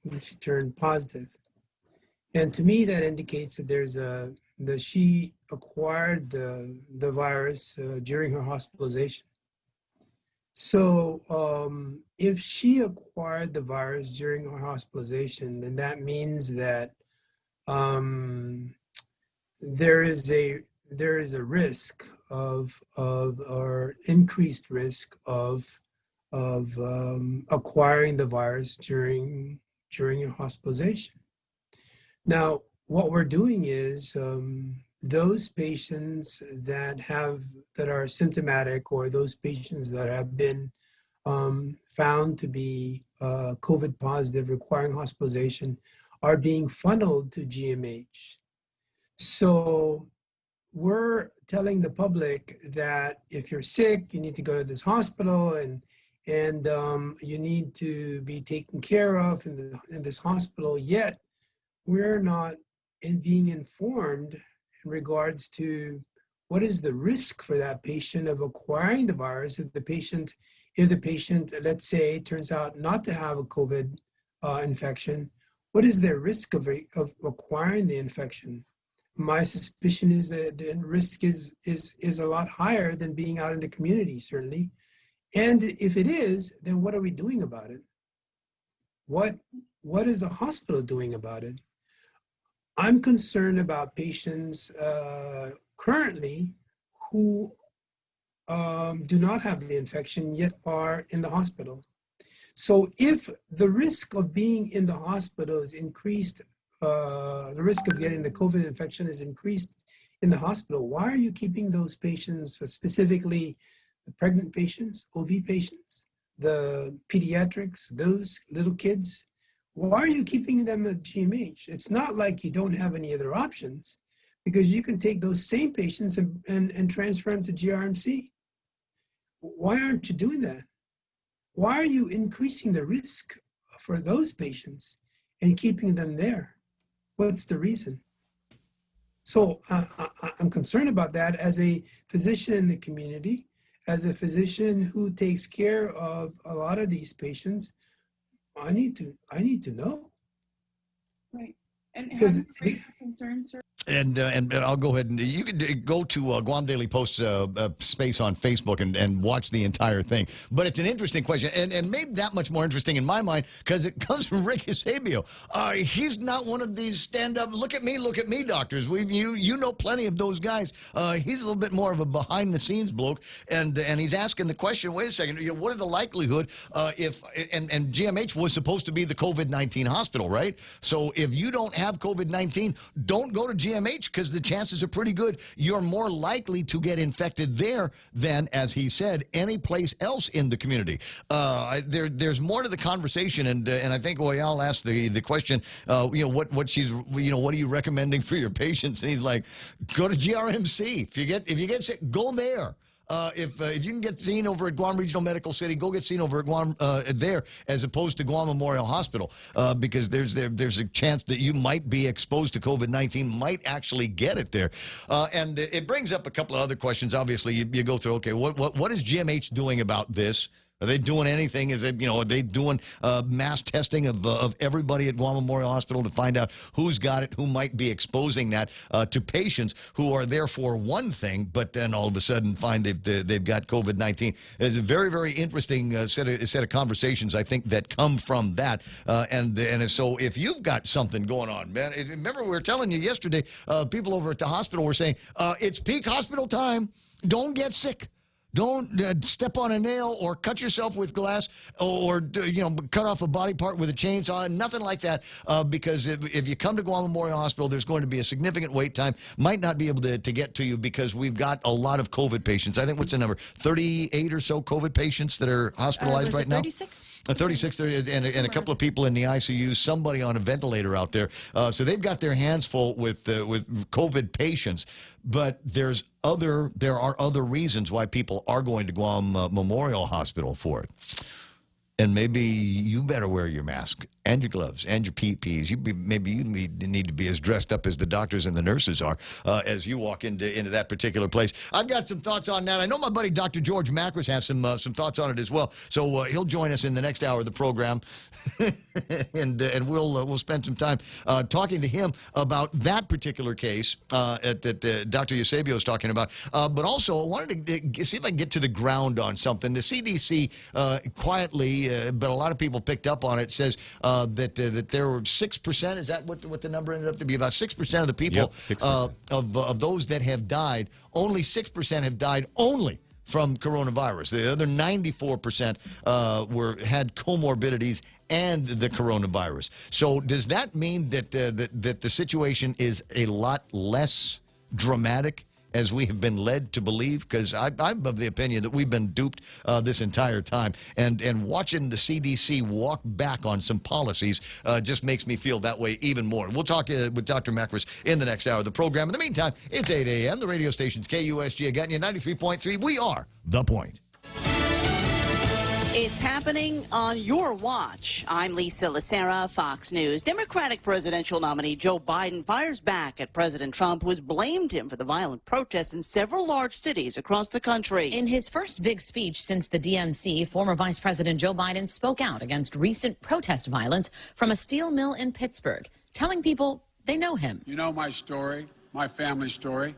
when she turned positive. And to me, that indicates that that she acquired the virus during her hospitalization. So if she acquired the virus during her hospitalization, then that means that there is a risk or increased risk of acquiring the virus during your hospitalization. Now, what we're doing is those patients that are symptomatic, or those patients that have been found to be COVID positive requiring hospitalization, are being funneled to GMH. So we're telling the public that if you're sick, you need to go to this hospital and you need to be taken care of in this hospital, yet we're not being informed in regards to what is the risk for that patient of acquiring the virus. If the patient, let's say, turns out not to have a COVID infection, what is their risk of acquiring the infection? My suspicion is that the risk is a lot higher than being out in the community, certainly. And if it is, then what are we doing about it? What is the hospital doing about it? I'm concerned about patients currently who do not have the infection yet are in the hospital. So if the risk of being in the hospital is increased, the risk of getting the COVID infection is increased in the hospital, why are you keeping those patients, specifically the pregnant patients, OB patients, the pediatrics, those little kids? Why are you keeping them at GMH? It's not like you don't have any other options, because you can take those same patients and transfer them to GRMC. Why aren't you doing that? Why are you increasing the risk for those patients and keeping them there? What's the reason? So I'm concerned about that as a physician in the community, as a physician who takes care of a lot of these patients. I need to know. Right. And Because have you raised concerns, sir? And I'll go ahead and you can go to Guam Daily Post's space on Facebook and watch the entire thing. But it's an interesting question, and made that much more interesting in my mind because it comes from Rick Eusebio. He's not one of these stand-up, look at me doctors. You know plenty of those guys. He's a little bit more of a behind-the-scenes bloke, and he's asking the question, wait a second, what are the likelihood if GMH was supposed to be the COVID-19 hospital, right? So if you don't have COVID-19, don't go to GMH because the chances are pretty good you're more likely to get infected there than, as he said, any place else in the community. There's more to the conversation, and I think Oyal asked the question, what are you recommending for your patients? And he's like, go to GRMC. If you get sick, go there. If you can get seen over at Guam Regional Medical City, go get seen over at Guam there, as opposed to Guam Memorial Hospital, because there's a chance that you might be exposed to COVID-19, might actually get it there. And it brings up a couple of other questions. Obviously, you go through, okay, what is GMH doing about this? Are they doing anything? Are they doing mass testing of everybody at Guam Memorial Hospital to find out who's got it, who might be exposing that to patients who are there for one thing, but then all of a sudden find they've got COVID-19? It's a very, very interesting set of conversations, I think, that come from that. And so if you've got something going on, man, remember we were telling you yesterday, people over at the hospital were saying, it's peak hospital time. Don't get sick. Don't step on a nail or cut yourself with glass or cut off a body part with a chainsaw. Nothing like that, because if you come to Guam Memorial Hospital, there's going to be a significant wait time. Might not be able to get to you because we've got a lot of COVID patients. I think, what's the number? 38 or so COVID patients that are hospitalized right now? 36? 36, and a couple of people in the ICU, somebody on a ventilator out there. So they've got their hands full with COVID patients. But there are other reasons why people are going to Guam Memorial Hospital for it. And maybe you better wear your mask and your gloves and your PPEs. Maybe you need to be as dressed up as the doctors and the nurses are as you walk into that particular place. I've got some thoughts on that. I know my buddy Dr. George Macris has some thoughts on it as well. So he'll join us in the next hour of the program, and we'll spend some time talking to him about that particular case that Dr. Eusebio is talking about. But also, I wanted to see if I can get to the ground on something. The CDC quietly, but a lot of people picked up on it, says that there were 6%. Is that what the number ended up to be? About 6% of the people, of those that have died, only 6% have died only from coronavirus. The other 94% had comorbidities and the coronavirus. So does that mean that that the situation is a lot less dramatic as we have been led to believe? Because I'm of the opinion that we've been duped this entire time. And watching the CDC walk back on some policies just makes me feel that way even more. We'll talk with Dr. Macris in the next hour of the program. In the meantime, it's 8 a.m. The radio station's KUSG. Again, 93.3. We are The Point. It's happening on your watch. I'm Lisa Lacera, Fox News. Democratic presidential nominee Joe Biden fires back at President Trump, who has blamed him for the violent protests in several large cities across the country. In his first big speech since the DNC, former Vice President Joe Biden spoke out against recent protest violence from a steel mill in Pittsburgh, telling people they know him. You know my story, my family story.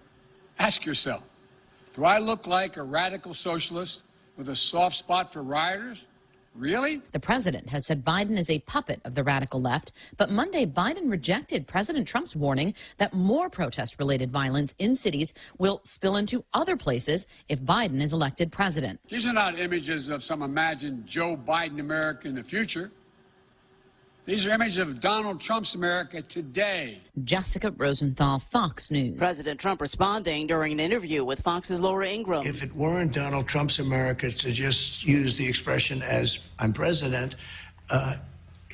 Ask yourself, do I look like a radical socialist with a soft spot for rioters? Really? The president has said Biden is a puppet of the radical left, but Monday Biden rejected President Trump's warning that more protest-related violence in cities will spill into other places if Biden is elected president. These are not images of some imagined Joe Biden America in the future. These are images of Donald Trump's America today. Jessica Rosenthal, Fox News. President Trump responding during an interview with Fox's Laura Ingraham. If it weren't Donald Trump's America to just use the expression as I'm president,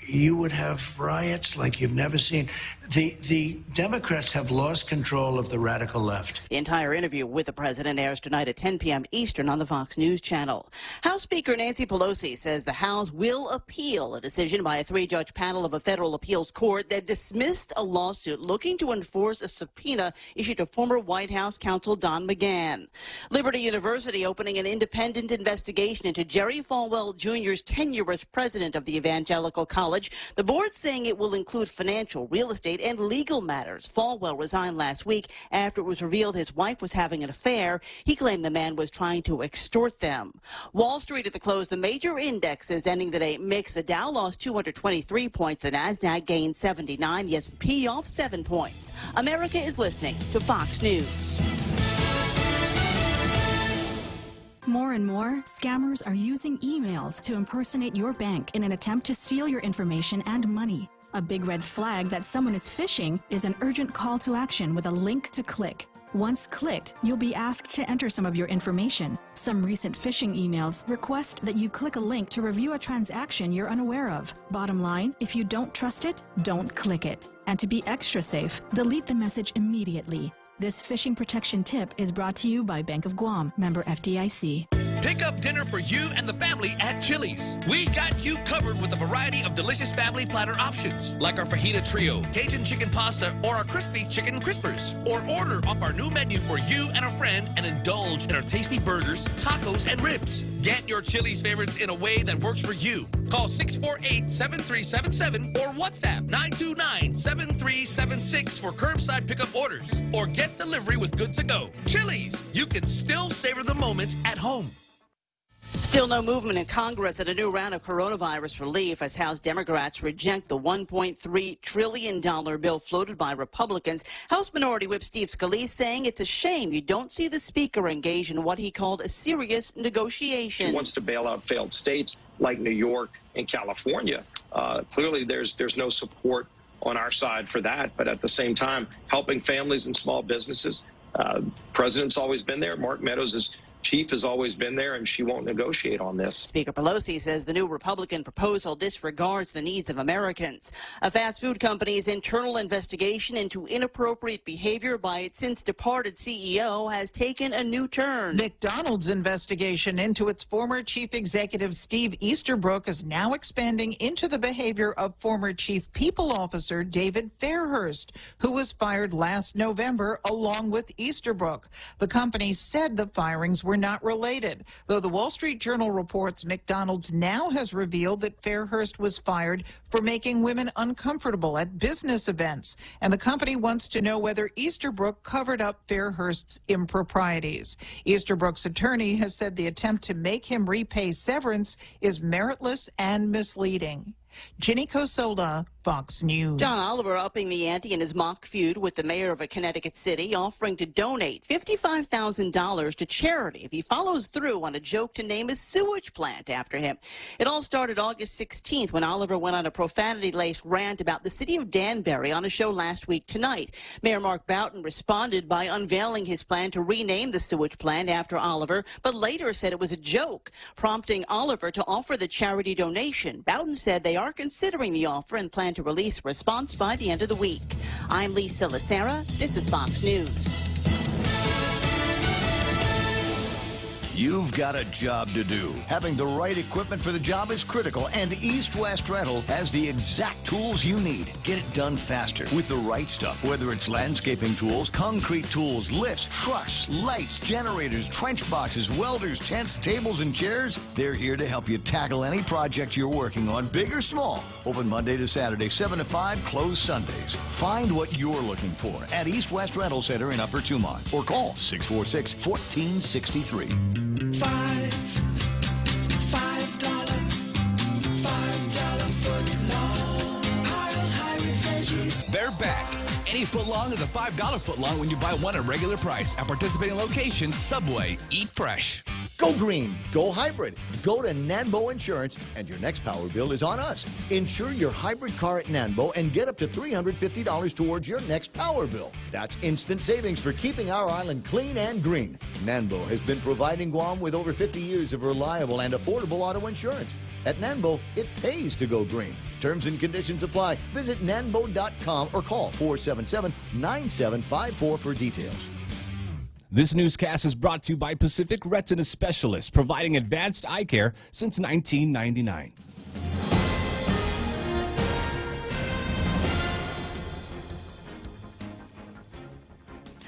you would have riots like you've never seen. The Democrats have lost control of the radical left. The entire interview with the president airs tonight at 10 p.m. Eastern on the Fox News channel. House Speaker Nancy Pelosi says the House will appeal a decision by a 3-judge panel of a federal appeals court that dismissed a lawsuit looking to enforce a subpoena issued to former White House counsel Don McGahn. Liberty University opening an independent investigation into Jerry Falwell Jr.'s tenure as president of the Evangelical College. The board saying it will include financial, real estate, and legal matters. Falwell resigned last week after it was revealed his wife was having an affair. He claimed the man was trying to extort them. Wall Street at the close, the major indexes ending the day mixed. The Dow lost 223 points. The Nasdaq gained 79. The S&P off 7 points. America is listening to Fox News. More and more, scammers are using emails to impersonate your bank in an attempt to steal your information and money. A big red flag that someone is phishing is an urgent call to action with a link to click. Once clicked, you'll be asked to enter some of your information. Some recent phishing emails request that you click a link to review a transaction you're unaware of. Bottom line, if you don't trust it, don't click it. And to be extra safe, delete the message immediately. This phishing protection tip is brought to you by Bank of Guam, member FDIC. Pick up dinner for you and the family at Chili's. We got you covered with a variety of delicious family platter options, like our fajita trio, Cajun chicken pasta, or our crispy chicken crispers. Or order off our new menu for you and a friend and indulge in our tasty burgers, tacos, and ribs. Get your Chili's favorites in a way that works for you. Call 648-7377 or WhatsApp 929-7376 for curbside pickup orders. Or get delivery with Good to Go. Chili's, you can still savor the moments at home. Still no movement in Congress at a new round of coronavirus relief as House Democrats reject the $1.3 trillion bill floated by Republicans. House Minority Whip Steve Scalise saying it's a shame you don't see the Speaker engage in what he called a serious negotiation. She wants to bail out failed states like New York and California. Clearly, there's no support on our side for that. But at the same time, helping families and small businesses, President's always been there. Mark Meadows' chief has always been there, and she won't negotiate on this. Speaker Pelosi says the new Republican proposal disregards the needs of Americans. A fast food company's internal investigation into inappropriate behavior by its since-departed CEO has taken a new turn. McDonald's investigation into its former chief executive Steve Easterbrook is now expanding into the behavior of former chief people officer David Fairhurst, who was fired last November along with Easterbrook. The company said the firings were not related, though the Wall Street Journal reports McDonald's now has revealed that Fairhurst was fired for making women uncomfortable at business events, and the company wants to know whether Easterbrook covered up Fairhurst's improprieties. Easterbrook's attorney has said the attempt to make him repay severance is meritless and misleading. Ginny Cosola, Fox News. John Oliver upping the ante in his mock feud with the mayor of a Connecticut city, offering to donate $55,000 to charity if he follows through on a joke to name a sewage plant after him. It all started August 16th when Oliver went on a profanity-laced rant about the city of Danbury on a show last week tonight. Mayor Mark Boughton responded by unveiling his plan to rename the sewage plant after Oliver, but later said it was a joke, prompting Oliver to offer the charity donation. Boughton said they are considering the offer and plan to release a response by the end of the week. I'm Lisa Lacera. This is Fox News. You've got a job to do. Having the right equipment for the job is critical, and East West Rental has the exact tools you need. Get it done faster with the right stuff, whether it's landscaping tools, concrete tools, lifts, trucks, lights, generators, trench boxes, welders, tents, tables, and chairs. They're here to help you tackle any project you're working on, big or small. Open Monday to Saturday, 7 to 5, closed Sundays. Find what you're looking for at East West Rental Center in Upper Tumont or call 646-1463. $5 they're back. Any footlong is a $5 footlong when you buy one at regular price. At participating locations, Subway, eat fresh. Go green, go hybrid. Go to Nanbo Insurance, and your next power bill is on us. Insure your hybrid car at Nanbo and get up to $350 towards your next power bill. That's instant savings for keeping our island clean and green. Nanbo has been providing Guam with over 50 years of reliable and affordable auto insurance. At Nanbo, it pays to go green. Terms and conditions apply. Visit nanbo.com or call 477-9754 for details. This newscast is brought to you by Pacific Retina Specialists, providing advanced eye care since 1999.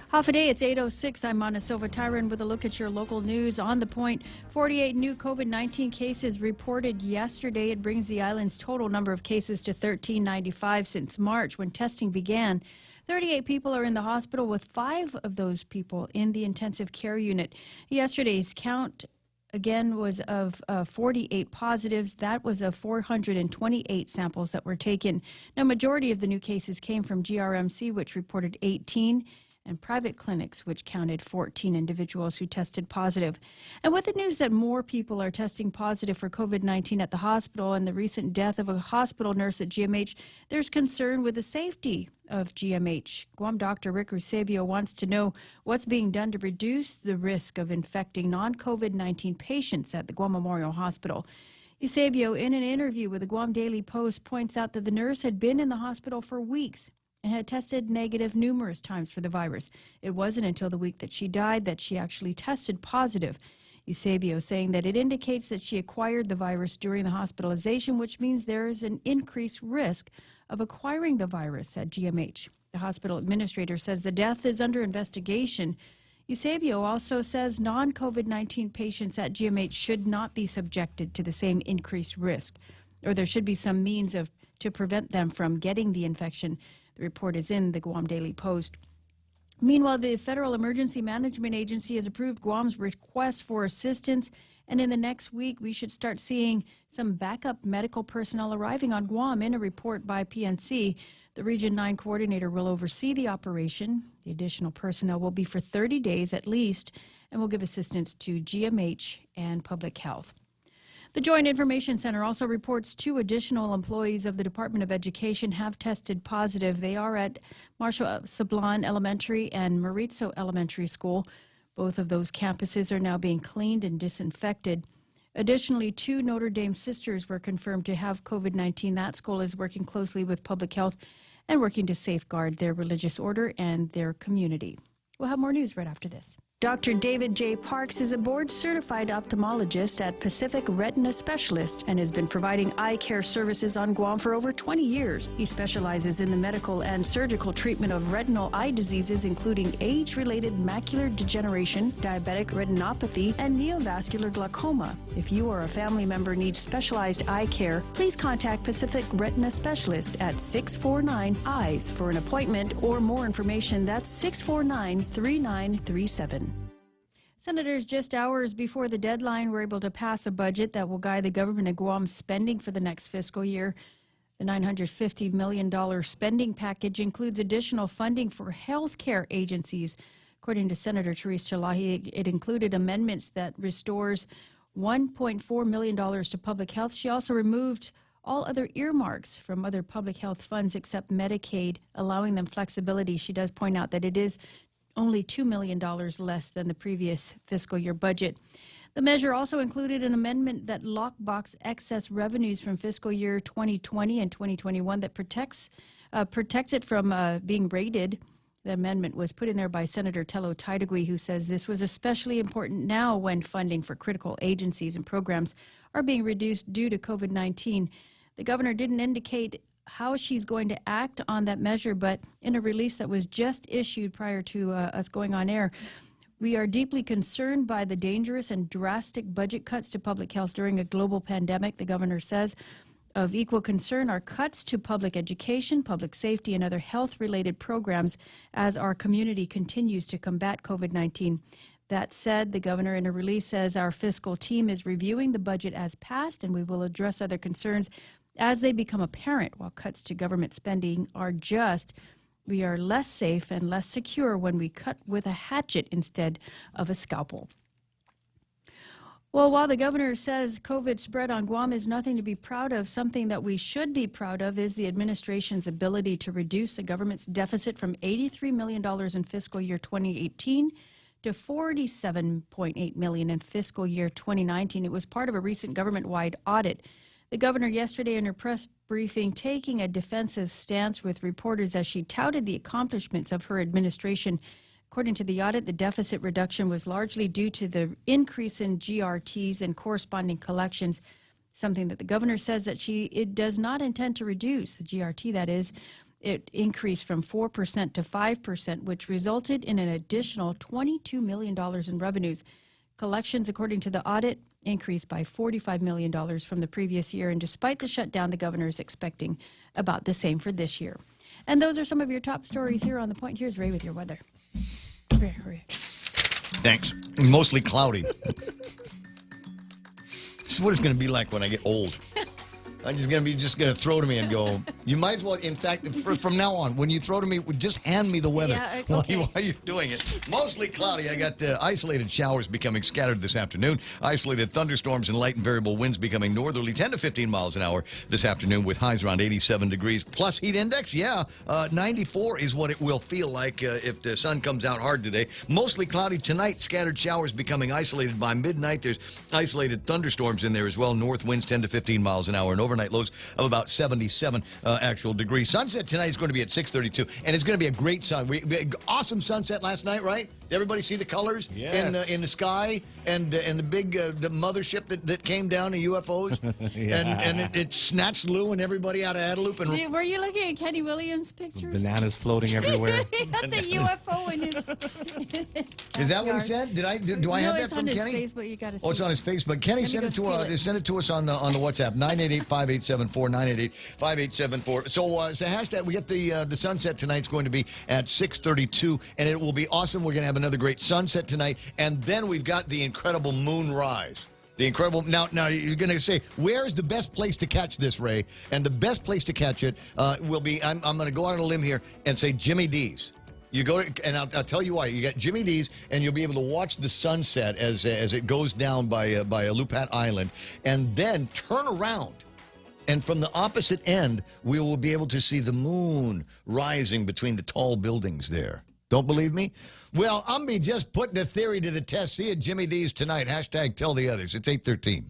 Half a day, it's 8:06. I'm Mana Silva Tyron with a look at your local news. On the point, 48 new COVID-19 cases reported yesterday. It brings the island's total number of cases to 1,395 since March, when testing began. 38 people are in the hospital, with 5 of those people in the intensive care unit. Yesterday's count, again, was of 48 positives. That was of 428 samples that were taken. Now, majority of the new cases came from GRMC, which reported 18, and private clinics, which counted 14 individuals who tested positive. And with the news that more people are testing positive for COVID-19 at the hospital and the recent death of a hospital nurse at GMH, there's concern with the safety of GMH. Guam Dr. Rick Eusebio wants to know what's being done to reduce the risk of infecting non-COVID-19 patients at the Guam Memorial Hospital. Eusebio, in an interview with the Guam Daily Post, points out that the nurse had been in the hospital for weeks and had tested negative numerous times for the virus. It wasn't until the week that she died that she actually tested positive. Eusebio saying that it indicates that she acquired the virus during the hospitalization, which means there is an increased risk of acquiring the virus at GMH. The hospital administrator says the death is under investigation. Eusebio also says non-COVID-19 patients at GMH should not be subjected to the same increased risk, or there should be some means to prevent them from getting the infection. The report is in the Guam Daily Post. Meanwhile, the Federal Emergency Management Agency has approved Guam's request for assistance, and in the next week, we should start seeing some backup medical personnel arriving on Guam. In a report by PNC, the Region 9 coordinator will oversee the operation. The additional personnel will be for 30 days at least and will give assistance to GMH and public health. The Joint Information Center also reports 2 additional employees of the Department of Education have tested positive. They are at Marshall Sablan Elementary and Maritzo Elementary School. Both of those campuses are now being cleaned and disinfected. Additionally, 2 Notre Dame sisters were confirmed to have COVID-19. That school is working closely with public health and working to safeguard their religious order and their community. We'll have more news right after this. Dr. David J. Parks is a board-certified ophthalmologist at Pacific Retina Specialist and has been providing eye care services on Guam for over 20 years. He specializes in the medical and surgical treatment of retinal eye diseases, including age-related macular degeneration, diabetic retinopathy, and neovascular glaucoma. If you or a family member needs specialized eye care, please contact Pacific Retina Specialist at 649-EYES for an appointment or more information. That's 649-3937. Senators, just hours before the deadline, were able to pass a budget that will guide the government of Guam's spending for the next fiscal year. The $950 million spending package includes additional funding for health care agencies. According to Senator Therese Chalahi, it included amendments that restores $1.4 million to public health. She also removed all other earmarks from other public health funds except Medicaid, allowing them flexibility. She does point out that it is only $2 million less than the previous fiscal year budget. The measure also included an amendment that lockbox excess revenues from fiscal year 2020 and 2021 that protects it from being raided. The amendment was put in there by Senator Tello Taitagui, who says this was especially important now when funding for critical agencies and programs are being reduced due to COVID-19. The governor didn't indicate how she's going to act on that measure, but in a release that was just issued prior to us going on air, we are deeply concerned by the dangerous and drastic budget cuts to public health during a global pandemic, the governor says. Of equal concern are cuts to public education, public safety, and other health-related programs as our community continues to combat COVID-19. That said, the governor in a release says our fiscal team is reviewing the budget as passed, and we will address other concerns as they become apparent, while cuts to government spending are just, we are less safe and less secure when we cut with a hatchet instead of a scalpel. Well, while the governor says COVID spread on Guam is nothing to be proud of, something that we should be proud of is the administration's ability to reduce the government's deficit from $83 million in fiscal year 2018 to $47.8 million in fiscal year 2019. It was part of a recent government-wide audit. The governor yesterday in her press briefing taking a defensive stance with reporters as she touted the accomplishments of her administration. According to the audit, the deficit reduction was largely due to the increase in GRTs and corresponding collections, something that the governor says that it does not intend to reduce, the GRT that is. It increased from 4% to 5%, which resulted in an additional $22 million in revenues. Collections, according to the audit, increased by $45 million from the previous year, and despite the shutdown, the governor is expecting about the same for this year. And those are some of your top stories here on The Point. Here's Ray with your weather. Ray. Thanks. Mostly cloudy. This is what it's going to be like when I get old. I'm just going to throw to me and go, you might as well, in fact, from now on, when you throw to me, just hand me the weather while you're doing it. Mostly cloudy. I got isolated showers becoming scattered this afternoon. Isolated thunderstorms and light and variable winds becoming northerly 10 to 15 miles an hour this afternoon with highs around 87 degrees. Plus heat index, 94 is what it will feel like if the sun comes out hard today. Mostly cloudy tonight. Scattered showers becoming isolated by midnight. There's isolated thunderstorms in there as well. North winds 10 to 15 miles an hour and overnight lows of about 77 actual degrees. Sunset tonight is going to be at 6:32, and it's going to be a great sun. Awesome sunset last night, right? Did everybody see the colors in the sky and the big the mothership that came down, the UFOs? and it snatched Lou and everybody out of Adelup. And were you looking at Kenny Williams' pictures? Bananas floating everywhere. He got the UFO in his Is that what he said? Do I have that from Kenny? No, it's on his Facebook. You got to see. Oh, it's on his Facebook. Kenny, send it to us on the WhatsApp 988-5874 988-5874. So it's a hashtag. We get the sunset tonight. It's going to be at 6:32, and it will be awesome. We're going to have another great sunset tonight, and then we've got the incredible moonrise. The incredible. Now you're going to say, where's the best place to catch this, Ray? And the best place to catch it will be. I'm going to go out on a limb here and say Jimmy D's. You go to, and I'll tell you why. You got Jimmy D's, and you'll be able to watch the sunset as it goes down by Lupat Island, and then turn around. And from the opposite end, we will be able to see the moon rising between the tall buildings there. Don't believe me? Well, I'm just putting the theory to the test. See you at Jimmy D's tonight. Hashtag tell the others. It's 8:13.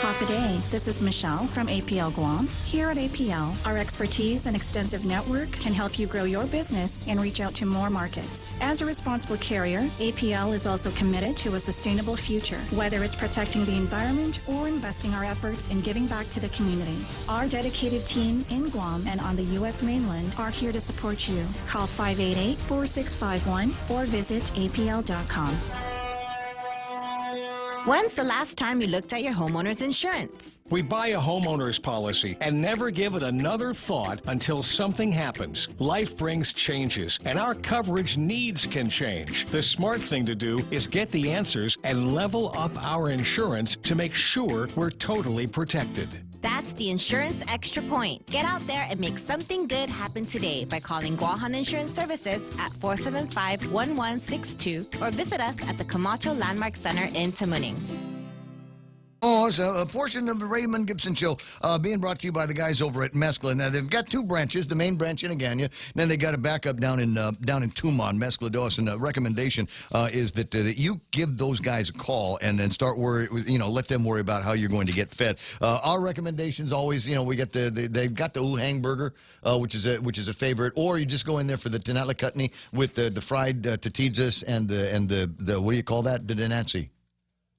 Half a day. This is Michelle from APL Guam. Here at APL, our expertise and extensive network can help you grow your business and reach out to more markets. As a responsible carrier, APL is also committed to a sustainable future, whether it's protecting the environment or investing our efforts in giving back to the community. Our dedicated teams in Guam and on the U.S. mainland are here to support you. Call 588-4651 or visit apl.com. When's the last time you looked at your homeowner's insurance? We buy a homeowner's policy and never give it another thought until something happens. Life brings changes, and our coverage needs can change. The smart thing to do is get the answers and level up our insurance to make sure we're totally protected. That's the Insurance Extra Point. Get out there and make something good happen today by calling Guahan Insurance Services at 475-1162 or visit us at the Camacho Landmark Center in Tamuning. Oh, it's a portion of the Raymond Gibson Show being brought to you by the guys over at Mescla. Now, they've got two branches, the main branch in Agana, then they got a backup down in Tumon, Mescla Dawson. The recommendation is that you give those guys a call and then start let them worry about how you're going to get fed. Our recommendations always, we get they've got the Uhang burger, which is a favorite, or you just go in there for the Tinatla Chutney with the fried tatidzas and the what do you call that? The Dinatsi.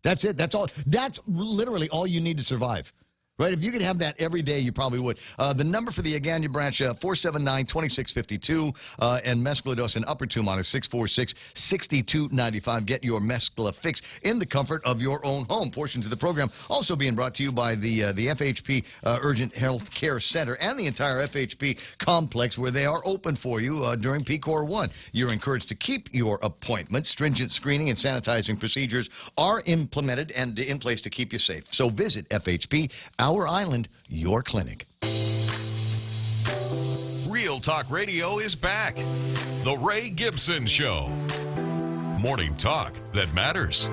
That's it. That's all. That's literally all you need to survive. Right? If you could have that every day, you probably would. The number for the Agana branch, 479-2652, and Mescla Dawson Upper Tumon is 646-6295. Get your Mescla fix in the comfort of your own home. Portions of the program also being brought to you by the FHP Urgent Health Care Center and the entire FHP complex, where they are open for you during PCOR 1. You're encouraged to keep your appointments. Stringent screening and sanitizing procedures are implemented and in place to keep you safe. So visit FHP Our island, your clinic. Real Talk Radio is back. The Ray Gibson Show. Morning talk that matters.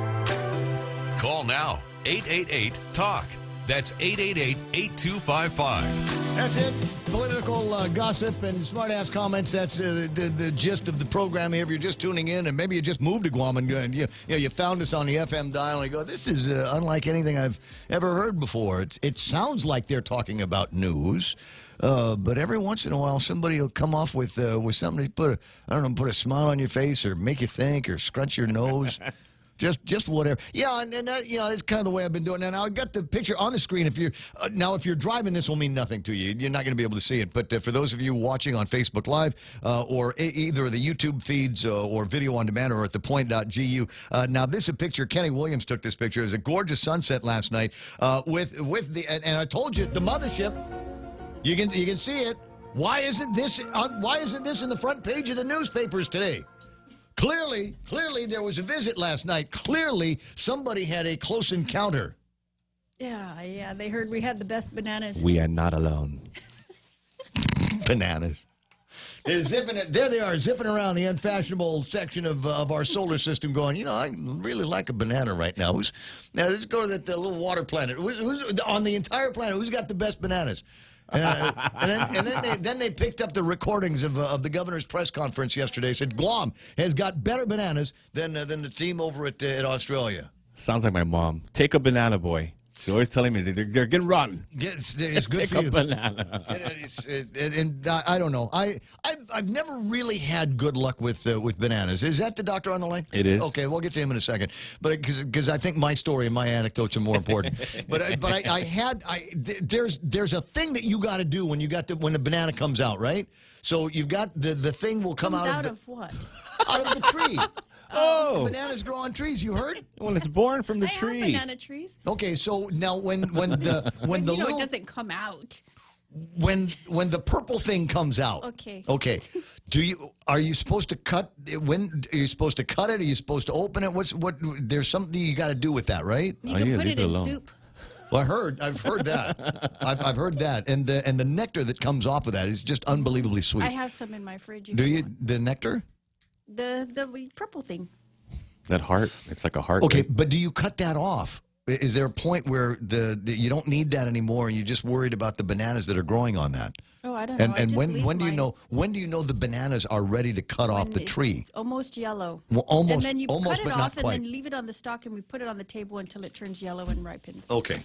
Call now, 888-TALK. That's 888-8255. That's it. Political gossip and smart-ass comments. That's the gist of the program here. If you're just tuning in, and maybe you just moved to Guam and you found us on the FM dial, and you go, this is unlike anything I've ever heard before. It sounds like they're talking about news. But every once in a while, somebody will come off with something to put a smile on your face, or make you think, or scrunch your nose. Just whatever. Yeah, and that's kind of the way I've been doing it. Now, I've got the picture on the screen. If you're driving, this will mean nothing to you. You're not going to be able to see it. But for those of you watching on Facebook Live or either the YouTube feeds or video on demand or at thepoint.gu, now this is a picture. Kenny Williams took this picture. It was a gorgeous sunset last night with the and I told you, the mothership. You can see it. Why isn't this in the front page of the newspapers today? Clearly, there was a visit last night. Clearly, somebody had a close encounter. Yeah, they heard we had the best bananas. We are not alone. Bananas. They're there they are, zipping around the unfashionable section of our solar system going, I really like a banana right now. Now, let's go to the little water planet. Who's on the entire planet, who's got the best bananas? And then they picked up the recordings of the governor's press conference yesterday. Said Guam has got better bananas than the team over at Australia. Sounds like my mom. Take a banana, boy. She's always telling me they're getting rotten. It's good Take for you. a banana. And I don't know. I've never really had good luck with bananas. Is that the doctor on the line? It is. Okay, we'll get to him in a second. But because I think my story and my anecdotes are more important. There's a thing that you got to do when the banana comes out, right? So you've got the thing will come Comes out of what? Out of the tree. Oh, bananas grow on trees. You heard? When it's born from the I tree. have banana trees. Okay, so now when the it doesn't come out. when the purple thing comes out. Okay. Are you supposed to cut when are you supposed to cut it? Are you supposed to open it? There's something you got to do with that, right? You can put it in soup. Well, I've heard that. I've heard that, and the nectar that comes off of that is just unbelievably sweet. I have some in my fridge. Do you the nectar? The purple thing. That heart, it's like a heart. Okay, rate. but do you cut that off? Is there a point where you don't need that anymore, and you're just worried about the bananas that are growing on that? Oh, I don't know. And when do you know the bananas are ready to cut off the tree? It's almost yellow. Well, almost, and then you almost, cut but it not off and quite. then leave it on the stalk, and we put it on the table until it turns yellow and ripens. Okay,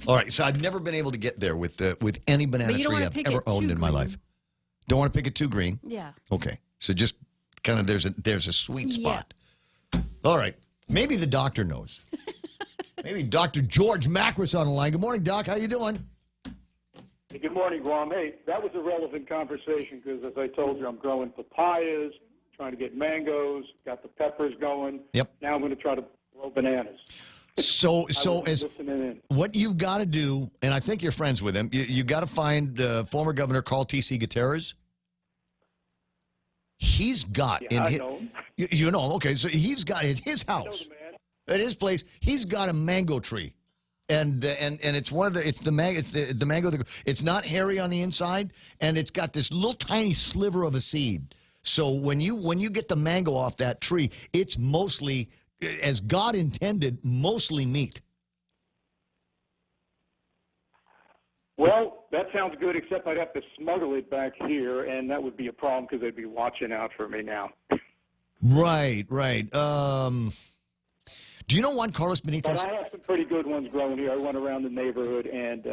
all right. So I've never been able to get there with any banana But you don't tree wanna I've pick ever it too owned in my green. life. Don't want to pick it too green. Yeah. Okay, so just kind of there's a sweet spot. All right, maybe the doctor knows. Maybe Dr. George Macris on the line. Good morning, Doc. How you doing? Hey, good morning, Guam. Hey, that was a relevant conversation because, as I told you, I'm growing papayas, trying to get mangoes, got the peppers going. Yep. Now I'm going to try to grow bananas. So as listening in. what you've got to do, and I think you're friends with him, you got to find former Governor Carl T.C. Gutierrez. He's got you know, okay, so he's got at his house, at his place, he's got a mango tree. And it's the mango. It's not hairy on the inside, and it's got this little tiny sliver of a seed. So when you get the mango off that tree, it's mostly, as God intended, mostly meat. Well, that sounds good, except I'd have to smuggle it back here, and that would be a problem because they'd be watching out for me now. Right. Do you know Juan Carlos Benitez? But I have some pretty good ones growing here. I went around the neighborhood and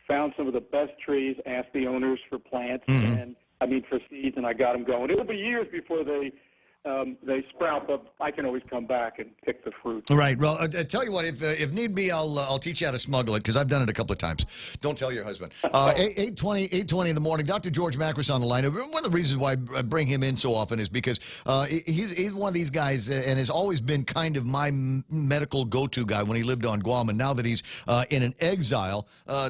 found some of the best trees, asked the owners for plants, for seeds, and I got them going. It'll be years before they sprout, but I can always come back and pick the fruit. Right. Well, I tell you what, if need be, I'll teach you how to smuggle it because I've done it a couple of times. Don't tell your husband. 8:20 in the morning. Dr. George Macris on the line. One of the reasons why I bring him in so often is because he's one of these guys and has always been kind of my medical go-to guy when he lived on Guam. And now that he's in an exile,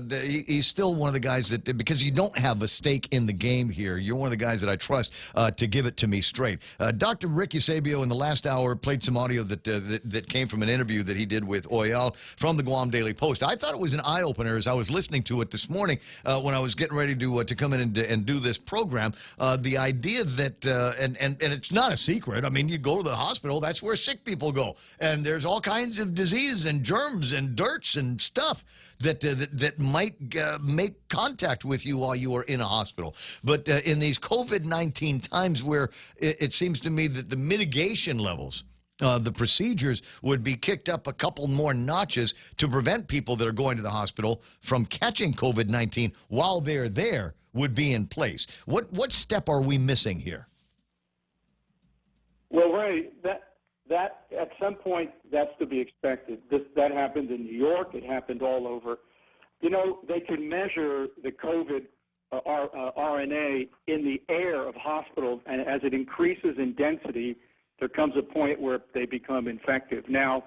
he's still one of the guys that, because you don't have a stake in the game here, you're one of the guys that I trust to give it to me straight. Dr. Dr. Rick Eusebio in the last hour played some audio that came from an interview that he did with Oyal from the Guam Daily Post. I thought it was an eye-opener as I was listening to it this morning when I was getting ready to come in and do this program. The idea that, and it's not a secret, I mean, you go to the hospital, that's where sick people go. And there's all kinds of disease and germs and dirts and stuff that might make contact with you while you are in a hospital. But in these COVID-19 times where it seems to me that the mitigation levels, the procedures would be kicked up a couple more notches to prevent people that are going to the hospital from catching COVID-19 while they're there would be in place. What step are we missing here? Well, Ray, that at some point that's to be expected. That happened in New York. It happened all over. You know, they can measure the COVID RNA in the air of hospitals, and as it increases in density, there comes a point where they become infective. Now,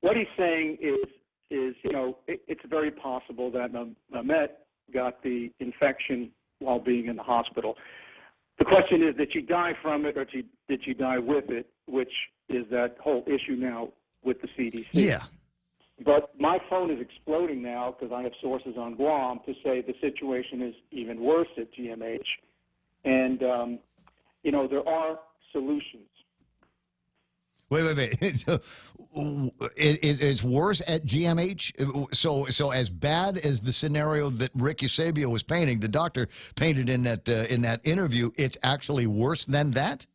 what he's saying is you know, it's very possible that Mehmet got the infection while being in the hospital. The question is, did she die from it or did she die with it, which is that whole issue now with the CDC. Yeah. But my phone is exploding now because I have sources on Guam to say the situation is even worse at GMH. And, you know, there are solutions. Wait. It's worse at GMH? So as bad as the scenario that Rick Eusebio was painting, the doctor painted in that interview, it's actually worse than that?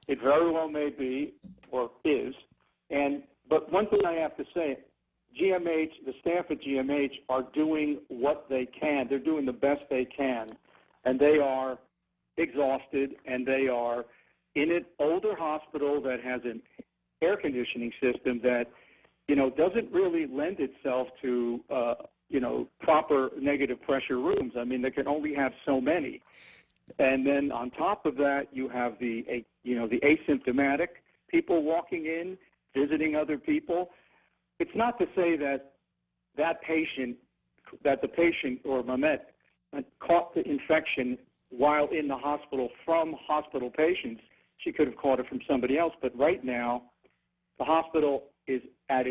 It very well may be, or is. But one thing I have to say, GMH, the staff at GMH are doing what they can. They're doing the best they can. And they are exhausted, and they are in an older hospital that has an air conditioning system that, you know, doesn't really lend itself to, you know, proper negative pressure rooms. I mean, they can only have so many. And then on top of that, you have the asymptomatic people walking in, visiting other people. It's not to say that the patient or Mehmet caught the infection while in the hospital from hospital patients. She could have caught it from somebody else. But right now, the hospital is at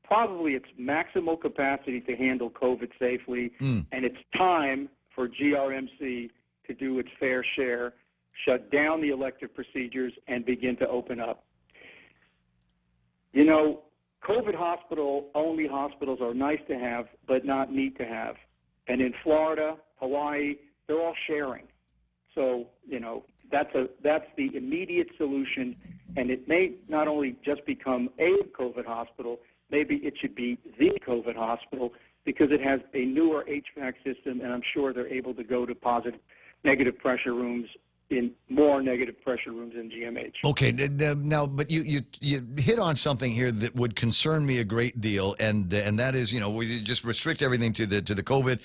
probably its maximal capacity to handle COVID safely, and it's time for GRMC to do its fair share, shut down the elective procedures, and begin to open up. You know, COVID only hospitals are nice to have, but not need to have. And in Florida, Hawaii, they're all sharing. So, you know, that's the immediate solution, and it may not only just become a COVID hospital, maybe it should be the COVID hospital because it has a newer HVAC system, and I'm sure they're able to go to negative pressure rooms, in more negative pressure rooms in GMH. Okay, now, but you hit on something here that would concern me a great deal, and that is, you know, we just restrict everything to the COVID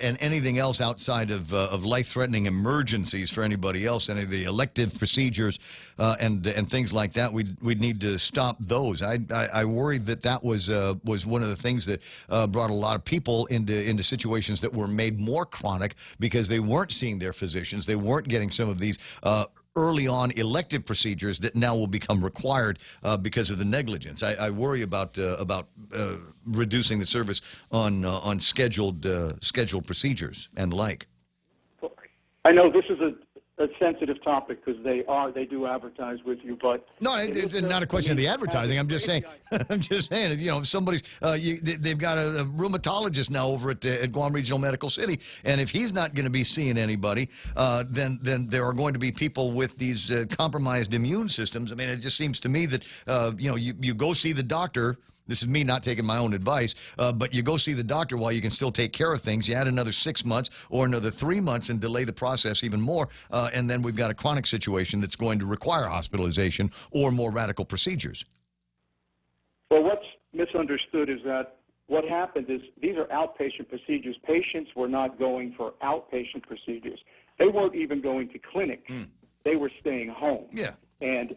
and anything else outside of life-threatening emergencies for anybody else, any of the elective procedures and things like that. We'd need to stop those. I worried that was one of the things that brought a lot of people into situations that were made more chronic because they weren't seeing their physicians, they weren't getting some of these early on elective procedures that now will become required because of the negligence. I worry about reducing the service on scheduled procedures and the like. I know this is a sensitive topic because they do advertise with you, but no, it's not a question of the advertising. I'm just saying, you know, if somebody's they've got a rheumatologist now over at Guam Regional Medical City, and if he's not going to be seeing anybody, then there are going to be people with these compromised immune systems. I mean, it just seems to me that you know, you go see the doctor. This is me not taking my own advice, but you go see the doctor while you can still take care of things. You add another 6 months or another 3 months and delay the process even more, and then we've got a chronic situation that's going to require hospitalization or more radical procedures. Well, what's misunderstood is that what happened is these are outpatient procedures. Patients were not going for outpatient procedures. They weren't even going to clinics. They were staying home. Yeah. And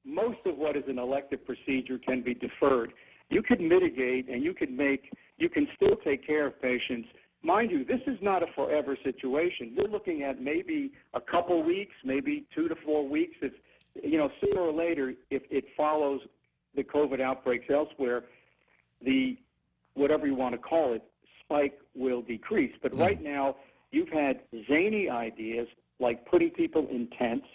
most of what is an elective procedure can be deferred. You could mitigate and you can still take care of patients mind you, this is not a forever situation. We're looking at maybe a couple weeks, maybe 2 to 4 weeks. If, sooner or later, if it follows the COVID outbreaks elsewhere, the, whatever you want to call it, spike will decrease. But right now, you've had zany ideas like putting people in tents.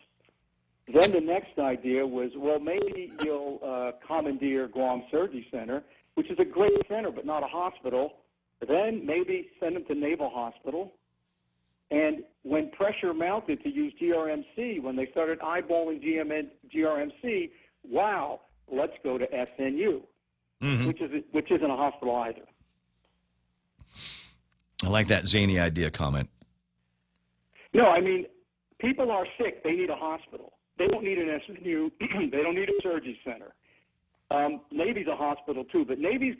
Then the next idea was, well, maybe you'll commandeer Guam Surgery Center, which is a great center but not a hospital. Then maybe send them to Naval Hospital. And when pressure mounted to use GRMC, when they started eyeballing GRMC, wow, let's go to SNU, which isn't a hospital either. I like that zany idea comment. No, I mean, people are sick. They need a hospital. They don't need an SNU. They don't need a surgery center. Navy's a hospital too, but Navy's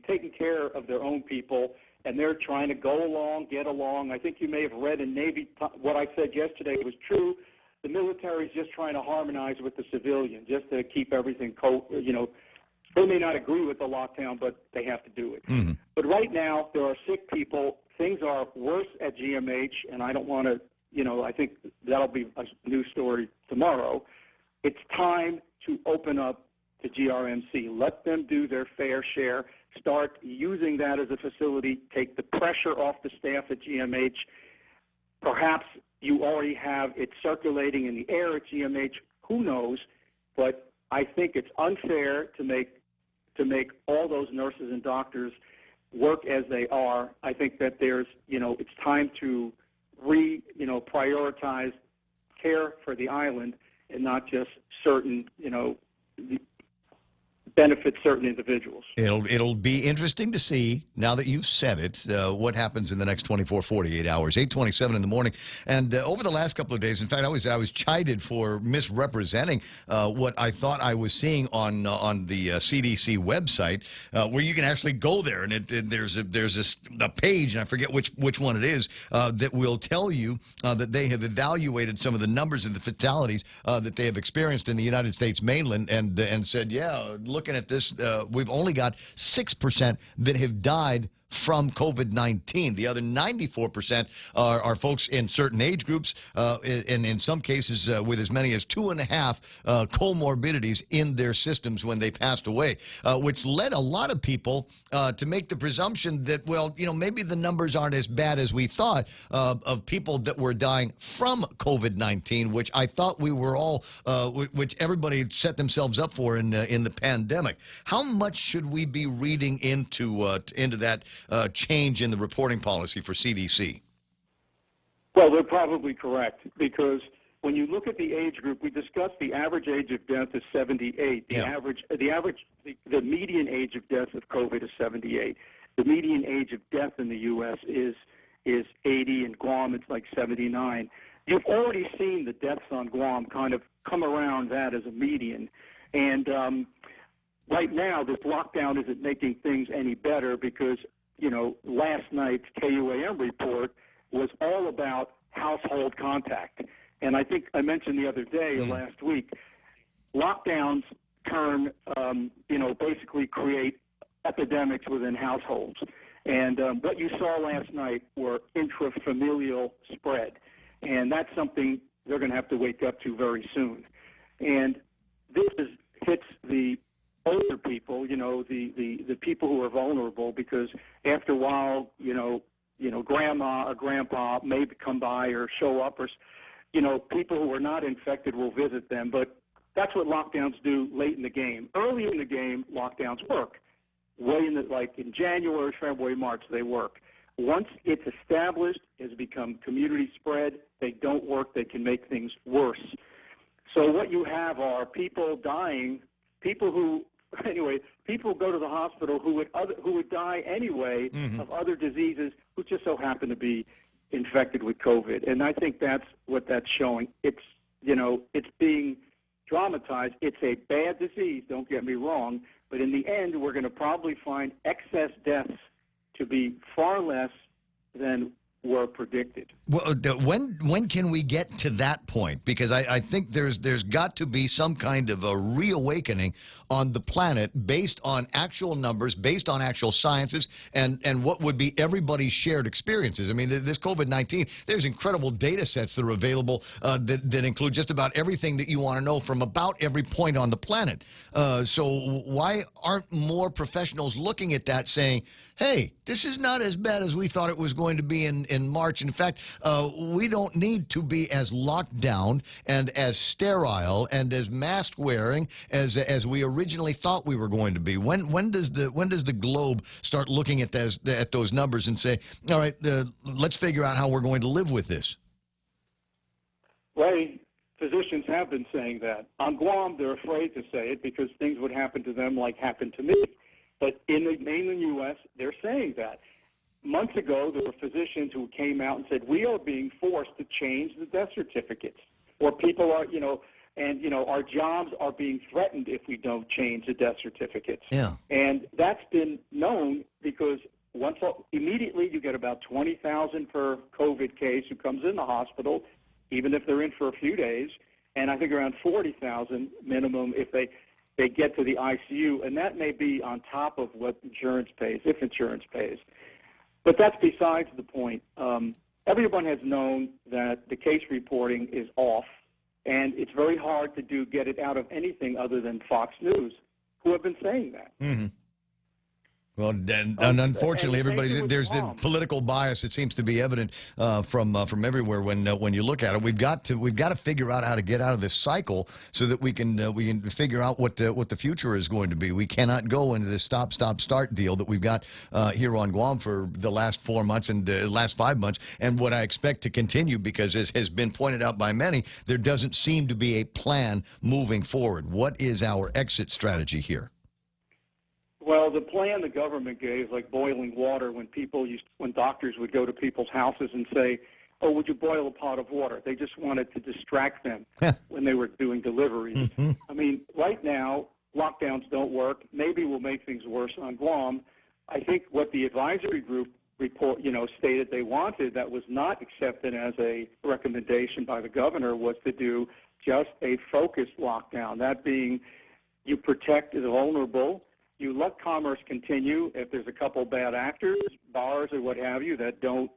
taking care of their own people, and they're trying to go along, get along. I think you may have read in Navy what I said yesterday was true. The military's just trying to harmonize with the civilian, just to keep everything they may not agree with the lockdown, but they have to do it. But right now, there are sick people. Things are worse at GMH, and I don't want to, I think that'll be a news story tomorrow. It's time to open up to GRMC. Let them do their fair share. Start using that as a facility. Take the pressure off the staff at GMH. Perhaps you already have it circulating in the air at GMH. Who knows? But I think it's unfair to make all those nurses and doctors work as they are. I think that there's, it's time to prioritize care for the island and not just certain, benefit certain individuals. It'll be interesting to see, now that you've said it, what happens in the next 24, 48 hours. 8:27 in the morning. And over the last couple of days, in fact, I was chided for misrepresenting what I thought I was seeing on the CDC website, where you can actually go there, and there's a page, and I forget which one it is, that will tell you that they have evaluated some of the numbers of the fatalities that they have experienced in the United States mainland, and said, yeah, looking at this, we've only got 6% that have died from COVID-19. The other 94% are folks in certain age groups, and in some cases with as many as 2.5 comorbidities in their systems when they passed away, which led a lot of people to make the presumption that, well, maybe the numbers aren't as bad as we thought of people that were dying from COVID-19, which I thought we were all, which everybody set themselves up for in the pandemic. How much should we be reading into that change in the reporting policy for CDC? Well, they're probably correct, because when you look at the age group, we discussed the average age of death is 78. The median age of death of COVID is 78. The median age of death in the U.S. is 80. In Guam, it's like 79. You've already seen the deaths on Guam kind of come around that as a median, and right now, this lockdown isn't making things any better because, last night's KUAM report was all about household contact. And I think I mentioned the other day or last week, lockdowns basically create epidemics within households. And what you saw last night were intrafamilial spread. And that's something they're going to have to wake up to very soon. And this hits the older people, the people who are vulnerable, because after a while, grandma or grandpa may come by or show up, or, people who are not infected will visit them. But that's what lockdowns do late in the game. Early in the game, lockdowns work. In January, February, March, they work. Once it's established, it's become community spread, they don't work, they can make things worse. So what you have are people dying, people go to the hospital who would die anyway of other diseases, who just so happen to be infected with COVID. And I think that's what that's showing. It's being dramatized. It's a bad disease, don't get me wrong, but in the end, we're going to probably find excess deaths to be far less than were predicted. Well, when can we get to that point? Because I think there's got to be some kind of a reawakening on the planet based on actual numbers, based on actual sciences, and what would be everybody's shared experiences. I mean, this COVID-19, there's incredible data sets that are available that include just about everything that you want to know from about every point on the planet. So why aren't more professionals looking at that saying, hey, this is not as bad as we thought it was going to be in March. In fact, we don't need to be as locked down and as sterile and as mask wearing as we originally thought we were going to be. When does the globe start looking at those numbers and say, all right, let's figure out how we're going to live with this? Ray, physicians have been saying that. On Guam, they're afraid to say it because things would happen to them like happened to me. But in the mainland U.S., they're saying that. Months ago, there were physicians who came out and said, we are being forced to change the death certificates. Or people are, our jobs are being threatened if we don't change the death certificates. Yeah. And that's been known because immediately you get about 20,000 per COVID case who comes in the hospital, even if they're in for a few days, and I think around 40,000 minimum if they get to the ICU, and that may be on top of what insurance pays, if insurance pays. But that's besides the point. Everyone has known that the case reporting is off, and it's very hard to get it out of anything other than Fox News, who have been saying that. Mm-hmm. Well, and unfortunately, there's the political bias that seems to be evident from everywhere. When you look at it, we've got to figure out how to get out of this cycle so that we can figure out what the future is going to be. We cannot go into this stop start deal that we've got here on Guam for the last 4 months and last 5 months, and what I expect to continue because, as has been pointed out by many, there doesn't seem to be a plan moving forward. What is our exit strategy here? Well, the plan the government gave, like boiling water, when doctors would go to people's houses and say, oh, would you boil a pot of water? They just wanted to distract them when they were doing deliveries. Mm-hmm. I mean, right now, lockdowns don't work. Maybe we'll make things worse on Guam. I think what the advisory group report, stated they wanted that was not accepted as a recommendation by the governor was to do just a focused lockdown, that being you protect the vulnerable, you let commerce continue if there's a couple bad actors, bars or what have you, that don't,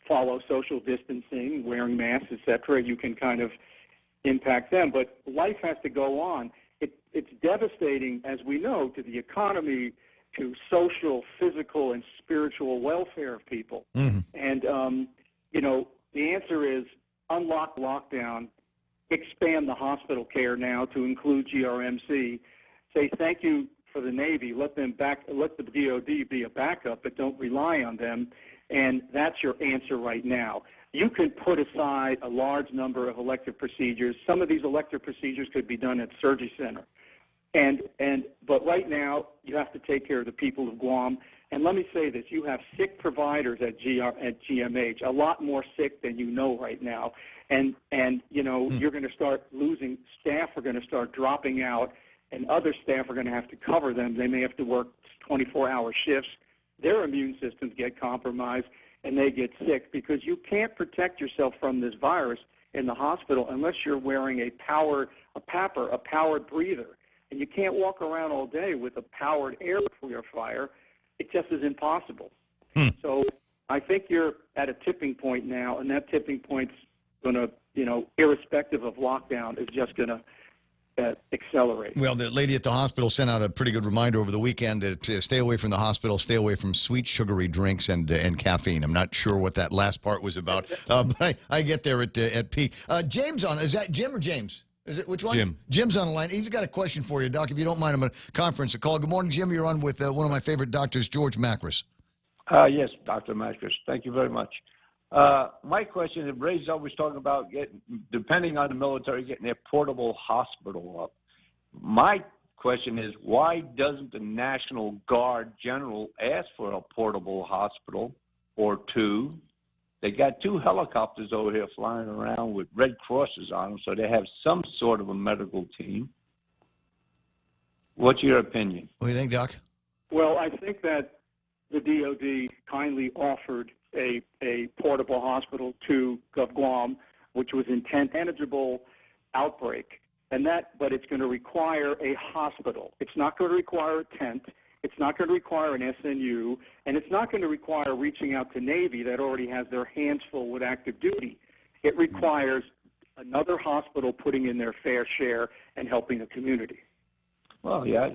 follow social distancing, wearing masks, etc. You can kind of impact them. But life has to go on. It's devastating, as we know, to the economy, to social, physical, and spiritual welfare of people. Mm-hmm. And, the answer is unlock lockdown, expand the hospital care now to include GRMC, say thank you for the Navy, let the DOD be a backup, but don't rely on them, and that's your answer right now. You can put aside a large number of elective procedures. Some of these elective procedures could be done at surgery center, but right now you have to take care of the people of Guam. And let me say this: you have sick providers at GMH, a lot more sick than you know right now, and you're going to start losing staff. Are going to start dropping out. And other staff are going to have to cover them. They may have to work 24-hour shifts. Their immune systems get compromised, and they get sick because you can't protect yourself from this virus in the hospital unless you're wearing a powered breather. And you can't walk around all day with a powered air purifier. It just is impossible. So I think you're at a tipping point now, and that tipping point's going to, irrespective of lockdown, is just going to accelerate. Well, the lady at the hospital sent out a pretty good reminder over the weekend to stay away from the hospital, stay away from sweet, sugary drinks and caffeine. I'm not sure what that last part was about, but I get there at peak. James on, is that Jim or James? Is it which one? Jim. Jim's on the line. He's got a question for you, Doc. If you don't mind, I'm going to conference a call. Good morning, Jim. You're on with one of my favorite doctors, George Macris. Yes, Dr. Macris. Thank you very much. My question is, Ray's always talking about depending on the military, getting a portable hospital up. My question is, why doesn't the National Guard General ask for a portable hospital or two? They got 2 helicopters over here flying around with Red Crosses on them, so they have some sort of a medical team. What's your opinion? What do you think, Doc? Well, I think that the DOD kindly offered a portable hospital to GUAM, which was manageable outbreak, but it's going to require a hospital. It's not going to require a tent. It's not going to require an SNU, and it's not going to require reaching out to Navy that already has their hands full with active duty. It requires another hospital putting in their fair share and helping the community. Well, yeah,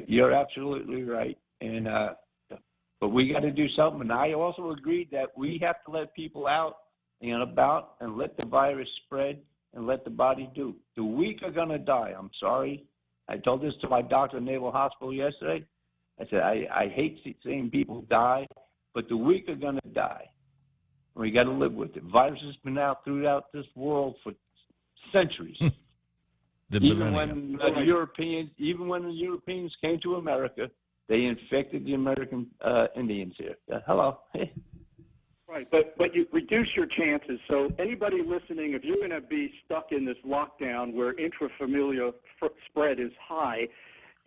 you're absolutely right. And but we got to do something. And I also agreed that we have to let people out and about and let the virus spread and let the body do. The weak are going to die. I'm sorry. I told this to my doctor at Naval Hospital yesterday. I said, I hate seeing people die, but the weak are going to die. We got to live with it. Virus has been out throughout this world for centuries. Even when the Europeans came to America, they infected the American Indians here. Hello. Right, but you reduce your chances. So anybody listening, if you're going to be stuck in this lockdown where intrafamilial spread is high,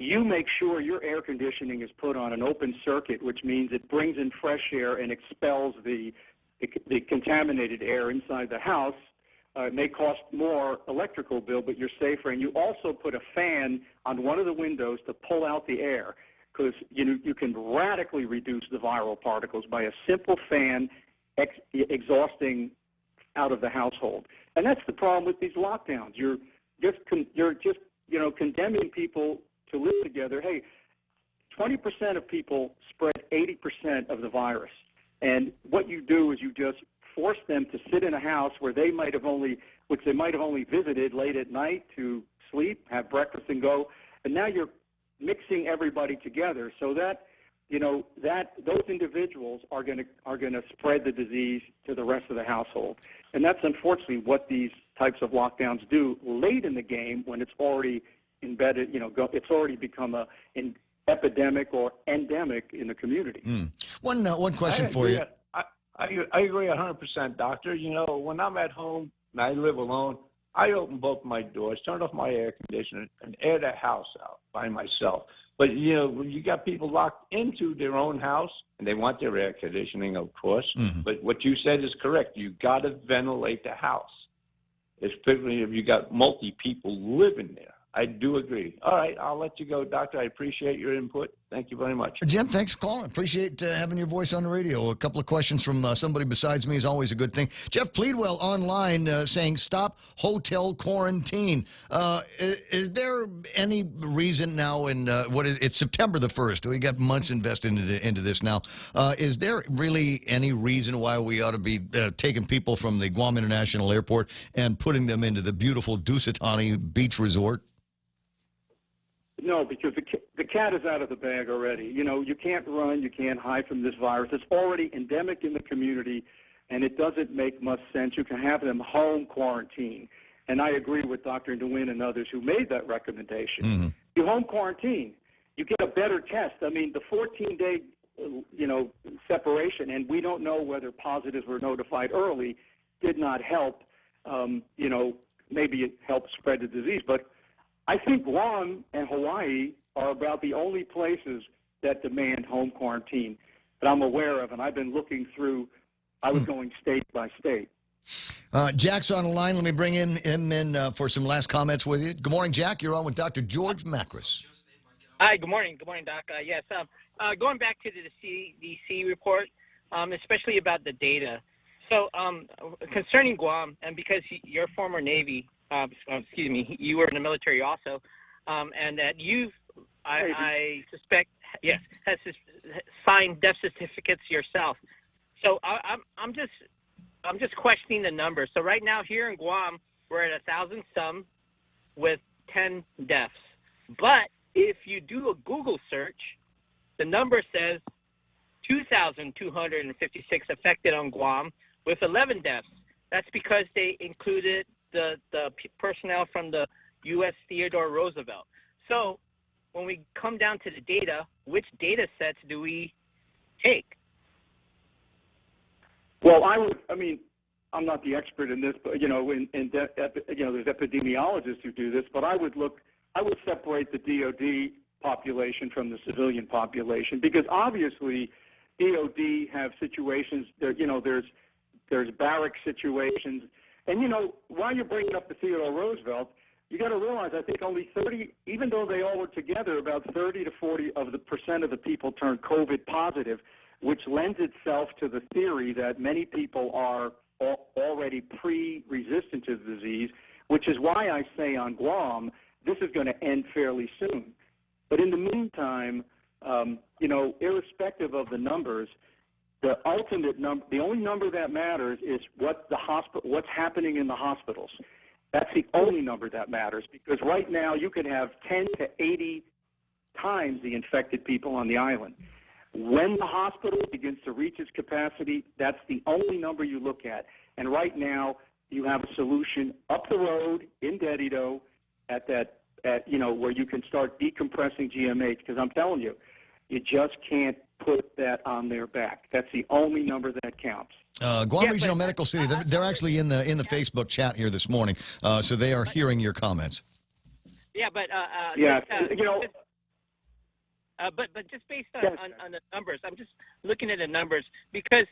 you make sure your air conditioning is put on an open circuit, which means it brings in fresh air and expels the contaminated air inside the house. It may cost more electrical bill, but you're safer. And you also put a fan on one of the windows to pull out the air, because you can radically reduce the viral particles by a simple fan exhausting out of the household. And that's the problem with these lockdowns. You're just condemning people to live together. Hey, 20% of people spread 80% of the virus. And what you do is you just force them to sit in a house where they might have only visited late at night to sleep, have breakfast, and go. And now you're mixing everybody together, so that those individuals are going to spread the disease to the rest of the household. And that's unfortunately what these types of lockdowns do late in the game, when it's already embedded. It's already become an epidemic or endemic in the community. One question for you. I agree 100%, Doctor. When I'm at home and I live alone, I open both my doors, turn off my air conditioner, and air the house out by myself. But, when you got people locked into their own house, and they want their air conditioning, of course, but what you said is correct. You got to ventilate the house, especially if you got multi-people living there. I do agree. All right, I'll let you go, Doctor. I appreciate your input. Thank you very much. Jim, thanks for calling. Appreciate having your voice on the radio. A couple of questions from somebody besides me is always a good thing. Jeff Pleadwell online saying, stop hotel quarantine. Is there any reason now it's September the 1st. We got months invested into this now. Is there really any reason why we ought to be taking people from the Guam International Airport and putting them into the beautiful Dusitani Beach Resort? No, because the cat is out of the bag already. You can't run, you can't hide from this virus. It's already endemic in the community, and it doesn't make much sense. You can have them home quarantine. And I agree with Dr. Nguyen and others who made that recommendation. You home quarantine. You get a better test. I mean, the 14-day, separation, and we don't know whether positives were notified early, did not help. Maybe it helped spread the disease, but I think Guam and Hawaii are about the only places that demand home quarantine that I'm aware of, and I've been looking through. I was going state by state. Jack's on the line. Let me bring him in for some last comments with you. Good morning, Jack. You're on with Dr. George Macris. Hi, good morning. Good morning, Doc. Yes, going back to the CDC report, especially about the data. So concerning Guam, and because you're former Navy, you were in the military also, and that I suspect, has signed death certificates yourself. So I'm just questioning the numbers. So right now here in Guam, we're at 1,000 some with 10 deaths. But if you do a Google search, the number says 2,256 affected on Guam with 11 deaths. That's because they included the personnel from the U.S. Theodore Roosevelt. So when we come down to the data, which data sets do we take? Well, I'm not the expert in this, but there's epidemiologists who do this, but I would separate the DOD population from the civilian population, because obviously EOD have situations. There's barrack situations, and while you're bringing up the Theodore Roosevelt, you got to realize I think only 30, even though they all were together, about 30 to 40% of the people turned COVID positive, which lends itself to the theory that many people are already pre-resistant to the disease, which is why I say on Guam this is going to end fairly soon. But in the meantime, irrespective of the numbers, the ultimate number, the only number that matters is what's happening in the hospitals. That's the only number that matters, because right now you could have 10 to 80 times the infected people on the island. When the hospital begins to reach its capacity, that's the only number you look at. And right now you have a solution up the road in Dedido where you can start decompressing GMH, because I'm telling you, you just can't put that on their back. That's the only number that counts. Guam Regional Medical City, they're actually in the Facebook chat here this morning, so they are hearing your comments. Yeah, but but just based on the numbers, I'm just looking at the numbers, because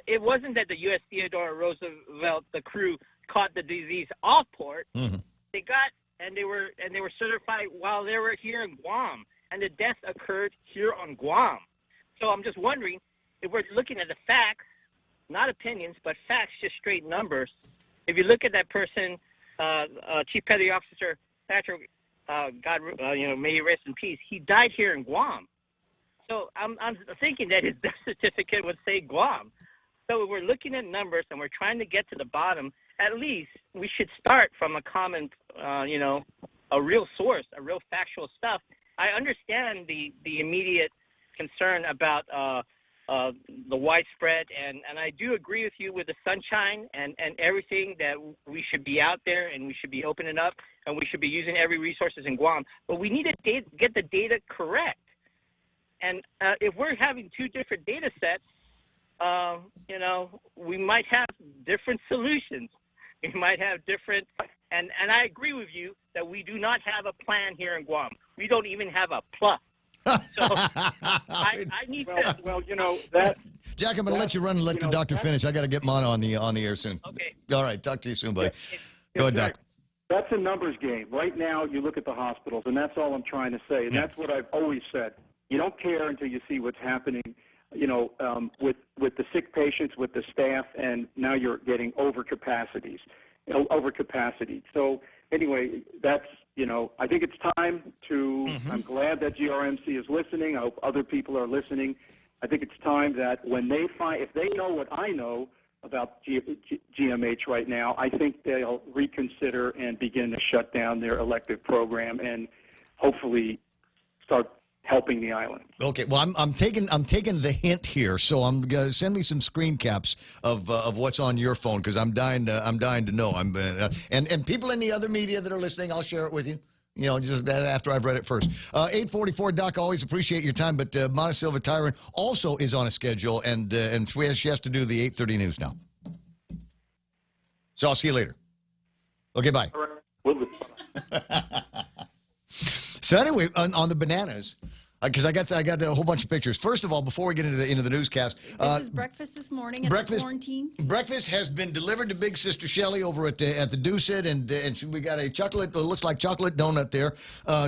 it wasn't that the U.S. Theodore Roosevelt, the crew, caught the disease off port. Mm-hmm. They got and they were certified while they were here in Guam, and the death occurred here on Guam. So I'm just wondering if we're looking at the facts, not opinions, but facts, just straight numbers. If you look at that person, Chief Petty Officer Patrick, may he rest in peace, he died here in Guam. So I'm thinking that his death certificate would say Guam. So if we're looking at numbers and we're trying to get to the bottom, at least we should start from a common, a real source, a real factual stuff. I understand the immediate concern about the widespread, and I do agree with you with the sunshine and everything, that we should be out there and we should be opening up and we should be using every resources in Guam. But we need to get the data correct. And if we're having two different data sets, we might have different solutions. We might have different, and I agree with you that we do not have a plan here in Guam. We don't even have a plus. So I need to. Well, that. Jack, I'm going to let you run and let the doctor finish. I got to get Mono on the air soon. Okay. All right. Talk to you soon, buddy. Go ahead, Doc. That's a numbers game. Right now, you look at the hospitals, and that's all I'm trying to say. And that's what I've always said. You don't care until you see what's happening, with the sick patients, with the staff, and now you're getting overcapacity. So anyway, that's, I think it's time to, I'm glad that GRMC is listening. I hope other people are listening. I think it's time that when they if they know what I know about GMH right now, I think they'll reconsider and begin to shut down their elective program and hopefully start helping the island. Okay, well, I'm taking the hint here, so I'm gonna send me some screen caps of what's on your phone, because I'm dying to know. And people in the other media that are listening, I'll share it with you. Just after I've read it first. 8:44, Doc. Always appreciate your time, but Mona Silva Tyron also is on a schedule, and she has to do the 8:30 news now. So I'll see you later. Okay, bye. All right. So anyway, on the bananas, because I got a whole bunch of pictures. First of all, before we get into the newscast, this is breakfast this morning at the quarantine. Breakfast has been delivered to Big Sister Shelley over at the Doucet, and we got a chocolate, looks like chocolate donut there,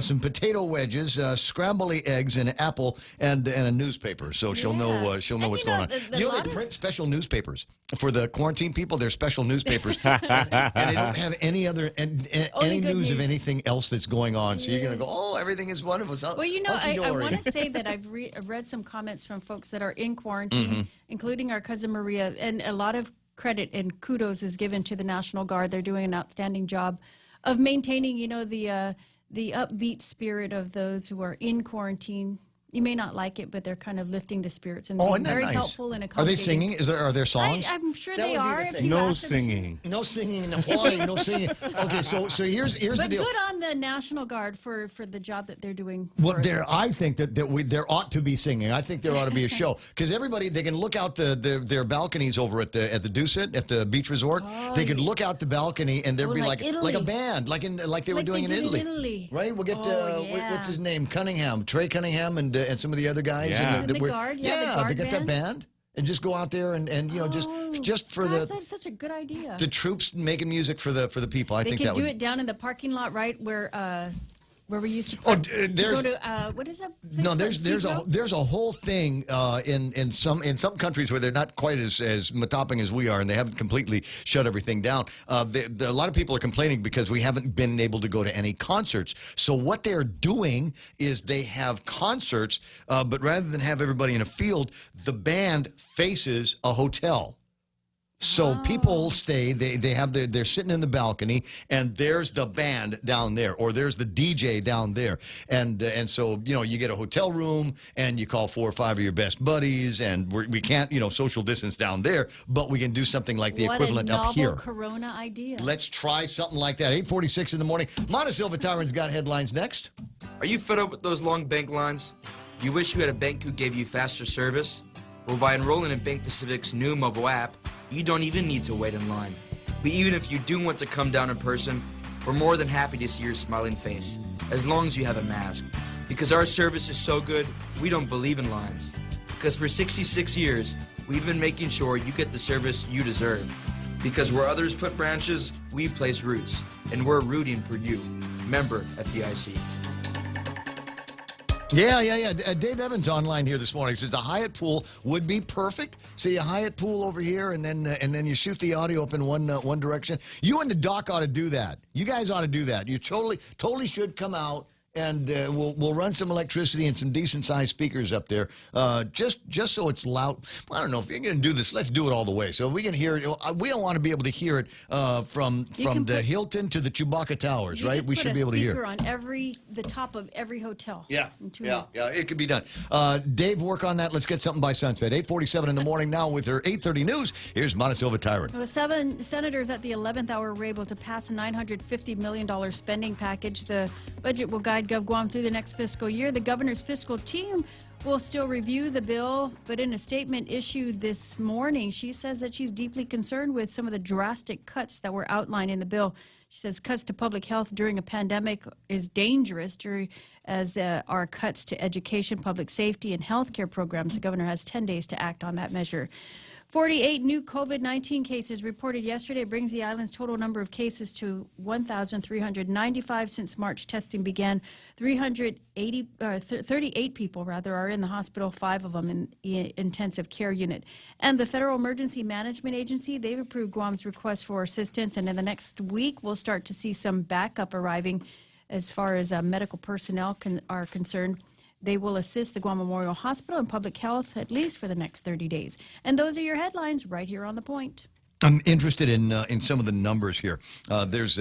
some potato wedges, scrambled eggs, an apple, and a newspaper. So she'll know what's going on. They print special newspapers for the quarantine people. They're special newspapers, and they don't have any other any news of anything else that's going on. So you're gonna go, oh, everything is wonderful. Well, I want to say that I've read some comments from folks that are in quarantine, including our cousin Maria, and a lot of credit and kudos is given to the National Guard. They're doing an outstanding job of maintaining, the upbeat spirit of those who are in quarantine. You may not like it, but they're kind of lifting the spirits and being very helpful and accommodating. Are they singing? Are there songs? I'm sure they are. No singing. No singing. Why? No singing. Okay, so here's the deal. But good on the National Guard for the job that they're doing. Well, I think that there ought to be singing. I think there ought to be a show, because everybody, they can look out their balconies over at the Doucet at the beach resort. They could look out the balcony and there'd be like a band, like they were doing in Italy. Italy. Right? We'll get what's his name, Trey Cunningham, and some of the other guys. Yeah. And And the guard, the guard they got that band. band. And just go out there and just for Gosh, that's such a good idea. the troops making music for the people. I They think could that do would. it down in the parking lot, right where we used to. Oh, to go to what is that? place No, called? there's a whole thing in some countries where they're not quite as topping as we are, and they haven't completely shut everything down. A lot of people are complaining because we haven't been able to go to any concerts. So what they're doing is they have concerts, but rather than have everybody in a field, the band faces a hotel. So people stay. They're sitting in the balcony, and there's the band down there, or there's the DJ down there, and so you get a hotel room, and you call 4 or 5 of your best buddies, and we can't social distance down there, but we can do something like the equivalent What a up here. novel Corona idea. Let's try something like that. 8:46 in the morning. Montecillo Tyron's got headlines next. Are you fed up with those long bank lines? Do you wish you had a bank who gave you faster service? Well, by enrolling in Bank Pacific's new mobile app, you don't even need to wait in line. But even if you do want to come down in person, we're more than happy to see your smiling face, as long as you have a mask. Because our service is so good, we don't believe in lines. Because for 66 years, we've been making sure you get the service you deserve. Because where others put branches, we place roots. And we're rooting for you. Member FDIC. Yeah. Dave Evans online here this morning says the Hyatt pool would be perfect. See a Hyatt pool over here, and then you shoot the audio up in one direction. You and the doc ought to do that. You guys ought to do that. You totally should come out. And we'll run some electricity and some decent-sized speakers up there, just so it's loud. Well, I don't know if you're going to do this. Let's do it all the way, so we can hear it. We don't want to be able to hear it from the Hilton to the Chewbacca Towers, right? We should be able to hear. Speaker on the top of every hotel. Yeah, it could be done. Dave, work on that. Let's get something by sunset. 8:47 in the morning now with her 8:30 news. Here's Montecillo Tyron. Well, 7 senators at the 11th hour were able to pass a $950 million spending package. The budget will guide GovGuam through the next fiscal year. The governor's fiscal team will still review the bill, but in a statement issued this morning, she says that she's deeply concerned with some of the drastic cuts that were outlined in the bill. She says cuts to public health during a pandemic is dangerous, as are cuts to education, public safety, and health care programs. The governor has 10 days to act on that measure. 48 new COVID-19 cases reported yesterday brings the island's total number of cases to 1,395 since March testing began. 38 people are in the hospital, 5 of them in the intensive care unit. And the Federal Emergency Management Agency, they've approved Guam's request for assistance, and in the next week we'll start to see some backup arriving as far as medical personnel are concerned. They will assist the Guam Memorial Hospital and Public Health at least for the next 30 days. And those are your headlines right here on The Point. I'm interested in some of the numbers here. There's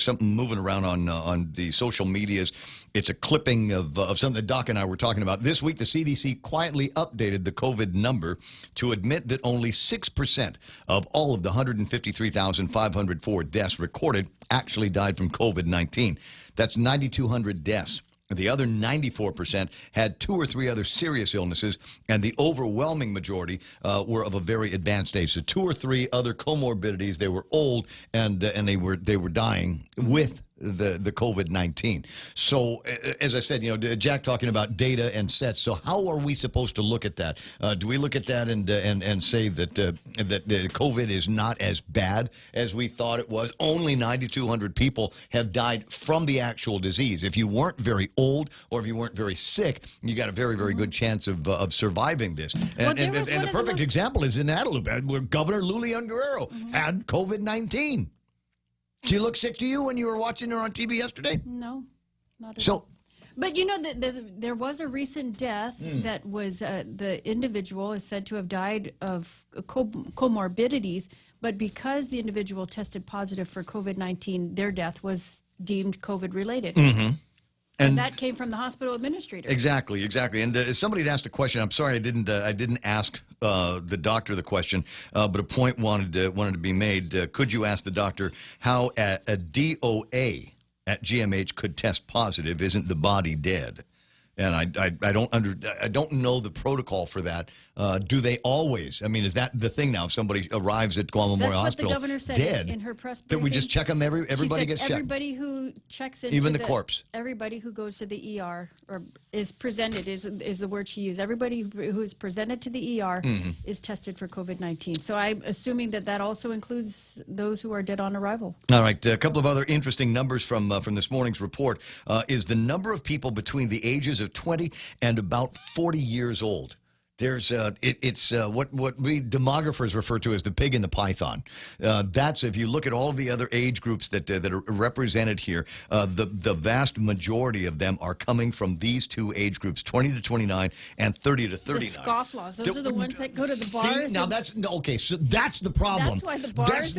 something moving around on the social medias. It's a clipping of something that Doc and I were talking about. This week, the CDC quietly updated the COVID number to admit that only 6% of all of the 153,504 deaths recorded actually died from COVID-19. That's 9,200 deaths. The other 94% had 2 or 3 other serious illnesses, and the overwhelming majority were of a very advanced age. So 2 or 3 other comorbidities. They were old, and they were dying with the COVID-19. So, as I said, Jack talking about data and sets. So, how are we supposed to look at that? Do we look at that and say that COVID is not as bad as we thought it was? Only 9,200 people have died from the actual disease. If you weren't very old or if you weren't very sick, you got a very, very good chance of surviving this. And the perfect example is in Guadalupe, where Governor Lulian Guerrero had COVID-19. She looked sick to you when you were watching her on TV yesterday? No, not at all. But there was a recent death that was the individual is said to have died of comorbidities, but because the individual tested positive for COVID-19, their death was deemed COVID-related. Mm-hmm. And that came from the hospital administrator. Exactly. And somebody had asked a question. I'm sorry I didn't ask the doctor the question, but a point wanted to be made. Could you ask the doctor how a DOA at GMH could test positive? Isn't the body dead? And I don't know the protocol for that. Do they always? I mean, is that the thing now? If somebody arrives at Guam Memorial Hospital That's what the governor said dead, in her press that briefing. we just check them. Everybody She said gets checked. everybody who checks into Even the corpse. Everybody who goes to the ER or is presented is the word she used. Everybody who is presented to the ER is tested for COVID-19. So I'm assuming that also includes those who are dead on arrival. All right, a couple of other interesting numbers from this morning's report is the number of people between the ages of 20 and about 40 years old. There's it's what we demographers refer to as the pig in the python. That's, if you look at all of the other age groups that are represented here, the vast majority of them are coming from these two age groups, 20 to 29 and 30 to 39. The scofflaws. Those are the ones that go to the bars. See, now that's okay. So that's the problem. That's why the bars.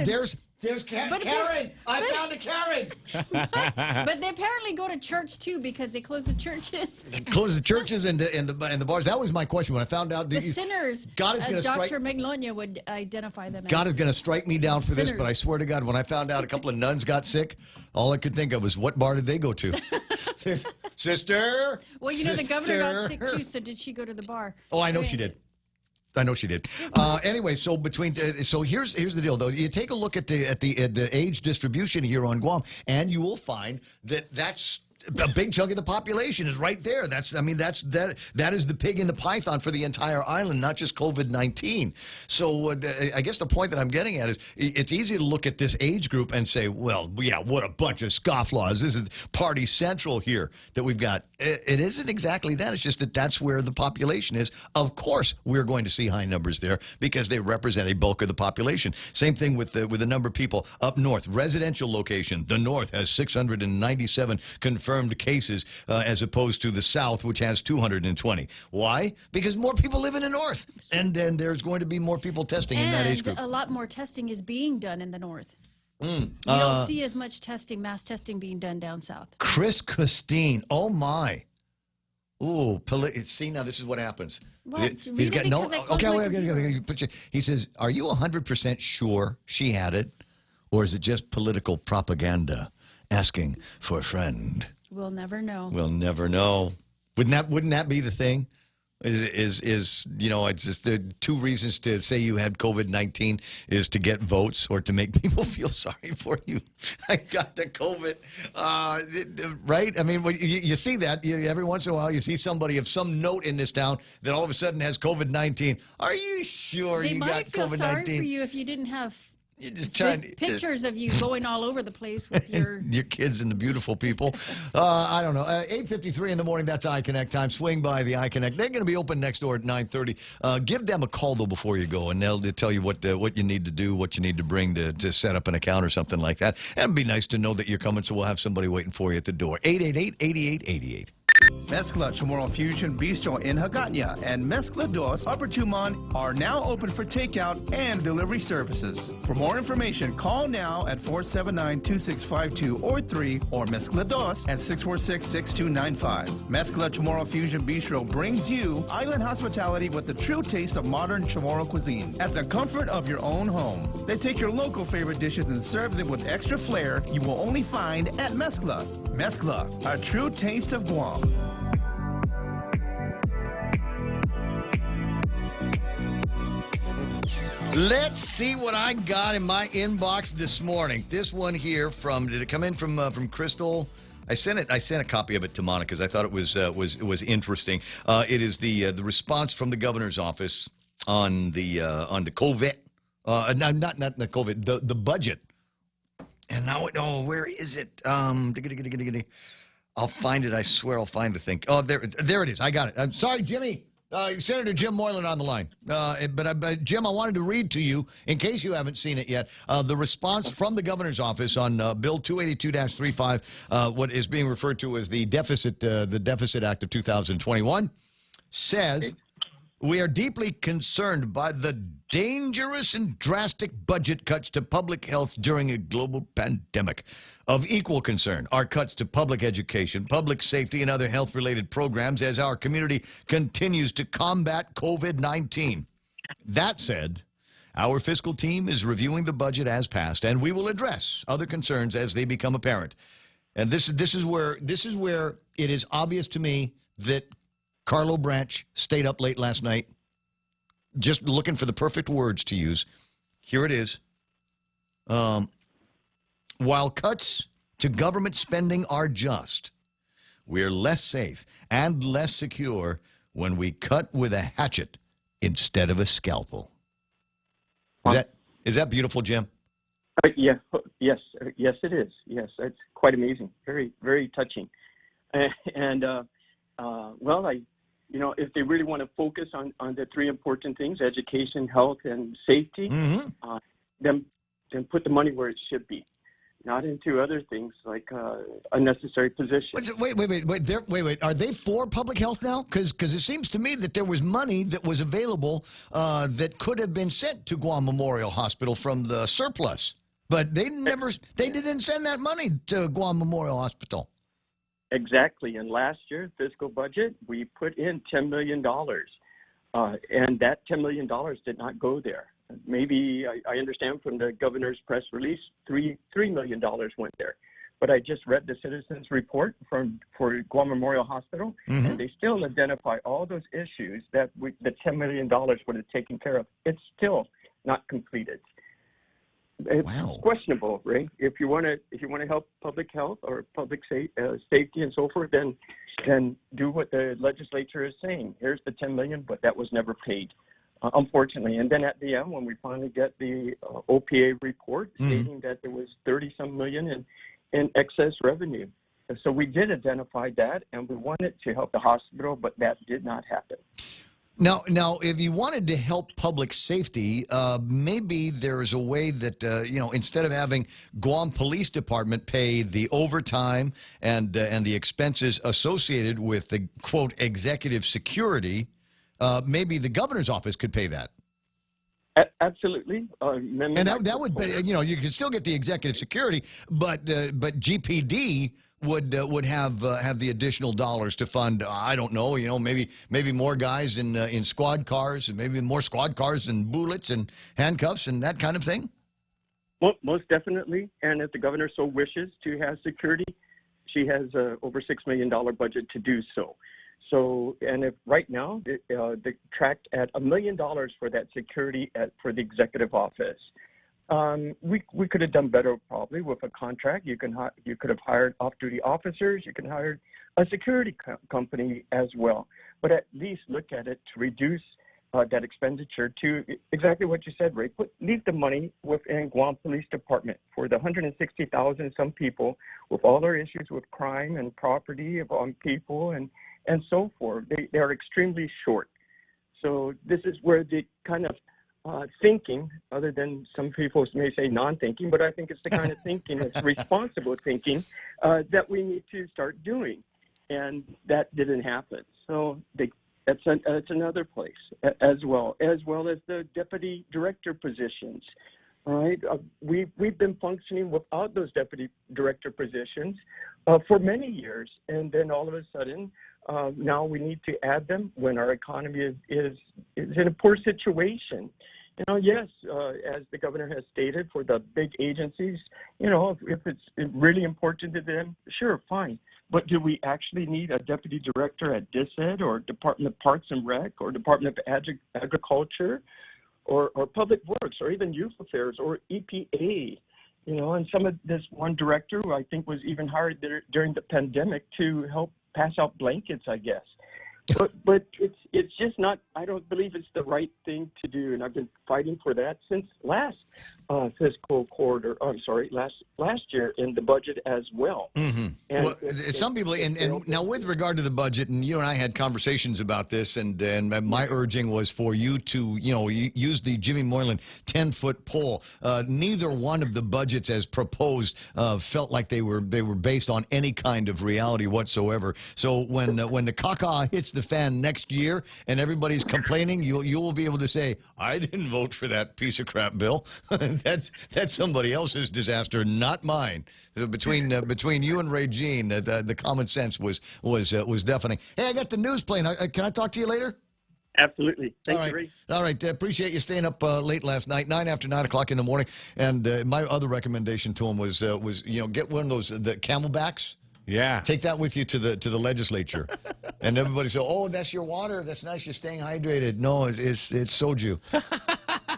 There's Karen. I found a Karen. But they apparently go to church too because they close the churches. Close the churches and the bars. That was my question when I found out The sinners, God is as going to Dr. Magnolia would identify them God as. is going to strike me down for this, Sinners. but I swear to God, when I found out a couple of nuns got sick, all I could think of was, what bar did they go to? Sister. Well, you know, the governor got sick Sister. too, so did she go to the bar? Oh, I know she did. I know she did. Anyway, so so here's the deal, though. You take a look at the age distribution here on Guam, and you will find that that's a big chunk of the population is right there. That is the pig in the python for the entire island, not just COVID-19. So I guess the point that I'm getting at is it's easy to look at this age group and say, well, yeah, what a bunch of scofflaws. This is party central here that we've got. It isn't exactly that. It's just that that's where the population is. Of course, we're going to see high numbers there because they represent a bulk of the population. Same thing with the number of people up north. Residential location, the north has 697 confirmed cases as opposed to the south, which has 220. Why? Because more people live in the north, and then there's going to be more people testing in that age group. And a lot more testing is being done in the north. You don't see as much mass testing being done down south. Chris Costine, oh my. Ooh, see, now this is what happens. What? He's got Really? no. 'Cause I closed Okay, my wait, computer. he says, "Are you 100% sure she had it, or is it just political propaganda asking for a friend?" We'll never know. We'll never know. Wouldn't that be the thing? Is you know, it's just the two reasons to say you had COVID-19 is to get votes or to make people feel sorry for you. I got the COVID, right? I mean, you see that every once in a while. You see somebody of some note in this town that all of a sudden has COVID-19. Are you sure They you got might feel sorry for COVID-19? you if you didn't have You're just trying to pictures of you going all over the place with your your kids and the beautiful people. I don't know. 8:53 in the morning. That's iConnect time. Swing by the iConnect. They're going to be open next door at 9:30. Give them a call though before you go, and they'll tell you what you need to do, what you need to bring to set up an account or something like that. And it'd be nice to know that you're coming, so we'll have somebody waiting for you at the door. 888-8888. Mezcla Chamorro Fusion Bistro in Hagåtña and Mezcla Dos Upper Tumon are now open for takeout and delivery services. For more information, call now at 479-2652 or 3 or Mezcla Dos at 646-6295. Mezcla Chamorro Fusion Bistro brings you island hospitality with the true taste of modern Chamorro cuisine at the comfort of your own home. They take your local favorite dishes and serve them with extra flair you will only find at Mezcla. Mezcla, a true taste of Guam. Let's see what I got in my inbox this morning. This one here did it come in from Crystal? I sent a copy of it to Monica because I thought it was interesting. It is the response from the governor's office on the COVID. Not the COVID, the budget. And now, where is it? I'll find it. I swear I'll find the thing. Oh, there it is. I got it. I'm sorry, Jimmy. Senator Jim Moylan on the line. But Jim, I wanted to read to you, in case you haven't seen it yet, the response from the governor's office on Bill 282-35, what is being referred to as the Deficit Act of 2021, says, "We are deeply concerned by the dangerous and drastic budget cuts to public health during a global pandemic. Of equal concern are cuts to public education, public safety, and other health-related programs as our community continues to combat COVID-19. That said, our fiscal team is reviewing the budget as passed, and we will address other concerns as they become apparent." And this is where it is obvious to me that Carlo Branch stayed up late last night, just looking for the perfect words to use. Here it is. While cuts to government spending are just, we're less safe and less secure when we cut with a hatchet instead of a scalpel. Is that beautiful, Jim? Yes, it is. Yes, it's quite amazing. Very, very touching. If they really want to focus on the three important things, education, health, and safety, then put the money where it should be, not into other things like unnecessary positions. Wait. Are they for public health now? Because it seems to me that there was money that was available that could have been sent to Guam Memorial Hospital from the surplus. But they didn't send that money to Guam Memorial Hospital. Exactly. And last year's fiscal budget, we put in $10 million. And that $10 million did not go there. Maybe, I understand from the governor's press release, $3 million went there. But I just read the citizens report for Guam Memorial Hospital, and they still identify all those issues that the $10 million would have taken care of. It's still not completed. It's questionable, Ray. If you want to help public health or public safety and so forth, then do what the legislature is saying. Here's the $10 million, but that was never paid, unfortunately. And then at the end, when we finally get the OPA report stating that there was 30-some million in excess revenue, so we did identify that, and we wanted to help the hospital, but that did not happen. Now, if you wanted to help public safety, maybe there's a way that, instead of having Guam Police Department pay the overtime and the expenses associated with the, quote, executive security, maybe the governor's office could pay that. Absolutely. And that would be, you could still get the executive security, but GPD would have the additional dollars to fund. I don't know, maybe more guys in squad cars, and maybe more squad cars and bullets and handcuffs and that kind of thing. Most definitely. And if the governor so wishes to have security, she has over $6 million budget to do so. So, and if right now they tracked at $1 million for that security for the executive office. We could have done better probably with a contract. You could have hired off-duty officers. You can hire a security company as well. But at least look at it to reduce that expenditure to exactly what you said, Ray. Leave the money within Guam Police Department for the 160,000 some people with all their issues with crime and property on people and so forth. They are extremely short. So this is where the kind of thinking, other than some people may say non-thinking, but I think it's the kind of thinking, it's responsible thinking that we need to start doing. And that didn't happen. So that's another place as well as the deputy director positions. All right, we've been functioning without those deputy director positions for many years, and then all of a sudden now we need to add them when our economy is in a poor situation. Yes, as the governor has stated, for the big agencies, if it's really important to them, sure, fine. But do we actually need a deputy director at DISED or Department of Parks and Rec or Department of Agriculture or Public Works or even Youth Affairs or EPA? And some of this one director who I think was even hired during the pandemic to help pass out blankets, I guess. But it's just not. I don't believe it's the right thing to do, and I've been fighting for that since last fiscal quarter. Last year in the budget as well. Mm-hmm. And some people, and now with regard to the budget, and you and I had conversations about this, and my urging was for you to use the Jimmy Moylan 10-foot pole. Neither one of the budgets as proposed felt like they were based on any kind of reality whatsoever. So when the caca hits the fan next year and everybody's complaining, you will be able to say, I didn't vote for that piece of crap bill. That's somebody else's disaster, not mine. Between you and Regine, the common sense was deafening. Hey, I got the news playing. Can I talk to you later? Absolutely. Thank you, Ray. All right. Appreciate you staying up late last night, 9 after 9 o'clock in the morning. And my other recommendation to him was get one of those the Camelbacks. Yeah. Take that with you to the legislature. And everybody say, oh, that's your water. That's nice. You're staying hydrated. No, it's soju.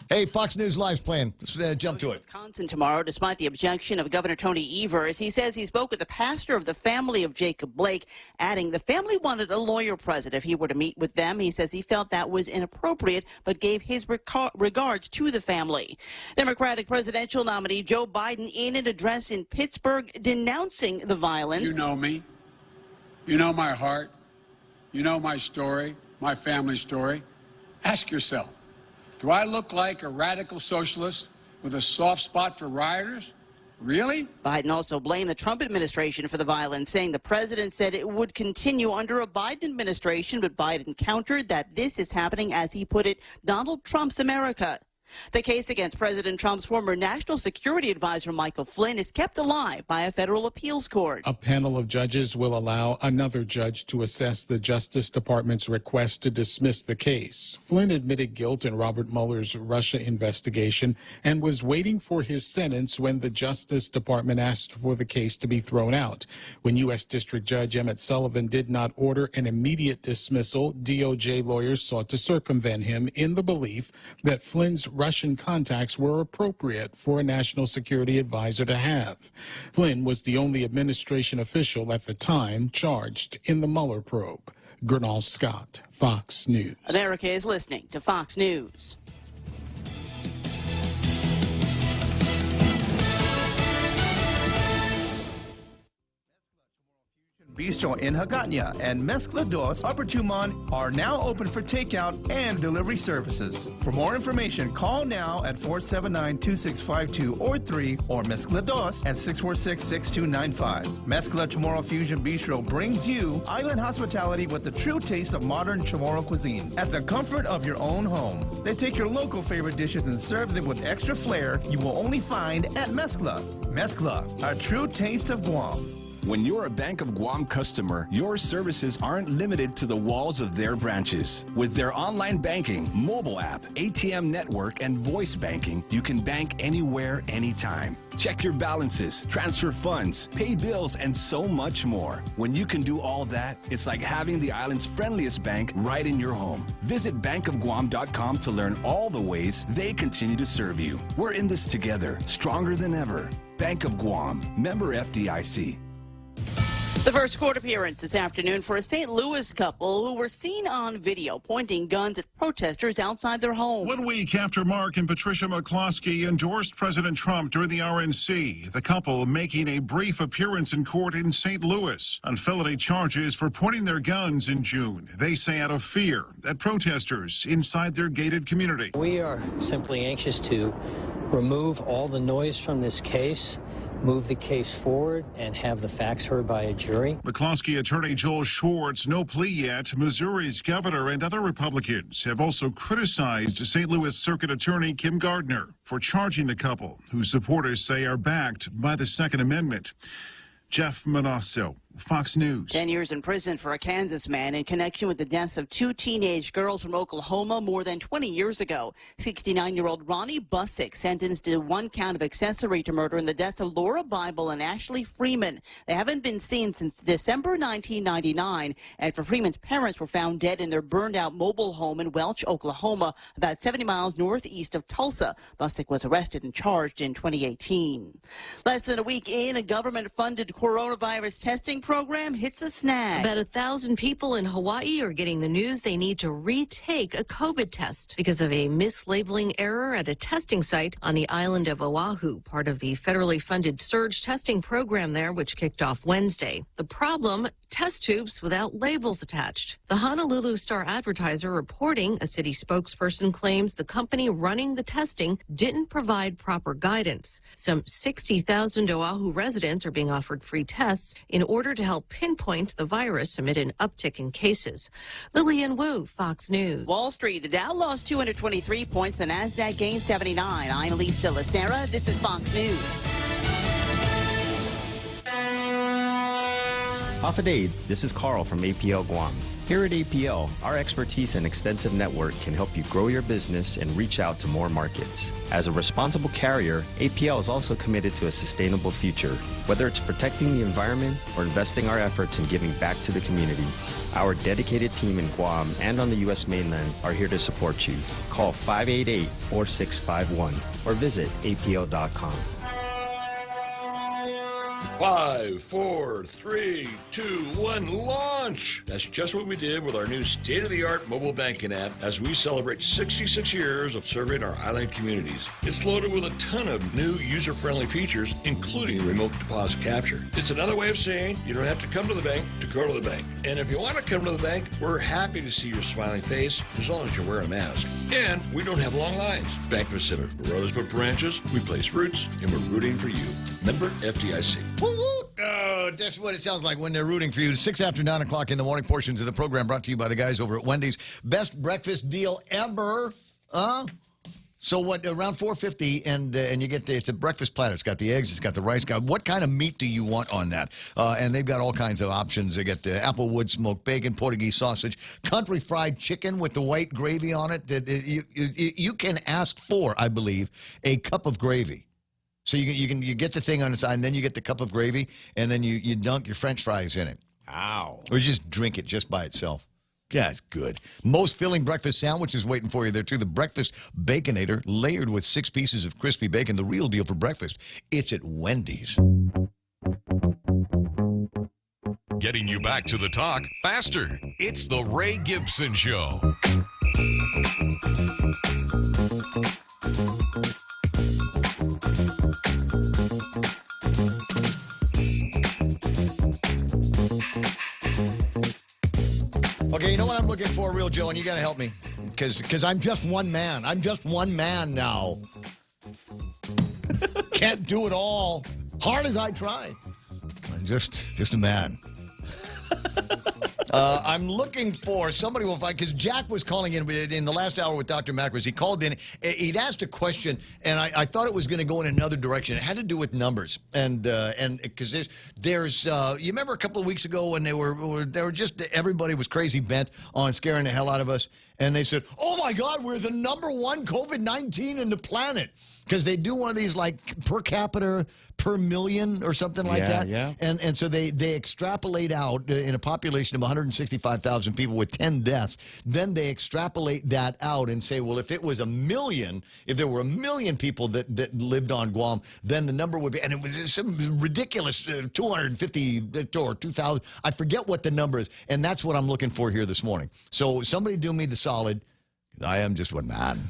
Hey, Fox News Live's playing. Let's jump to it. Wisconsin tomorrow, despite the objection of Governor Tony Evers. He says he spoke with the pastor of the family of Jacob Blake, adding the family wanted a lawyer present if he were to meet with them. He says he felt that was inappropriate, but gave his regards to the family. Democratic presidential nominee Joe Biden in an address in Pittsburgh denouncing the violence. You know me. You know my heart. You know my story, my family story. Ask yourself, do I look like a radical socialist with a soft spot for rioters? Really? Biden also blamed the Trump administration for the violence, saying the president said it would continue under a Biden administration, but Biden countered that this is happening, as he put it, Donald Trump's America. The case against President Trump's former national security advisor, Michael Flynn, is kept alive by a federal appeals court. A panel of judges will allow another judge to assess the Justice Department's request to dismiss the case. Flynn admitted guilt in Robert Mueller's Russia investigation and was waiting for his sentence when the Justice Department asked for the case to be thrown out. When U.S. District Judge Emmett Sullivan did not order an immediate dismissal, DOJ lawyers sought to circumvent him in the belief that Flynn's Russian contacts were appropriate for a national security advisor to have. Flynn was the only administration official at the time charged in the Mueller probe. Gernal Scott, Fox News. America is listening to Fox News. Bistro in Hagåtña and Mezcla Dos, Upper Tumon are now open for takeout and delivery services. For more information, call now at 479-2652 or 3 or Mezcla Dos at 646-6295. Mezcla Chamorro Fusion Bistro brings you island hospitality with the true taste of modern Chamorro cuisine at the comfort of your own home. They take your local favorite dishes and serve them with extra flair you will only find at Mezcla. Mezcla, a true taste of Guam. When you're a Bank of Guam customer, your services aren't limited to the walls of their branches. With their online banking, mobile app, ATM network, and voice banking, you can bank anywhere, anytime. Check your balances, transfer funds, pay bills, and so much more. When you can do all that, it's like having the island's friendliest bank right in your home. Visit bankofguam.com to learn all the ways they continue to serve you. We're in this together, stronger than ever. Bank of Guam, member FDIC. The first court appearance this afternoon for a St. Louis couple who were seen on video pointing guns at protesters outside their home. 1 week after Mark and Patricia McCloskey endorsed President Trump during the RNC, the couple making a brief appearance in court in St. Louis on felony charges for pointing their guns in June. They say out of fear at protesters inside their gated community. We are simply anxious to remove all the noise from this case, move the case forward, and have the facts heard by a jury. McCloskey attorney Joel Schwartz, no plea yet. Missouri's governor and other Republicans have also criticized St. Louis Circuit Attorney Kim Gardner for charging the couple, whose supporters say are backed by the Second Amendment. Jeff Manasso, Fox News. 10 years in prison for a Kansas man in connection with the deaths of 2 teenage girls from Oklahoma more than 20 years ago. 69-year-old Ronnie Busick sentenced to 1 count of accessory to murder in the deaths of Laura Bible and Ashley Freeman. They haven't been seen since December 1999 after Freeman's parents were found dead in their burned-out mobile home in Welch, Oklahoma, about 70 miles northeast of Tulsa. Busick was arrested and charged in 2018. Less than a week in, a government-funded coronavirus testing program hits a snag. About 1,000 people in Hawaii are getting the news they need to retake a COVID test because of a mislabeling error at a testing site on the island of Oahu, part of the federally funded surge testing program there, which kicked off Wednesday. The problem, test tubes without labels attached. The Honolulu Star-Advertiser reporting a city spokesperson claims the company running the testing didn't provide proper guidance. Some 60,000 Oahu residents are being offered free tests in order to help pinpoint the virus amid an uptick in cases. Lillian Wu, Fox News. Wall Street, the Dow lost 223 points, the NASDAQ gained 79. I'm Lisa Lacera. This is Fox News. Off a date, this is Carl from APL Guam. Here at APL, our expertise and extensive network can help you grow your business and reach out to more markets. As a responsible carrier, APL is also committed to a sustainable future. Whether it's protecting the environment or investing our efforts in giving back to the community, our dedicated team in Guam and on the U.S. mainland are here to support you. Call 588-4651 or visit apl.com. 5, 4, 3, 2, 1, launch! That's just what we did with our new state-of-the-art mobile banking app as we celebrate 66 years of serving our island communities. It's loaded with a ton of new user-friendly features, including remote deposit capture. It's another way of saying you don't have to come to the bank to go to the bank. And if you want to come to the bank, we're happy to see your smiling face as long as you wear a mask. And we don't have long lines. Bank Pacific, Rosebud branches, we place roots, and we're rooting for you. Member FDIC. Oh, that's what it sounds like when they're rooting for you. 6 after 9 o'clock in the morning portions of the program brought to you by the guys over at Wendy's. Best breakfast deal ever. So what, around $4.50, and you get it's a breakfast platter. It's got the eggs, it's got the rice. What kind of meat do you want on that? And they've got all kinds of options. They get the applewood smoked bacon, Portuguese sausage, country fried chicken with the white gravy on it. That you can ask for, I believe, a cup of gravy. So you get the thing on the side, and then you get the cup of gravy, and then you dunk your French fries in it. Ow. Or you just drink it just by itself. Yeah, it's good. Most filling breakfast sandwich is waiting for you there, too. The Breakfast Baconator, layered with 6 pieces of crispy bacon. The real deal for breakfast. It's at Wendy's. Getting you back to the talk faster. It's the Ray Gibson Show. Okay, you know what I'm looking for, Real Joe, and you got to help me. Because I'm just one man. I'm just one man now. Can't do it all. Hard as I try. I'm just a man. I'm looking for somebody will find, because Jack was calling in the last hour with Dr. Macros. He called in. He'd asked a question, and I thought it was going to go in another direction. It had to do with numbers, and because there's you remember a couple of weeks ago when they were just everybody was crazy bent on scaring the hell out of us, and they said, "Oh my God, we're the #1 COVID-19 in the planet," because they do one of these like per capita per million or something like that. Yeah. And so they extrapolate out in a population of 165,000 people with 10 deaths. Then they extrapolate that out and say, well, if it was 1 million, if there were 1 million people that lived on Guam, then the number would be, and it was some ridiculous 250 or 2,000. I forget what the number is. And that's what I'm looking for here this morning. So somebody do me the solid. I am just one man.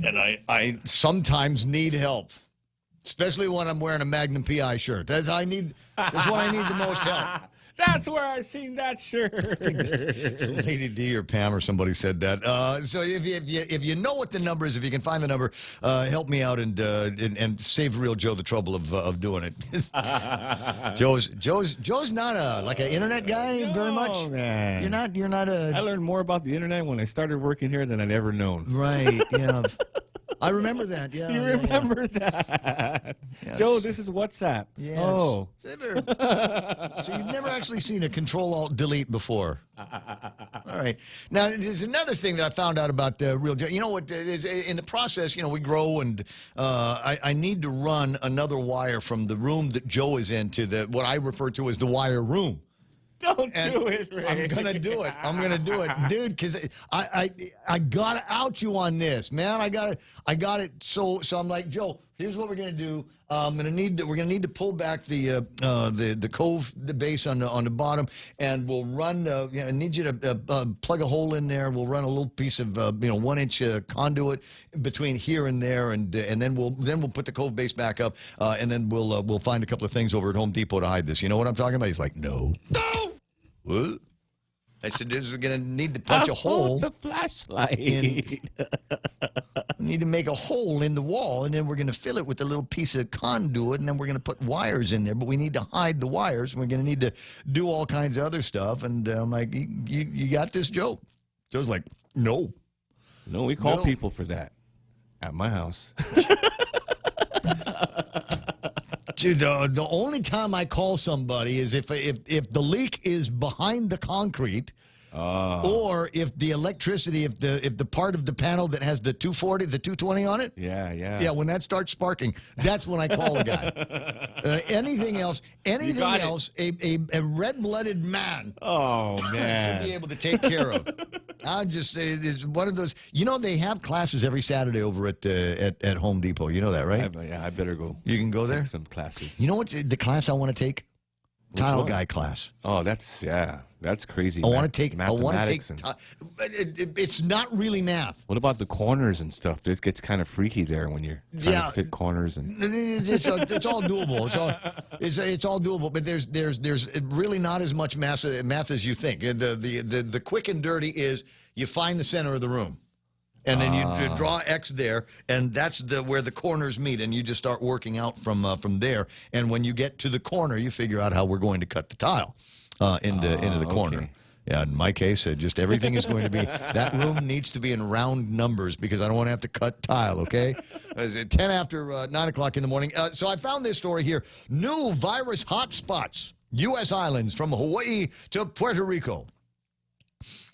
And I sometimes need help. Especially when I'm wearing a Magnum PI shirt. That's when I need the most help. That's where I seen that shirt. Lady D or Pam or somebody said that. So if you know what the number is, if you can find the number, help me out and save Real Joe the trouble of doing it. Joe's not like an internet guy very much. Man. You're not a. I learned more about the internet when I started working here than I'd ever known. Right. Yeah. I remember that. Yeah. You remember that? Yes. Joe, this is WhatsApp. Yes. Oh. So you've never actually seen a Control-Alt-Delete before. All right. Now, there's another thing that I found out about Real Joe. You know what? In the process, we grow, and I need to run another wire from the room that Joe is in to what I refer to as the wire room. Don't do it, Ray. I'm gonna do it. I'm gonna do it, dude. Because I gotta out you on this, man. I got it. So I'm like, Joe, here's what we're gonna do. We're gonna need to pull back the cove, the base on the bottom, and we'll run. I need you to plug a hole in there. We'll run a little piece of 1-inch conduit between here and there, and then we'll put the cove base back up, and then we'll find a couple of things over at Home Depot to hide this. You know what I'm talking about? He's like, no. What? I said, this is going to need to punch a hole. The flashlight. We need to make a hole in the wall, and then we're going to fill it with a little piece of conduit, and then we're going to put wires in there. But we need to hide the wires. We're going to need to do all kinds of other stuff. And I'm like, you got this, Joe? Joe's like, no. No, we call people for that at my house. Dude, the only time I call somebody is if the leak is behind the concrete, or if the electricity, if the part of the panel that has the 240, the 220 on it. Yeah. When that starts sparking, that's when I call the guy. Anything else, a red-blooded man. Oh man, should be able to take care of. I'm just it's one of those. You know, they have classes every Saturday over at Home Depot. You know that, right? I better go. You can go there. Take some classes. You know what? The class I want to take. Tile guy class. Oh, that's crazy. I want to take. Mathematics. It's not really math. What about the corners and stuff? It gets kind of freaky there when you're trying to fit corners and. It's all doable. It's all doable. But there's really not as much math as you think. The quick and dirty is you find the center of the room. And then you draw X there, and that's where the corners meet, and you just start working out from there. And when you get to the corner, you figure out how we're going to cut the tile into the corner. Okay. Yeah, in my case, just everything is going to be, that room needs to be in round numbers because I don't want to have to cut tile, okay? It's 10 after 9 o'clock in the morning. So I found this story here. New virus hotspots, U.S. islands from Hawaii to Puerto Rico.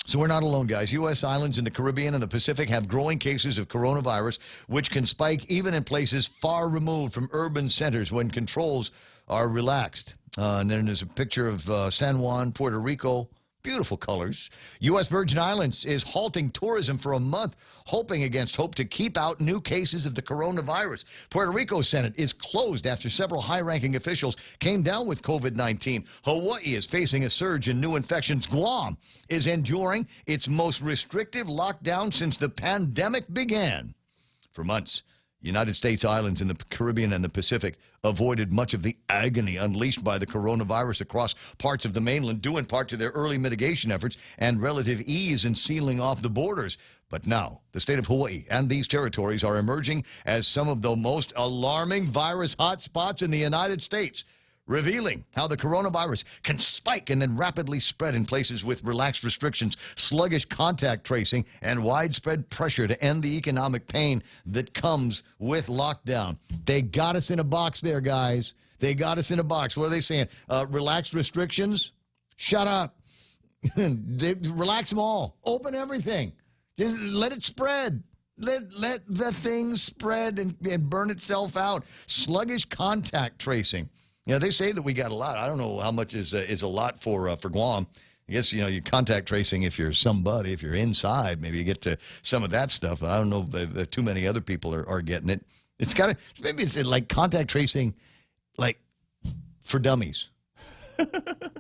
So we're not alone, guys. U.S. islands in the Caribbean and the Pacific have growing cases of coronavirus, which can spike even in places far removed from urban centers when controls are relaxed. And then there's a picture of San Juan, Puerto Rico. Beautiful colors. U.S. Virgin Islands is halting tourism for a month, hoping against hope to keep out new cases of the coronavirus. Puerto Rico Senate is closed after several high-ranking officials came down with COVID-19. Hawaii is facing a surge in new infections. Guam is enduring its most restrictive lockdown since the pandemic began. For months, United States islands in the Caribbean and the Pacific avoided much of the agony unleashed by the coronavirus across parts of the mainland, due in part to their early mitigation efforts and relative ease in sealing off the borders. But now, the state of Hawaii and these territories are emerging as some of the most alarming virus hotspots in the United States, revealing how the coronavirus can spike and then rapidly spread in places with relaxed restrictions, sluggish contact tracing, and widespread pressure to end the economic pain that comes with lockdown. They got us in a box there, guys. They got us in a box. What are they saying? Relaxed restrictions? Shut up. Relax them all. Open everything. Just let it spread. Let the thing spread and burn itself out. Sluggish contact tracing. You know, they say that we got a lot. I don't know how much is a lot for Guam. I guess, you contact tracing if you're somebody, if you're inside, maybe you get to some of that stuff. But I don't know if too many other people are getting it. It's kind of, maybe it's like contact tracing, like for dummies. The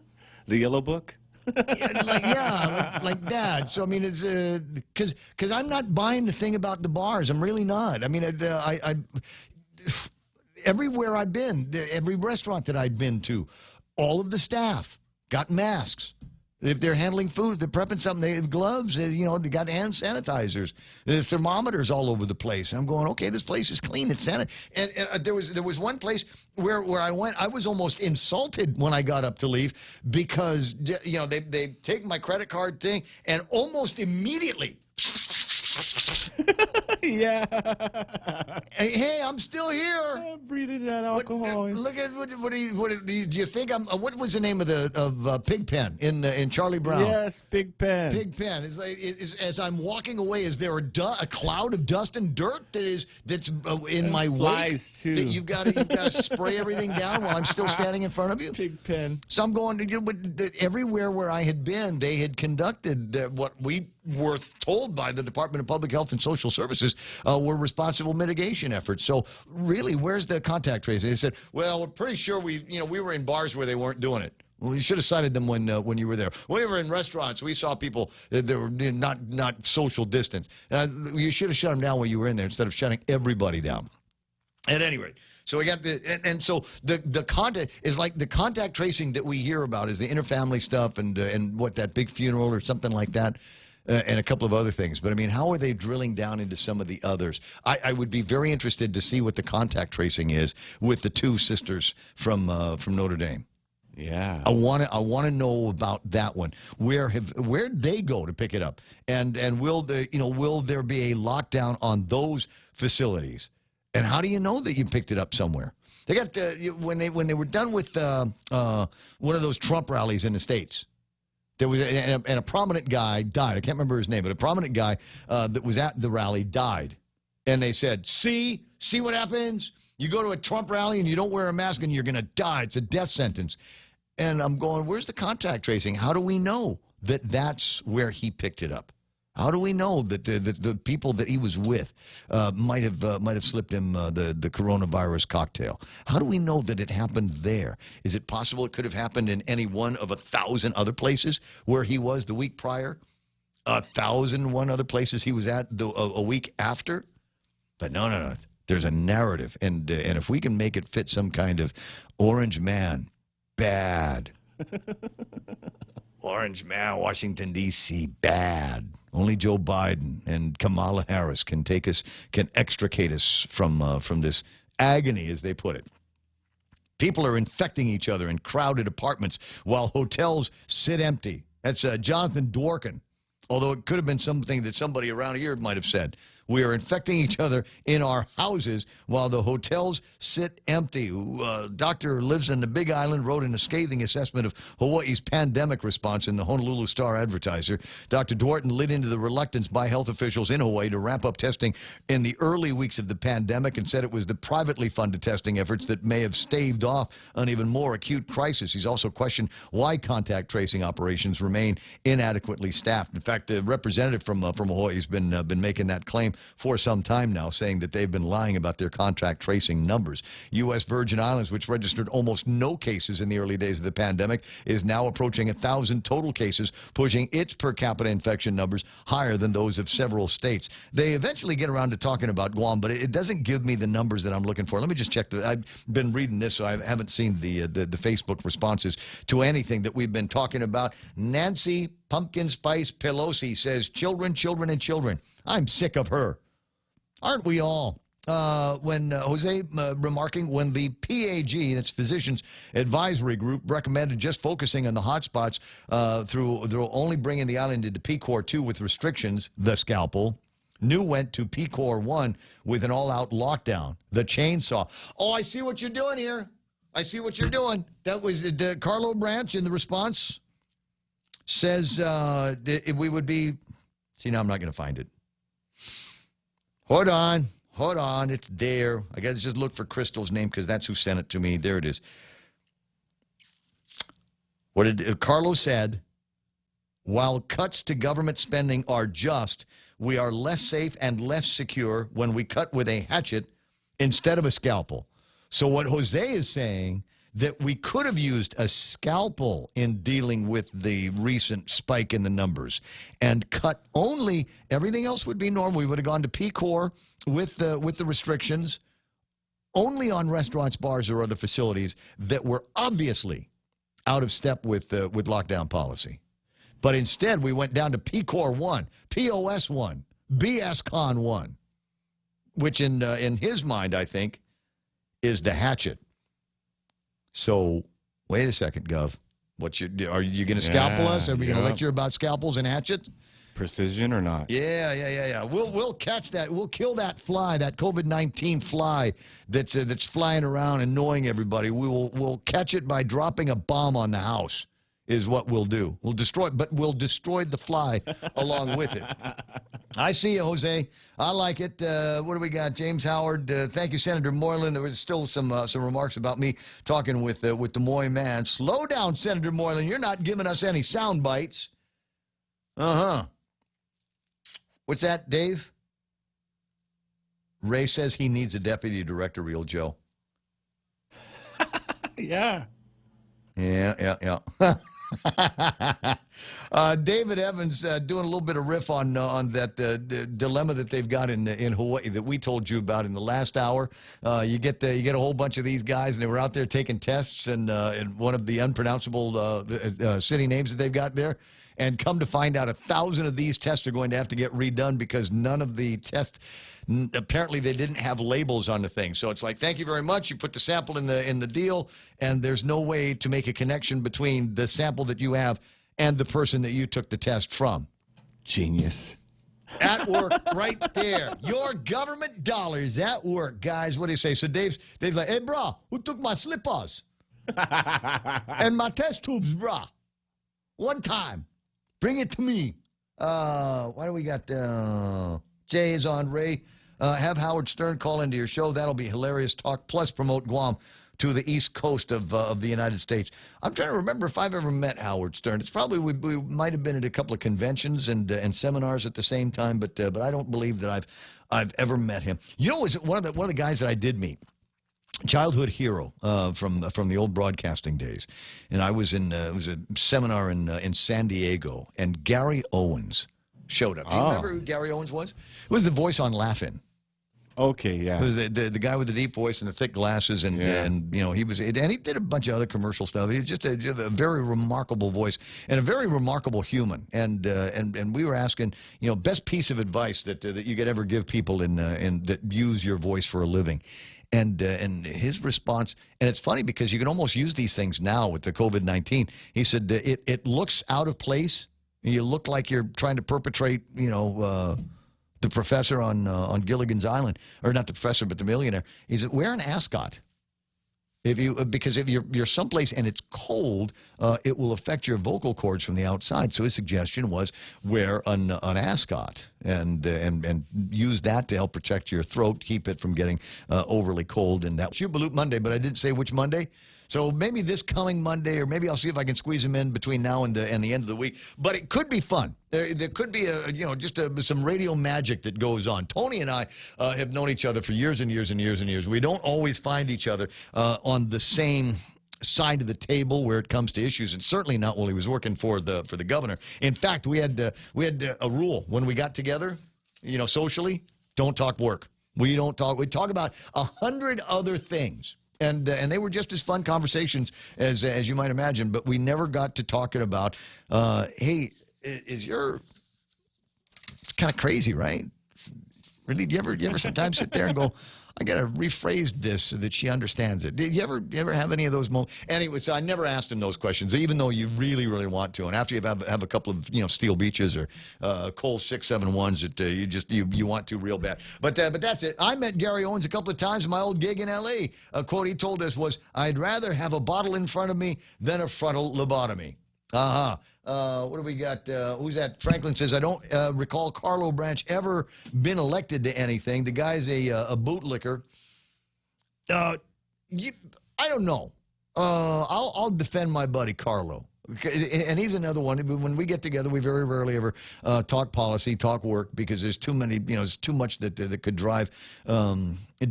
Yellow Book? like that. So I mean, it's because I'm not buying the thing about the bars. I'm really not. I mean, I everywhere I've been, every restaurant that I've been to, all of the staff got masks. If they're handling food, if they're prepping something, they have gloves, they got hand sanitizers. There's thermometers all over the place. And I'm going, okay, this place is clean. It's sanitized. And there was one place where I went, I was almost insulted when I got up to leave because, they take my credit card thing and almost immediately yeah. Hey, I'm still here. I'm breathing that alcohol. Look at what do you think? What was the name of Pigpen in Charlie Brown? Yes, Pigpen. Pigpen. It's like as I'm walking away, is there a cloud of dust and dirt that's in my wake? Too. That you've got to spray everything down while I'm still standing in front of you? Pigpen. So I'm going everywhere where I had been, they had conducted what we were told by the Department of Public Health and Social Services were responsible mitigation efforts. So really, where's the contact tracing? They said, well, we're pretty sure we were in bars where they weren't doing it. Well, you should have cited them when you were there. We were in restaurants. We saw people that were not social distance. You should have shut them down when you were in there instead of shutting everybody down. At any rate, so we got so the contact is like the contact tracing that we hear about is the interfamily stuff and what that big funeral or something like that. And a couple of other things. But, I mean, how are they drilling down into some of the others? I would be very interested to see what the contact tracing is with the two sisters from Notre Dame. Yeah. I want to know about that one. Where'd they go to pick it up? And will there be a lockdown on those facilities? And how do you know that you picked it up somewhere? They got when they were done with one of those Trump rallies in the States. There was and a prominent guy died. I can't remember his name, but a prominent guy that was at the rally died. And they said, see what happens? You go to a Trump rally and you don't wear a mask and you're going to die. It's a death sentence. And I'm going, where's the contact tracing? How do we know that that's where he picked it up? How do we know that the people that he was with might have slipped him the coronavirus cocktail? How do we know that it happened there? Is it possible it could have happened in any one of 1,000 other places where he was the week prior? 1,001 other places he was at a week after? But no. There's a narrative, and if we can make it fit some kind of orange man, bad. Orange man, Washington, D.C., bad. Only Joe Biden and Kamala Harris can extricate us from this agony, as they put it. People are infecting each other in crowded apartments while hotels sit empty. That's Jonathan Dworkin, although it could have been something that somebody around here might have said. We are infecting each other in our houses while the hotels sit empty. A doctor who lives in the Big Island wrote an scathing assessment of Hawaii's pandemic response in the Honolulu Star-Advertiser. Dr. Dworkin lit into the reluctance by health officials in Hawaii to ramp up testing in the early weeks of the pandemic and said it was the privately funded testing efforts that may have staved off an even more acute crisis. He's also questioned why contact tracing operations remain inadequately staffed. In fact, the representative from Hawaii has been making that claim for some time now, saying that they've been lying about their contact tracing numbers. U.S. Virgin Islands, which registered almost no cases in the early days of the pandemic, is now approaching 1,000 total cases, pushing its per capita infection numbers higher than those of several states. They eventually get around to talking about Guam, but it doesn't give me the numbers that I'm looking for. Let me just check. I've been reading this, so I haven't seen the Facebook responses to anything that we've been talking about. Nancy Pumpkin Spice Pelosi says, children, children, and children. I'm sick of her. Aren't we all? When Jose remarking, when the PAG, that's Physicians Advisory Group, recommended just focusing on the hotspots through only bringing the island into PCOR 2 with restrictions, the scalpel. New went to PCOR 1 with an all-out lockdown. The chainsaw. Oh, I see what you're doing here. I see what you're doing. That was Carlo Branch in the response. Says we would be... See, now I'm not going to find it. Hold on. It's there. I got to just look for Crystal's name because that's who sent it to me. There it is. What did Carlo said, while cuts to government spending are just, we are less safe and less secure when we cut with a hatchet instead of a scalpel. So what Jose is saying, that we could have used a scalpel in dealing with the recent spike in the numbers and cut only, everything else would be normal. We would have gone to PCOR with the restrictions only on restaurants, bars, or other facilities that were obviously out of step with lockdown policy. But instead, we went down to PCOR 1, POS 1, BSCON 1, which in his mind, I think, is the hatchet. So, wait a second, Gov. Are you going to scalpel us? Are we going to lecture about scalpels and hatchets? Precision or not? Yeah. We'll catch that. We'll kill that fly, that COVID-19 fly that's flying around annoying everybody. We'll catch it by dropping a bomb on the house. Is what we'll do. We'll destroy the fly along with it. I see you, Jose. I like it. What do we got? James Howard. Thank you, Senator Moylan. There was still some remarks about me talking with the Moy man. Slow down, Senator Moylan. You're not giving us any sound bites. What's that, Dave? Ray says he needs a deputy director, Real Joe. Yeah. Yeah. David Evans doing a little bit of riff on that dilemma that they've got in Hawaii that we told you about in the last hour. You get a whole bunch of these guys, and they were out there taking tests in one of the unpronounceable city names that they've got there. And come to find out, 1,000 of these tests are going to have to get redone because none of the tests, apparently they didn't have labels on the thing. So it's like, thank you very much. You put the sample in the deal, and there's no way to make a connection between the sample that you have and the person that you took the test from. Genius. At work, right there. Your government dollars at work, guys. What do you say? So Dave's like, hey, brah, who took my slippers? And my test tubes, brah. One time. Bring it to me. Why do we got Jay is on, Ray? Have Howard Stern call into your show. That'll be hilarious talk. Plus promote Guam to the east coast of the United States. I'm trying to remember if I've ever met Howard Stern. It's probably we might have been at a couple of conventions and seminars at the same time, but I don't believe that I've ever met him. You know, was one of the guys that I did meet. Childhood hero from the old broadcasting days, and I was in it was a seminar in San Diego, and Gary Owens showed up. Do you remember who Gary Owens was? It was the voice on Laugh-In. Okay, yeah. It was the guy with the deep voice and the thick glasses, and you know, he did a bunch of other commercial stuff. He was just a very remarkable voice and a very remarkable human. And we were asking, you know, best piece of advice that you could ever give people in that use your voice for a living. And his response, and it's funny because you can almost use these things now with the COVID-19. He said it looks out of place. You look like you're trying to perpetrate, you know, the professor on Gilligan's Island, or not the professor, but the millionaire. He said, wear an ascot. Because if you're someplace and it's cold, it will affect your vocal cords from the outside. So his suggestion was wear an ascot and use that to help protect your throat, keep it from getting overly cold. And that was Shubaloop Monday, but I didn't say which Monday. So maybe this coming Monday, or maybe I'll see if I can squeeze him in between now and the end of the week. But it could be fun. There could be some radio magic that goes on. Tony and I have known each other for years and years and years and years. We don't always find each other on the same side of the table where it comes to issues, and certainly not while he was working for the governor. In fact, we had a rule when we got together, you know, socially. Don't talk work. We don't talk. We talk about 100 other things. And they were just as fun conversations as you might imagine, but we never got to talking about, hey, it's kind of crazy, right? Really, do you ever sometimes sit there and go, I got to rephrase this so that she understands it. Did you ever have any of those moments? Anyway, so I never asked him those questions, even though you really, really want to. And after you have a couple of, you know, Steel Beaches or Cole 671s that you want to real bad. But that's it. I met Gary Owens a couple of times in my old gig in L.A. A quote he told us was, I'd rather have a bottle in front of me than a frontal lobotomy. What do we got? Who's that? Franklin says, I don't recall Carlo Branch ever been elected to anything. The guy's a bootlicker. I don't know. I'll defend my buddy Carlo. And he's another one. When we get together, we very rarely ever talk policy, talk work, because there's too many, you know, there's too much that could drive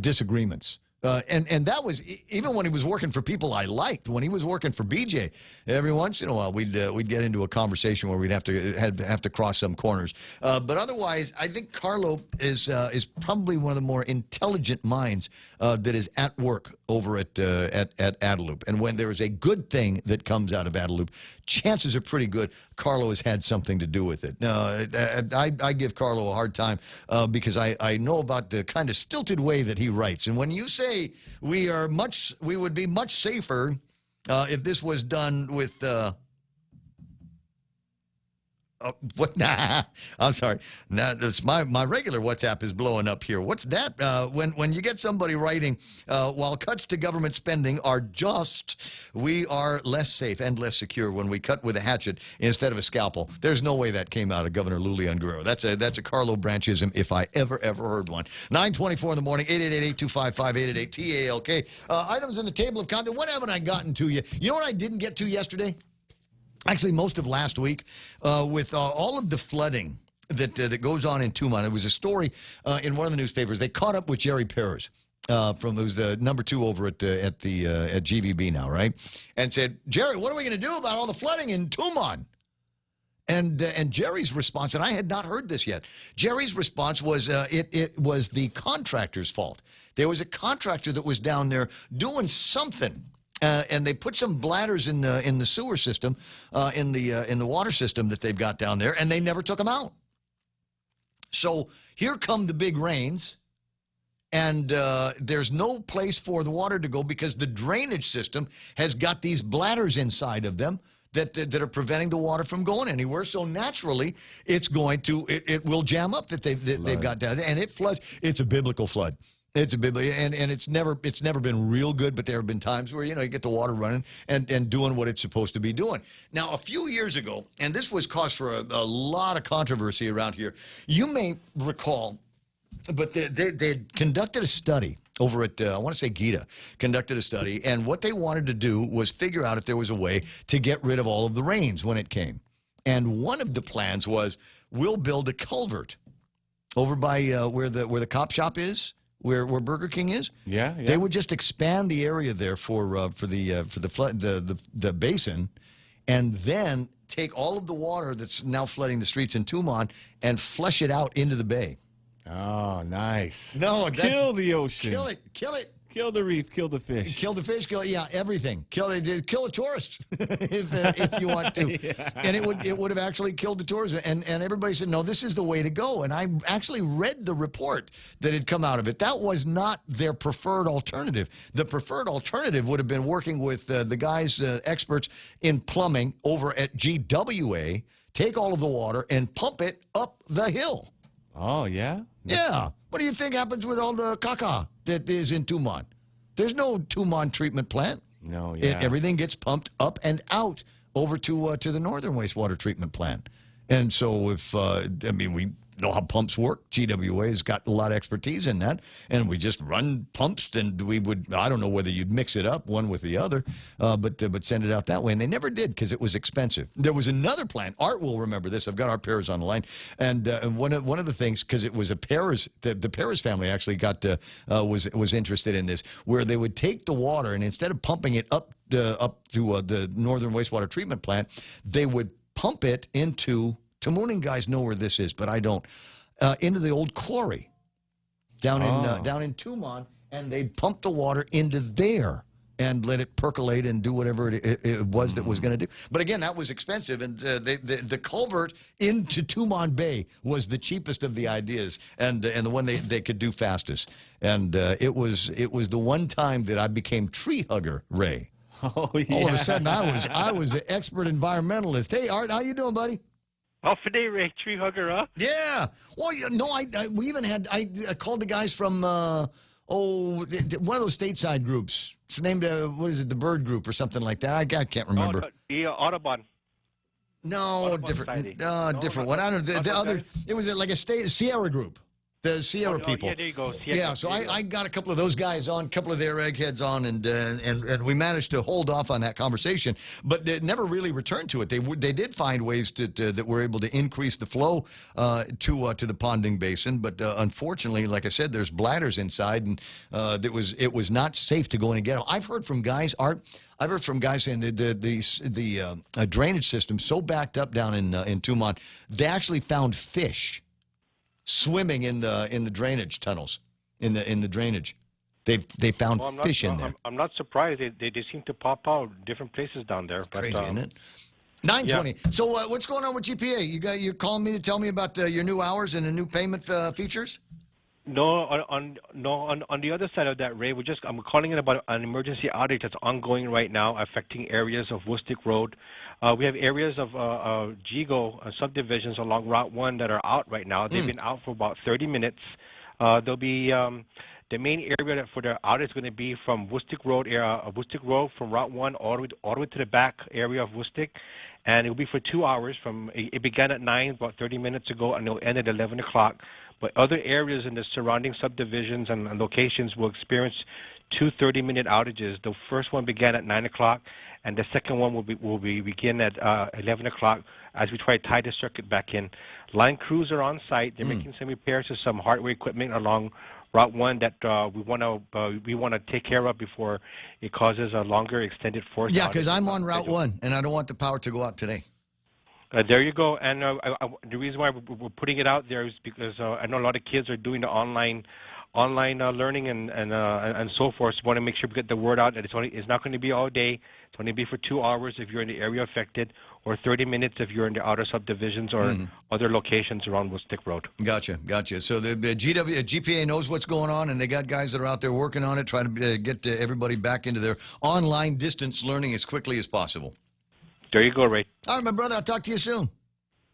disagreements. And that was even when he was working for people I liked. When he was working for BJ, every once in a while we'd get into a conversation where we'd have to cross some corners. But otherwise, I think Carlo is probably one of the more intelligent minds that is at work over at Adelup. And when there is a good thing that comes out of Adelup, chances are pretty good Carlo has had something to do with it. I give Carlo a hard time because I know about the kind of stilted way that he writes. And when you say we would be much safer if this was done with what? Nah, I'm sorry. Nah, it's my regular WhatsApp is blowing up here. What's that? When you get somebody writing, while cuts to government spending are just, we are less safe and less secure when we cut with a hatchet instead of a scalpel. There's no way that came out of Governor Lulian Guerrero. That's a Carlo Branchism if I ever heard one. 9:24 in the morning. 888-825-5888 TALK. Items in the table of content. What haven't I gotten to you? You know what I didn't get to yesterday? Actually, most of last week, with all of the flooding that goes on in Tucumán. It was a story in one of the newspapers. They caught up with Jerry Perez who's the number 2 over at GVB now, right? And said, Jerry, what are we going to do about all the flooding in Tucumán? And Jerry's response, and I had not heard this yet. Jerry's response was it was the contractor's fault. There was a contractor that was down there doing something. And they put some bladders in the sewer system, in the water system that they've got down there, and they never took them out. So here come the big rains, and there's no place for the water to go because the drainage system has got these bladders inside of them that are preventing the water from going anywhere. So naturally, it's going to it will jam up that they've got down, and it floods. It's a biblical flood. It's a biblical, and it's never been real good, but there have been times where you get the water running and doing what it's supposed to be doing. Now, a few years ago, and this was cause for a lot of controversy around here. You may recall, but they conducted a study over at, I want to say Gita, conducted a study, and what they wanted to do was figure out if there was a way to get rid of all of the rains when it came. And one of the plans was, we'll build a culvert over by where the cop shop is, where Burger King is. Yeah. They would just expand the area there for the flood, the basin, and then take all of the water that's now flooding the streets in Tumon and flush it out into the bay. Oh, nice. No, kill the ocean. Kill it. Kill the reef. Kill the fish. Kill the fish. Everything. Kill a tourist if you want to. Yeah. And it would have actually killed the tourism. And everybody said, no, this is the way to go. And I actually read the report that had come out of it. That was not their preferred alternative. The preferred alternative would have been working with the guys, experts in plumbing over at GWA, take all of the water and pump it up the hill. Oh, yeah? Yeah. What do you think happens with all the caca that is in Tumon? There's no Tumon treatment plant. No, yeah. Everything gets pumped up and out over to the northern wastewater treatment plant. And so we know how pumps work. GWA has got a lot of expertise in that. And we just run pumps, and I don't know whether you'd mix it up one with the other, but send it out that way. And they never did because it was expensive. There was another plan. Art will remember this. I've got our Perez on the line. And one of the things, because it was a Perez, the Perez family actually was interested in this, where they would take the water and instead of pumping it up to the northern wastewater treatment plant, they would pump it into, Tamuning guys know where this is, but I don't, into the old quarry down in Tumon, and they'd pump the water into there and let it percolate and do whatever it was that was going to do. But again, that was expensive, and the culvert into Tumon Bay was the cheapest of the ideas, and the one they could do fastest. And it was the one time that I became tree hugger, Ray. Oh, yeah. All of a sudden, I was an expert environmentalist. Hey, Art, how you doing, buddy? Oh, for day, Ray, tree hugger, huh? Yeah. Well, we even had, I called the guys from, one of those stateside groups. It's named, what is it, the Bird Group or something like that. I can't remember. Oh, the Audubon. No, Audubon different. Society. Different one. I don't know. The other, it was like a Sierra Group. The Sierra people. Yeah, there you go. So I got a couple of those guys on, a couple of their eggheads on, and we managed to hold off on that conversation, but they never really returned to it. They did find ways that were able to increase the flow to the ponding basin, but unfortunately, like I said, there's bladders inside, and it was not safe to go in and get them. I've heard from guys, Art. I've heard from guys saying the drainage system so backed up down in Tumon, they actually found fish swimming in the drainage tunnels, in the drainage. They found fish in there. I'm not surprised. They seem to pop out different places down there. But, crazy, isn't it? 9:20. Yeah. So what's going on with GPA? You're calling me to tell me about your new hours and the new payment features? No, on the other side of that, Ray, I'm calling in about an emergency outage that's ongoing right now, affecting areas of Woostic Road. We have areas of GIGO subdivisions along Route 1 that are out right now. They've been out for about 30 minutes. There'll be the main area for the outage is going to be from Woostic Road from Route 1 all the way to the back area of Woostic, and it'll be for 2 hours. It began at 9 about 30 minutes ago, and it'll end at 11 o'clock. But other areas in the surrounding subdivisions and locations will experience 2 30-minute outages. The first one began at 9 o'clock, and the second one will begin at 11 o'clock as we try to tie the circuit back in. Line crews are on site. They're making some repairs to some hardware equipment along Route 1 that we want to take care of before it causes a longer extended force. Yeah, because I'm on Route 1, and I don't want the power to go out today. There you go. And the reason why we're putting it out there is because I know a lot of kids are doing the online learning and so forth. So we want to make sure we get the word out that it's not going to be all day. It's going to be for 2 hours if you're in the area affected, or 30 minutes if you're in the outer subdivisions or other locations around Woostic Road. Gotcha. So the GPA knows what's going on, and they got guys that are out there working on it, trying to get everybody back into their online distance learning as quickly as possible. There you go, Ray. All right, my brother. I'll talk to you soon.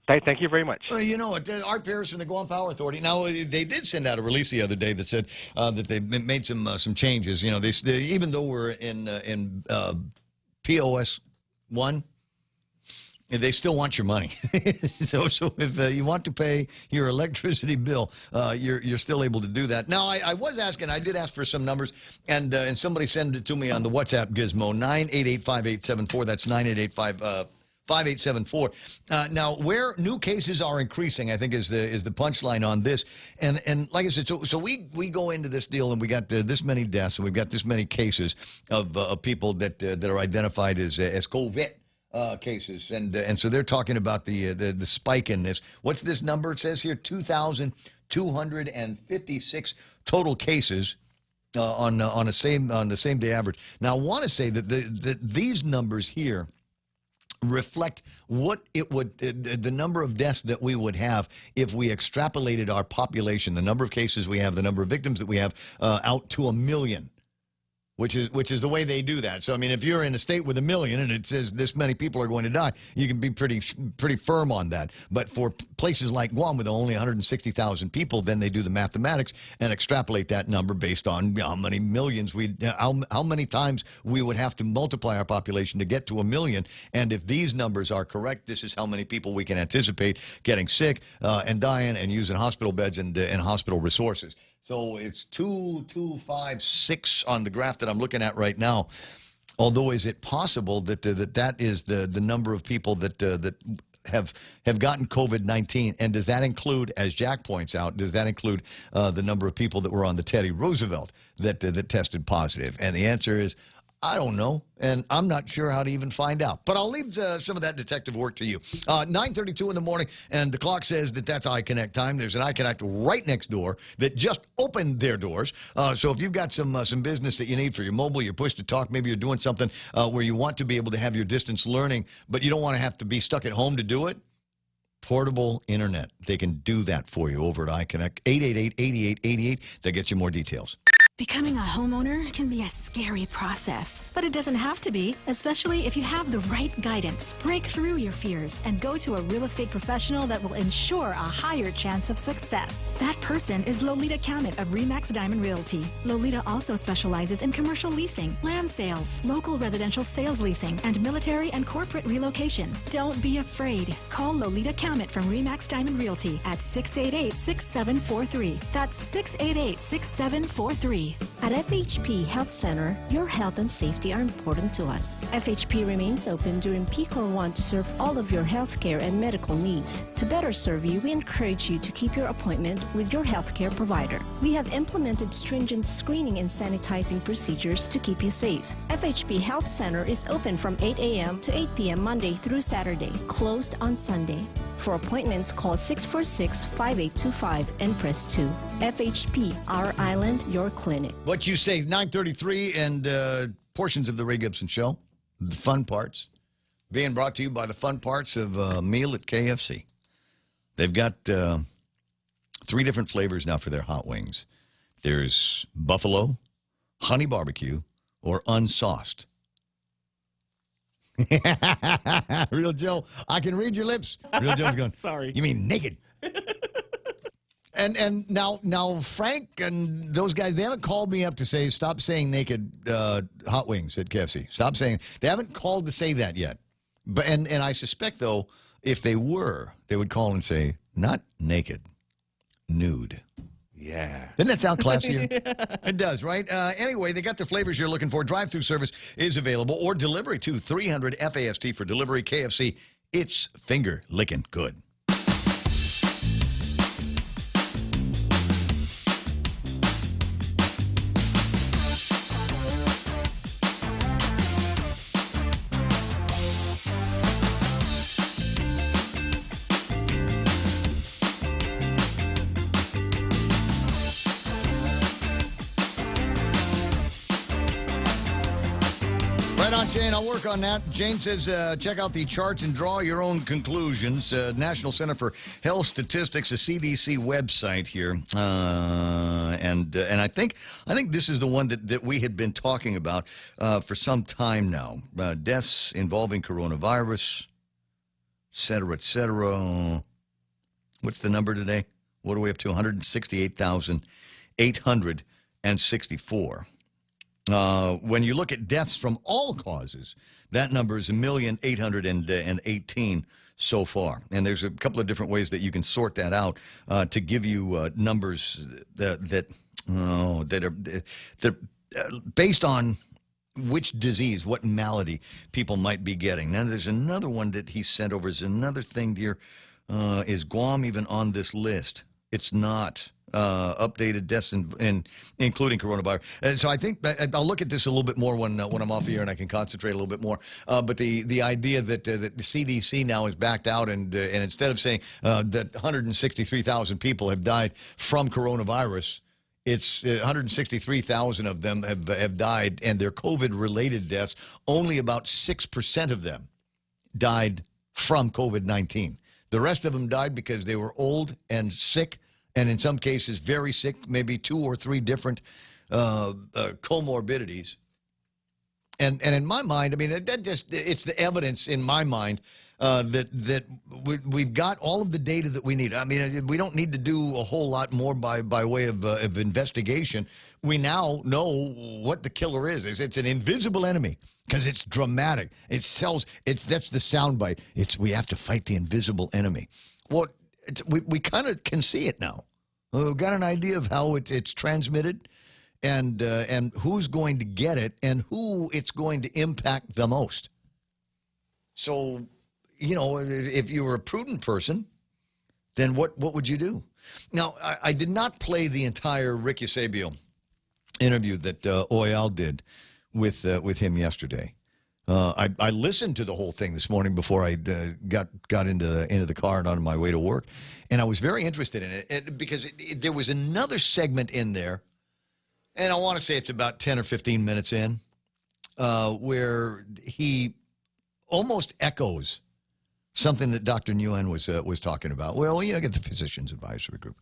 Thank you very much. You know, Art Parrish from the Guam Power Authority. Now, they did send out a release the other day that said that they made some changes. You know, they even though we're in POS 1, they still want your money. so if you want to pay your electricity bill, you're still able to do that. Now, I did ask for some numbers, and somebody sent it to me on the WhatsApp gizmo, 988-5874. That's 988-5874. Now, where new cases are increasing, I think is the punchline on this. And like I said, so we go into this deal and we got this many deaths and we've got this many cases of people that are identified as COVID cases, and so they're talking about the spike in this. What's this number? It says here 2,256 total cases on the same day average. Now, I want to say that these numbers here reflect what it would the number of deaths that we would have if we extrapolated our population, the number of cases we have, the number of victims that we have, out to 1 million. Which is the way they do that. So, I mean, if you're in a state with 1 million and it says this many people are going to die, you can be pretty firm on that. But for places like Guam with only 160,000 people, then they do the mathematics and extrapolate that number based on how many millions how many times we would have to multiply our population to get to 1 million. And if these numbers are correct, this is how many people we can anticipate getting sick and dying and using hospital beds and hospital resources. So it's 2,256 on the graph that I'm looking at right now. Although, is it possible that that is the number of people that have gotten COVID-19? And does that include, as Jack points out, does that include the number of people that were on the Teddy Roosevelt that tested positive? And the answer is, I don't know, and I'm not sure how to even find out. But I'll leave some of that detective work to you. 9:32 in the morning, and the clock says that that's iConnect time. There's an iConnect right next door that just opened their doors. So if you've got some business that you need for your mobile, your push-to-talk, maybe you're doing something where you want to be able to have your distance learning, but you don't want to have to be stuck at home to do it, portable internet. They can do that for you over at iConnect. 888-8888. That gets you more details. Becoming a homeowner can be a scary process, but it doesn't have to be, especially if you have the right guidance. Break through your fears and go to a real estate professional that will ensure a higher chance of success. That person is Lolita Cammett of RE/MAX Diamond Realty. Lolita also specializes in commercial leasing, land sales, local residential sales leasing, and military and corporate relocation. Don't be afraid. Call Lolita Cammett from RE/MAX Diamond Realty at 688-6743. That's 688-6743. At FHP Health Center, your health and safety are important to us. FHP remains open during peak hour 1 to serve all of your healthcare and medical needs. To better serve you, we encourage you to keep your appointment with your healthcare provider. We have implemented stringent screening and sanitizing procedures to keep you safe. FHP Health Center is open from 8 a.m. to 8 p.m. Monday through Saturday, closed on Sunday. For appointments, call 646-5825 and press 2. FHP, our island, your clinic. What you say, 9:33 and portions of the Ray Gibson Show, the fun parts, being brought to you by the fun parts of a meal at KFC. They've got 3 different flavors now for their hot wings. There's buffalo, honey barbecue, or unsauced. Real Joe, I can read your lips. Real Joe's going, sorry. You mean naked? And now Frank and those guys, they haven't called me up to say, stop saying naked hot wings at KFC. Stop saying. They haven't called to say that yet. But and I suspect, though, if they were, they would call and say, not naked, nude. Yeah. Doesn't that sound classier? It does, right? Anyway, they got the flavors you're looking for. Drive-through service is available, or delivery, too. 300 FAST for delivery. KFC, it's finger-licking good. on, Shane. I'll work on that. Jane says, check out the charts and draw your own conclusions. National Center for Health Statistics, a CDC website here. And I think this is the one that we had been talking about for some time now. Deaths involving coronavirus, et cetera, et cetera. What's the number today? What are we up to? 168,864. When you look at deaths from all causes, that number is 1,818 so far. And there's a couple of different ways that you can sort that out to give you numbers that are based on which disease, what malady people might be getting. Now, there's another one that he sent over. There's another thing here. Is Guam even on this list? It's not. Updated deaths including coronavirus. So I think I'll look at this a little bit more when I'm off the air and I can concentrate a little bit more. But the idea that the CDC now is backed out and instead of saying that 163,000 people have died from coronavirus, it's 163,000 of them have died, and they're COVID-related deaths. Only about 6% of them died from COVID-19. The rest of them died because they were old and sick, and in some cases very sick, maybe 2 or 3 different comorbidities. And in my mind, I mean, it's the evidence in my mind that we've got all of the data that we need. I mean, we don't need to do a whole lot more by way of investigation. We now know what the killer is. It's an invisible enemy because it's dramatic. It sells. That's the soundbite. We have to fight the invisible enemy. Well, we kind of can see it now. We've got an idea of how it's transmitted, and who's going to get it, and who it's going to impact the most. So, you know, if you were a prudent person, then what would you do? Now, I did not play the entire Rick Eusebio interview that Oyal did with him yesterday. I listened to the whole thing this morning before I got into the car and on my way to work, and I was very interested in it because there was another segment in there, and I want to say it's about 10 or 15 minutes in, where he almost echoes something that Dr. Nguyen was talking about. Well, you know, get the Physicians Advisory Group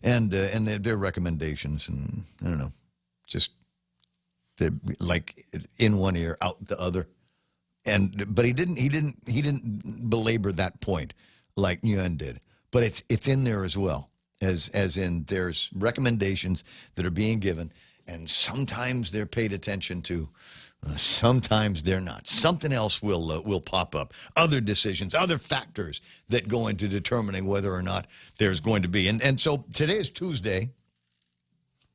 and their recommendations, and I don't know, just like in one ear, out the other. But he didn't belabor that point like Nguyen did. But it's in there as well, as in there's recommendations that are being given, and sometimes they're paid attention to. Sometimes they're not. Something else will pop up. Other decisions, other factors that go into determining whether or not there's going to be. And so today is Tuesday.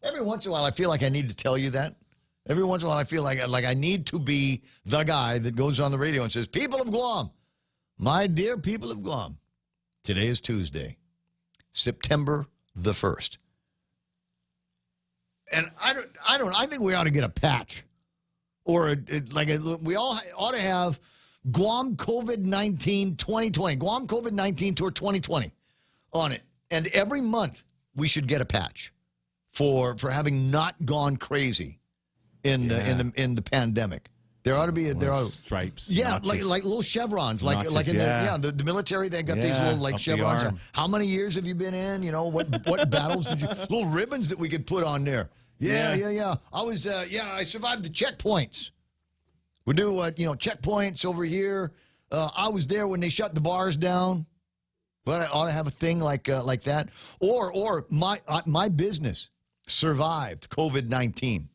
Every once in a while, I feel like I need to tell you that. Every once in a while, I feel like I need to be the guy that goes on the radio and says, "People of Guam, my dear people of Guam, today is Tuesday, September the 1st." And I think we ought to get a patch. Or we all ought to have Guam COVID-19 2020, Guam COVID-19 Tour 2020 on it. And every month we should get a patch for having not gone crazy in the pandemic. There ought to be stripes. Yeah, like little chevrons, like in the military. They got these little chevrons. How many years have you been in? You know what battles did you? Little ribbons that we could put on there. Yeah. I survived the checkpoints. We do checkpoints over here. I was there when they shut the bars down. But I ought to have a thing like that. Or my business survived COVID-19.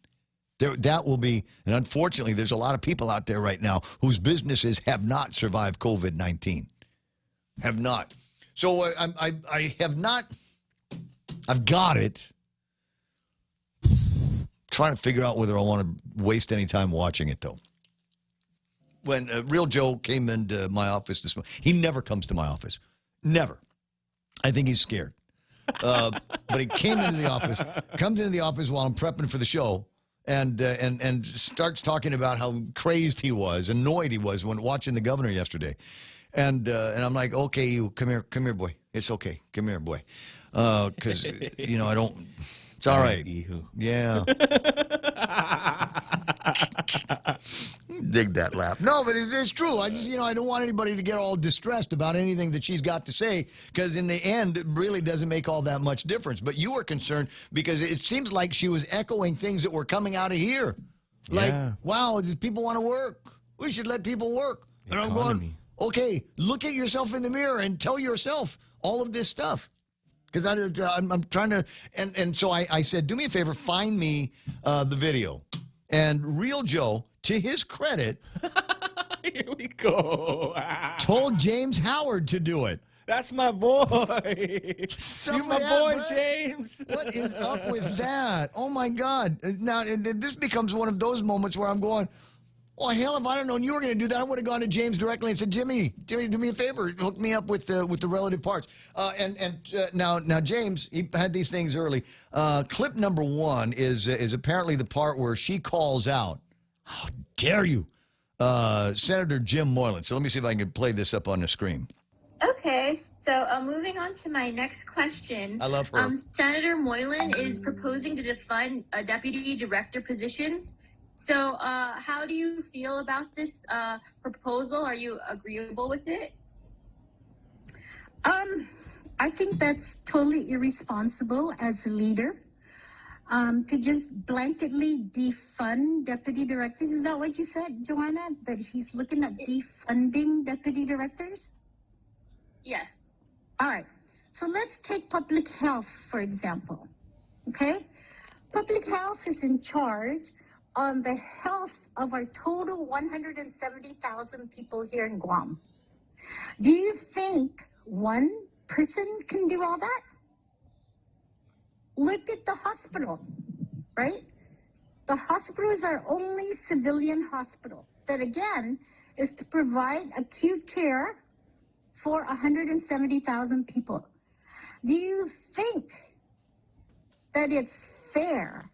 That will be, and unfortunately, there's a lot of people out there right now whose businesses have not survived COVID-19. Have not. So I have not. I've got it. Trying to figure out whether I want to waste any time watching it, though. When Real Joe came into my office this morning, he never comes to my office. Never. I think he's scared. But he came into the office, comes into the office while I'm prepping for the show, and starts talking about how crazed he was, annoyed he was when watching the governor yesterday. And I'm like, okay, you come here, boy. It's okay. Come here, boy. Because, I don't. It's all right. Ehu. Yeah. Dig that laugh. No, but it's true. I just, I don't want anybody to get all distressed about anything that she's got to say, because in the end, it really doesn't make all that much difference. But you were concerned because it seems like she was echoing things that were coming out of here. Like, wow, does people want to work? We should let people work. And I'm going, okay, look at yourself in the mirror and tell yourself all of this stuff. Because I'm trying to, and so I said, do me a favor, find me the video. And Real Joe, to his credit, here we go. told James Howard to do it. That's my boy. You're my boy, James. What is up with that? Oh, my God. Now, this becomes one of those moments where I'm going, oh, hell, if I'd have known you were going to do that, I would have gone to James directly and said, Jimmy, do me a favor. Hook me up with the relative parts. Now, James, he had these things early. Clip number 1 is apparently the part where she calls out, how dare you, Senator Jim Moylan. So let me see if I can play this up on the screen. Okay, so moving on to my next question. I love her. Senator Moylan is proposing to defund deputy director positions. So how do you feel about this proposal? Are you agreeable with it? I think that's totally irresponsible as a leader. To just blanketly defund deputy directors. Is that what you said, Joanna? That he's looking at defunding deputy directors? Yes. All right. So let's take public health, for example. Okay? Public health is in charge on the health of our total 170,000 people here in Guam. Do you think one person can do all that? Look at the hospital, right? The hospital is our only civilian hospital that, again, is to provide acute care for 170,000 people. Do you think that it's fair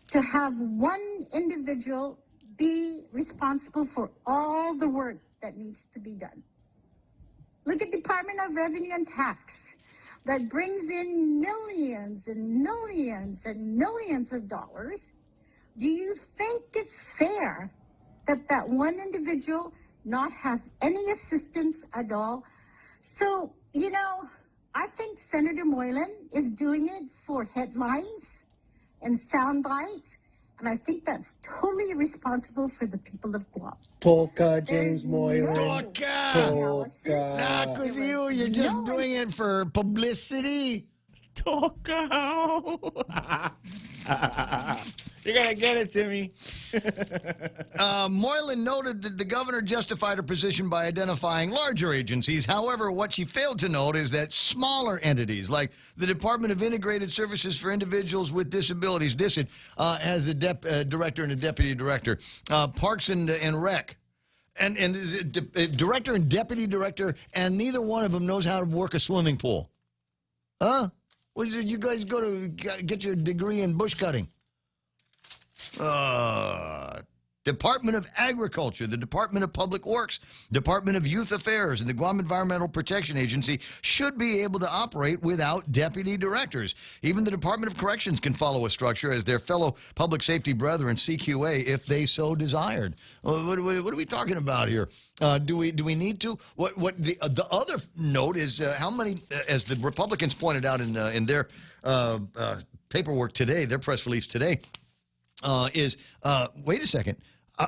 to have one individual be responsible for all the work that needs to be done? Look at Department of Revenue and Tax that brings in millions and millions and millions of dollars. Do you think it's fair that that one individual not have any assistance at all? So, I think Senator Moylan is doing it for headlines and sound bites, and I think that's totally irresponsible for the people of Guam. Toka, James Moylan. Toka. Not with you. You're just doing it for publicity. Toka. You're going to get it, Jimmy. Moylan noted that the governor justified her position by identifying larger agencies. However, what she failed to note is that smaller entities, like the Department of Integrated Services for Individuals with Disabilities, DISID, has a director and a deputy director. Parks and Rec, and director and deputy director, and neither one of them knows how to work a swimming pool. Huh? What is it? You guys go to get your degree in bush cutting. Department of Agriculture, the Department of Public Works, Department of Youth Affairs, and the Guam Environmental Protection Agency should be able to operate without deputy directors. Even the Department of Corrections can follow a structure as their fellow public safety brethren, CQA, if they so desired. What are we talking about here? Do we need to? What the other note is how many, as the Republicans pointed out in their paperwork today, their press release today, wait a second.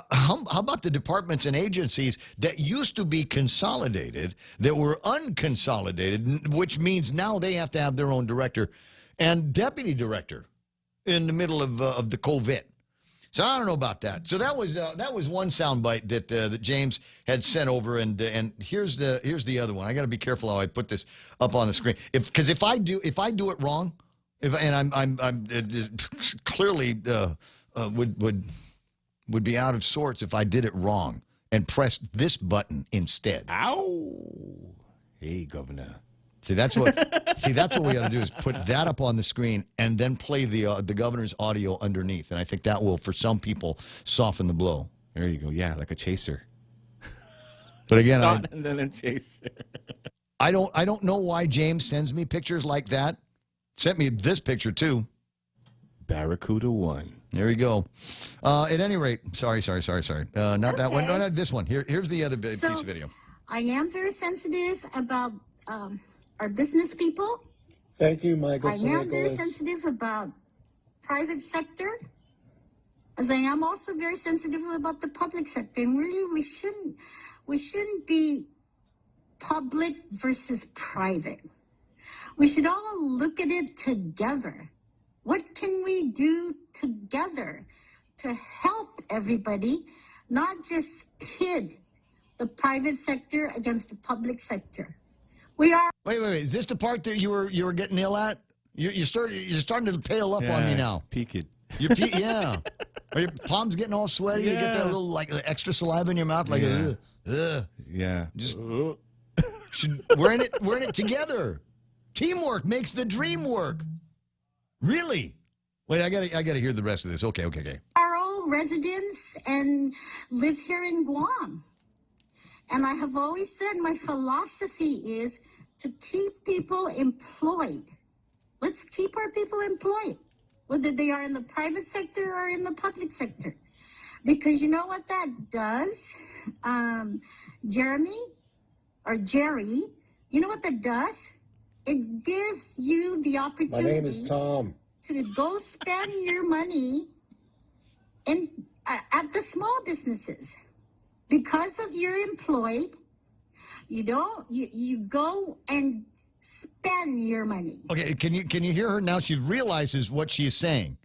How about the departments and agencies that used to be consolidated, that were unconsolidated, which means now they have to have their own director and deputy director in the middle of the COVID. So I don't know about that. So that was one soundbite that James had sent over, and here's the other one. I got to be careful how I put this up on the screen, because if I do it wrong, I'm clearly would be out of sorts if I did it wrong and pressed this button instead. Ow! Hey, Governor. See, that's what we got to do, is put that up on the screen and then play the governor's audio underneath, and I think that will, for some people, soften the blow. There you go. Yeah, like a chaser. But again, and then a chaser. I don't know why James sends me pictures like that. Sent me this picture, too. Barracuda 1. There you go. At any rate, sorry. Not that one. No, not this one. Here's the other piece of video. I am very sensitive about our business people. Thank you, Michael. I am very sensitive about private sector, as I am also very sensitive about the public sector. And really, we shouldn't be public versus private. We should all look at it together. What can we do together to help everybody, not just pit the private sector against the public sector? We are. Wait. Is this the part that you were getting ill at? You're starting to pale up on me now. Peaked. Yeah. Are your palms getting all sweaty? You get that little extra saliva in your mouth, like yeah. Just we're in it together. Teamwork makes the dream work. Really? Wait, I gotta hear the rest of this. Okay. Are all residents and live here in Guam. And I have always said my philosophy is to keep people employed. Let's keep our people employed, whether they are in the private sector or in the public sector. Because you know what that does, Jerry, you know what that does? It gives you the opportunity. My name is Tom. To go spend your money at the small businesses. Because of you're employed, you go and spend your money. Okay, can you hear her now? She realizes what she's saying,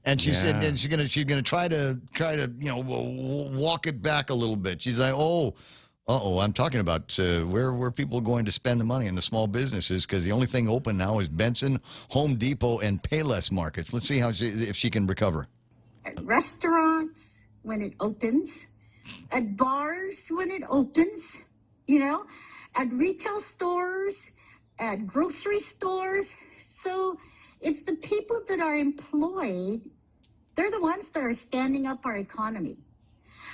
and she said, and she's gonna try to walk it back a little bit. She's like, I'm talking about where people are going to spend the money in the small businesses, because the only thing open now is Benson, Home Depot, and Payless markets. Let's see if she can recover. At restaurants when it opens, at bars when it opens, at retail stores, at grocery stores. So it's the people that are employed, they're the ones that are standing up our economy.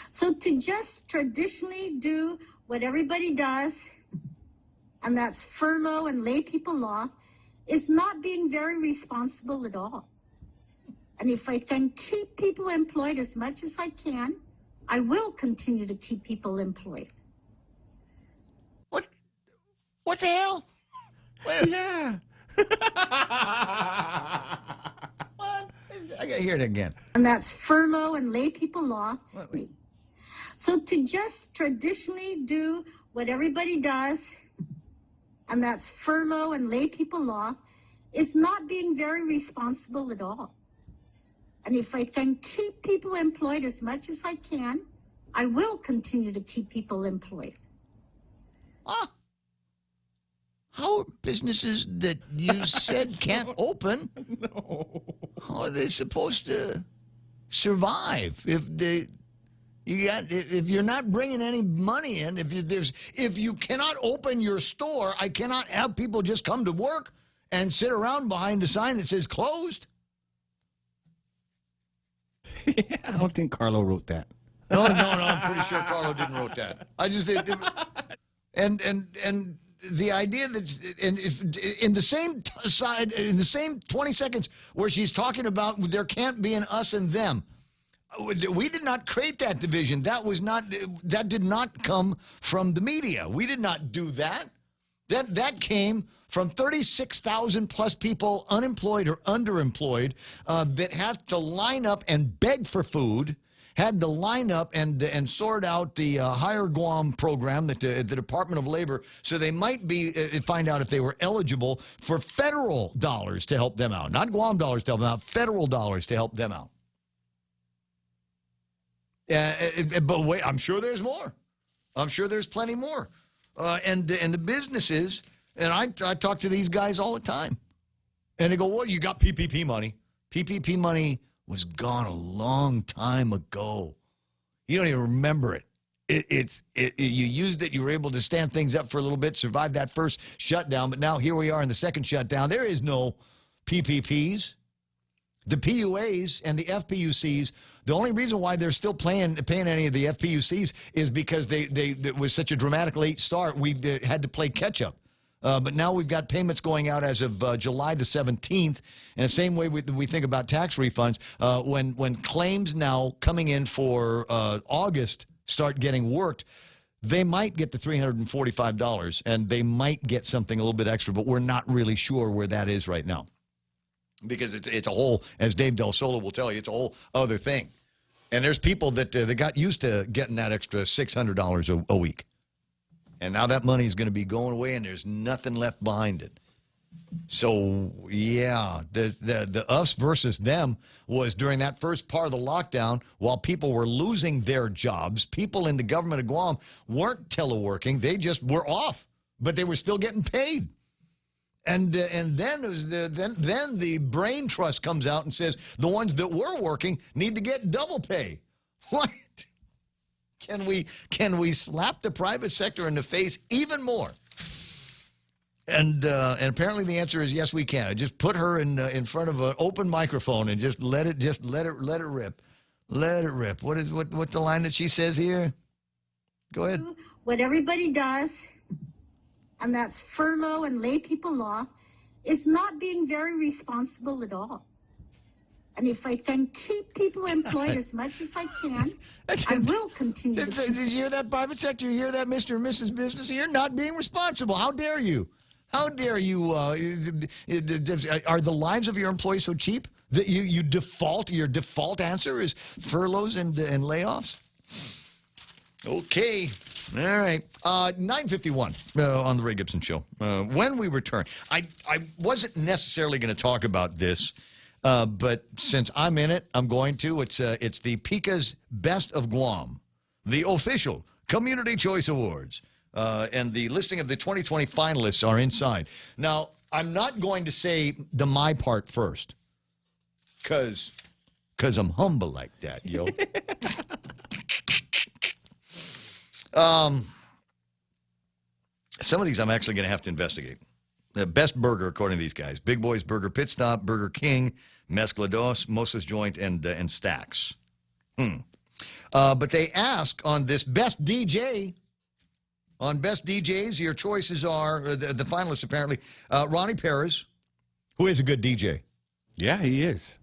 So to just traditionally do what everybody does, and that's furlough and lay people off, is not being very responsible at all. And if I can keep people employed as much as I can, I will continue to keep people employed. What the hell? Yeah. What? I gotta hear it again. And that's furlough and lay people off. So to just traditionally do what everybody does, and that's furlough and lay people off, is not being very responsible at all. And if I can keep people employed as much as I can, I will continue to keep people employed. How are businesses that you said can't open? No. How are they supposed to survive if you're not bringing any money in? If you cannot open your store, I cannot have people just come to work and sit around behind a sign that says closed. Yeah, I don't think Carlo wrote that. No, I'm pretty sure Carlo didn't wrote that. I just did. And the idea that in the same side, in the same 20 seconds where she's talking about there can't be an us and them, we did not create that division. That did not come from the media. We did not do that. That came from 36,000 plus people, unemployed or underemployed, that had to line up and beg for food, had to line up and sort out the Higher Guam program that the Department of Labor, so they might find out if they were eligible for federal dollars to help them out. Not Guam dollars to help them out, federal dollars to help them out. But wait, I'm sure there's more. I'm sure there's plenty more. And the businesses, and I talk to these guys all the time, and they go, well, you got PPP money. PPP money was gone a long time ago. You don't even remember it. You used it. You were able to stand things up for a little bit, survive that first shutdown. But now here we are in the second shutdown. There is no PPPs. The PUAs and the FPUCs, the only reason why they're still paying any of the FPUCs is because it was such a dramatic late start. We had to play catch up. But now we've got payments going out as of July the 17th. And the same way we think about tax refunds, when claims now coming in for August start getting worked, they might get the $345, and they might get something a little bit extra, but we're not really sure where that is right now. Because it's a whole, as Dave Del Solo will tell you, it's a whole other thing. And there's people that got used to getting that extra $600 a week. And now that money is going to be going away, and there's nothing left behind it. So, yeah, the us versus them was during that first part of the lockdown, while people were losing their jobs, people in the government of Guam weren't teleworking. They just were off, but they were still getting paid. And then the brain trust comes out and says the ones that were working need to get double pay. What? Can we slap the private sector in the face even more? And apparently the answer is yes, we can. Just put her in front of an open microphone and just let it rip. Let it rip. What's the line that she says here? Go ahead. What everybody does, and that's furlough and lay people off, is not being very responsible at all. And if I can keep people employed as much as I can, I will continue. Did you hear that, private sector? You hear that, Mr. and Mrs. Business? You're not being responsible. How dare you? How dare you? Are the lives of your employees so cheap that your default answer is furloughs and layoffs? Okay. All right. 9:51 on the Ray Gibson Show. When we return, I wasn't necessarily going to talk about this, but since I'm in it, I'm going to. It's the PICA's Best of Guam, the official Community Choice Awards, and the listing of the 2020 finalists are inside. Now, I'm not going to say my part first, because I'm humble like that, yo. Some of these I'm actually going to have to investigate. The best burger, according to these guys: Big Boy's Burger Pit Stop, Burger King, Mezcla Dos, Mosa's Joint, and Stacks. But they ask on this Best DJ, on Best DJs, your choices are, the finalists apparently, Ronnie Perez, who is a good DJ. Yeah, he is.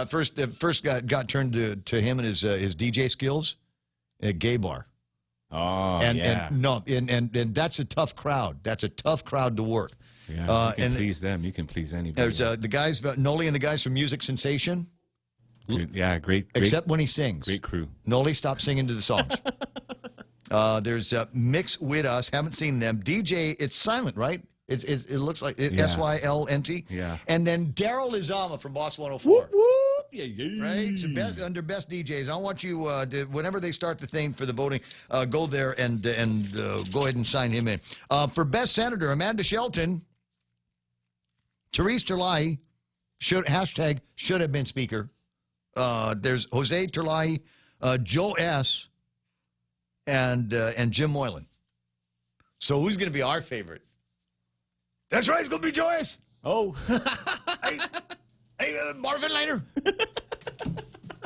First got turned to him and his DJ skills at Gay Bar. Oh, and that's a tough crowd. That's a tough crowd to work. Yeah, you can please them. You can please anybody. There's the guys, Noli and the guys from Music Sensation. Great. Except when he sings. Great crew. Noli, stop singing to the songs. There's Mix With Us. Haven't seen them. DJ, it's silent, right? It looks like SYLNT. Yeah. And then Daryl Izama from Boss 104. Whoop, whoop. Yeah. Right? So under Best DJs, I want you, whenever they start the thing for the voting, go there and go ahead and sign him in. For Best Senator, Amanda Shelton, Therese Terlahi, should have been Speaker. There's Jose Terlahi, Joe S., and Jim Moylan. So who's going to be our favorite? That's right, it's going to be Joyce. Oh. Hey, Marvin Later.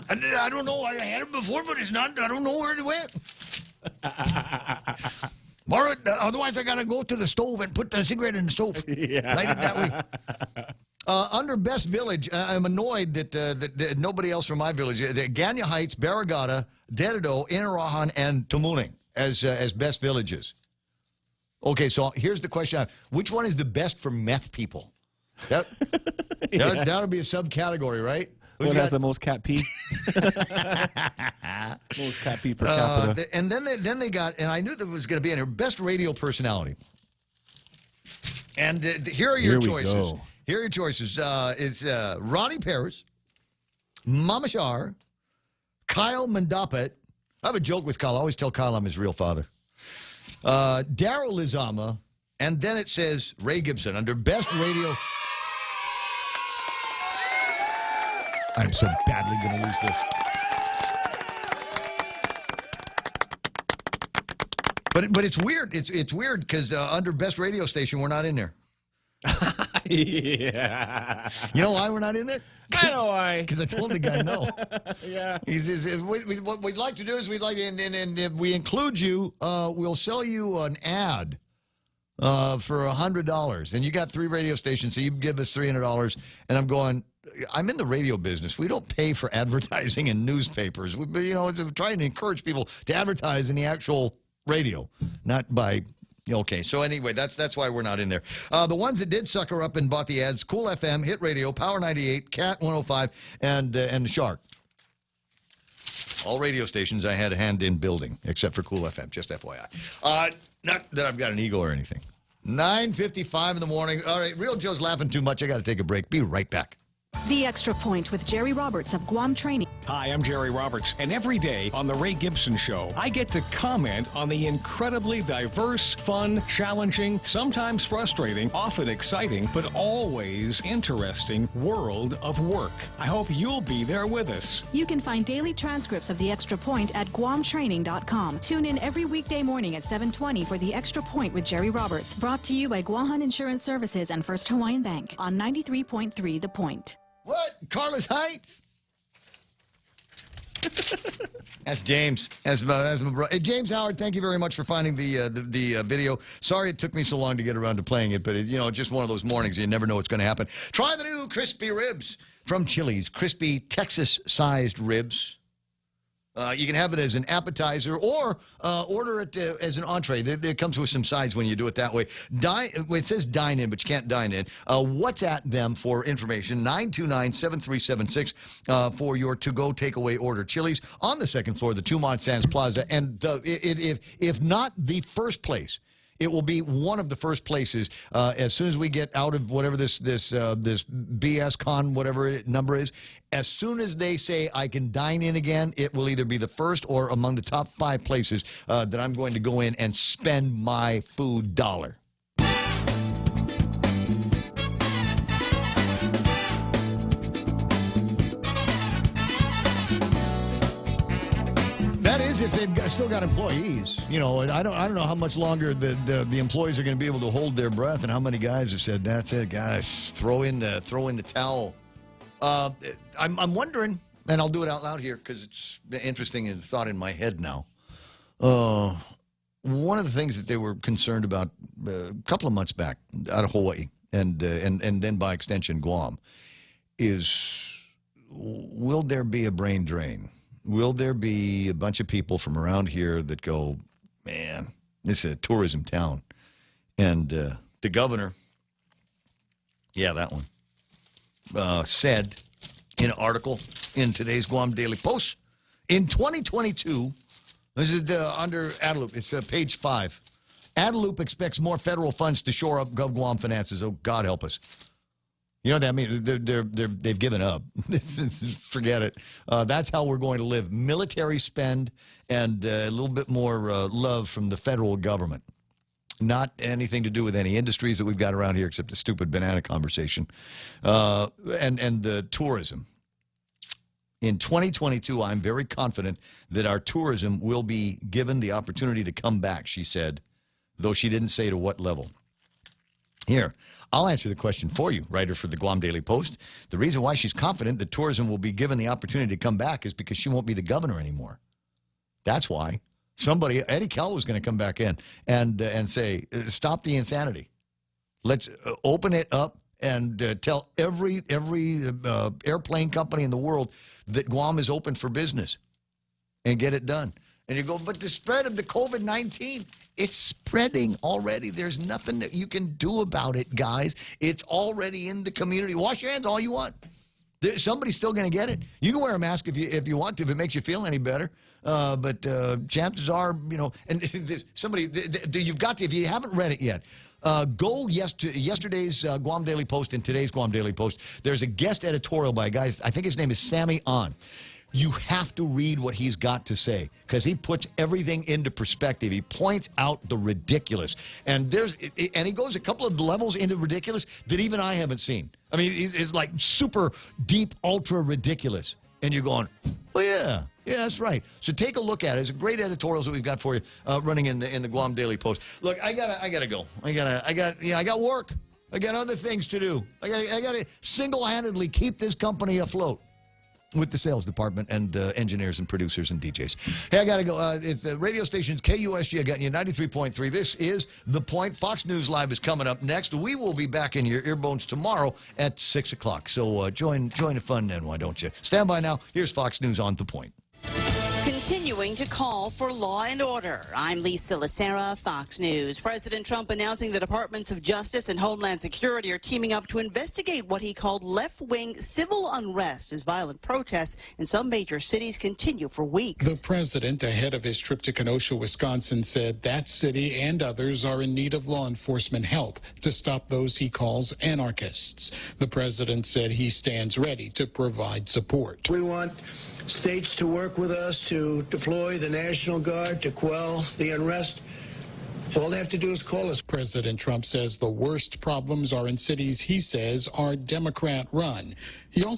I don't know. I had it before, but it's not. I don't know where it went. Marvin, otherwise I got to go to the stove and put the cigarette in the stove. Yeah. Light it that way. Under Best Village, I'm annoyed that nobody else from my village, Ganya Heights, Barragata, Dededo, Inarahan, and Tamuning as best villages. Okay, so here's the question. Which one is the best for meth people? That'll be a subcategory, right? Who has the most cat pee? Most cat pee per capita. And then they got, and I knew that was going to be in here, Best Radio Personality. And here are your choices. Go. Here are your choices. It's Ronnie Perez, Mama Shar, Kyle Mandapet. I have a joke with Kyle. I always tell Kyle I'm his real father. Daryl Izama, and then it says Ray Gibson under Best Radio. I'm so badly going to lose this. But it's weird. It's weird because under Best Radio Station, we're not in there. Yeah. You know why we're not in there? I know why. Because I told the guy no. Yeah. He says, what we'd like to do is we'd like, and if we include you, we'll sell you an ad for $100. And you got 3 radio stations, so you give us $300. And I'm going, I'm in the radio business. We don't pay for advertising in newspapers. We're trying to encourage people to advertise in the actual radio, not by... Okay, so anyway, that's why we're not in there. The ones that did sucker up and bought the ads, Cool FM, Hit Radio, Power 98, Cat 105, and the Shark. All radio stations I had a hand in building, except for Cool FM, just FYI. Not that I've got an ego or anything. 9:55 in the morning. All right, Real Joe's laughing too much. I got to take a break. Be right back. The Extra Point with Jerry Roberts of GUAM Training. Hi, I'm Jerry Roberts, and every day on The Ray Gibson Show, I get to comment on the incredibly diverse, fun, challenging, sometimes frustrating, often exciting, but always interesting world of work. I hope you'll be there with us. You can find daily transcripts of The Extra Point at guamtraining.com. Tune in every weekday morning at 7:20 for The Extra Point with Jerry Roberts, brought to you by Guahan Insurance Services and First Hawaiian Bank on 93.3 The Point. What? Carlos Heights? That's James. That's my brother. Hey, James Howard, thank you very much for finding the video. Sorry it took me so long to get around to playing it, but just one of those mornings you never know what's going to happen. Try the new crispy ribs from Chili's. Crispy Texas-sized ribs. You can have it as an appetizer or order it as an entree. It comes with some sides when you do it that way. It says dine in, but you can't dine in. WhatsApp them for information, 929-7376 for your to-go takeaway order. Chili's on the second floor of the Tumont Sands Plaza. And if not the first place, it will be one of the first places as soon as we get out of whatever this BS con, whatever number is. As soon as they say I can dine in again, it will either be the first or among the top 5 places that I'm going to go in and spend my food dollar. That is, if they've still got employees. I don't know how much longer the employees are going to be able to hold their breath, and how many guys have said, "That's it, guys, throw in the towel." I'm wondering, and I'll do it out loud here because it's interesting and thought in my head now. One of the things that they were concerned about a couple of months back out of Hawaii and then by extension Guam is, will there be a brain drain? Will there be a bunch of people from around here that go, man, this is a tourism town? And the governor, that one, said in an article in today's Guam Daily Post, in 2022, this is under Adelup, it's page 5. Adelup expects more federal funds to shore up Guam finances. Oh, God help us. You know what that means? They've given up. Forget it. That's how we're going to live. Military spend and a little bit more love from the federal government. Not anything to do with any industries that we've got around here except the stupid banana conversation. And the tourism. In 2022, I'm very confident that our tourism will be given the opportunity to come back, she said, though she didn't say to what level. Here, I'll answer the question for you, writer for the Guam Daily Post. The reason why she's confident that tourism will be given the opportunity to come back is because she won't be the governor anymore. That's why. Eddie Kell was going to come back in and say, stop the insanity. Let's open it up and tell every airplane company in the world that Guam is open for business and get it done. And you go, but the spread of the COVID-19, it's spreading already. There's nothing that you can do about it, guys. It's already in the community. Wash your hands all you want. Somebody's still going to get it. You can wear a mask if you want to, if it makes you feel any better. But chances are, and somebody, you've got to, if you haven't read it yet, go to yesterday's Guam Daily Post and today's Guam Daily Post. There's a guest editorial by a guy, I think his name is Sammy An. You have to read what he's got to say because he puts everything into perspective. He points out the ridiculous. And he goes a couple of levels into ridiculous that even I haven't seen. I mean, it's like super deep, ultra ridiculous. And you're going, well, yeah, that's right. So take a look at it. It's great editorials that we've got for you running in the Guam Daily Post. Look, I gotta go. I got work. I got other things to do. I got to single-handedly keep this company afloat. with the sales department and engineers and producers and DJs. Hey, I got to go. It's the radio station's KUSG. I got you 93.3. This is The Point. Fox News Live is coming up next. We will be back in your earbones tomorrow at 6 o'clock. So join the fun then, why don't you? Stand by now. Here's Fox News on The Point. Continuing to call for law and order. I'm Lisa Lacera, Fox News. President Trump announcing the Departments of Justice and Homeland Security are teaming up to investigate what he called left-wing civil unrest as violent protests in some major cities continue for weeks. The president, ahead of his trip to Kenosha, Wisconsin, said that city and others are in need of law enforcement help to stop those he calls anarchists. The president said he stands ready to provide support. We want states to work with us to deploy the National Guard to quell the unrest. All they have to do is call us. President Trump says the worst problems are in cities he says are Democrat-run. He also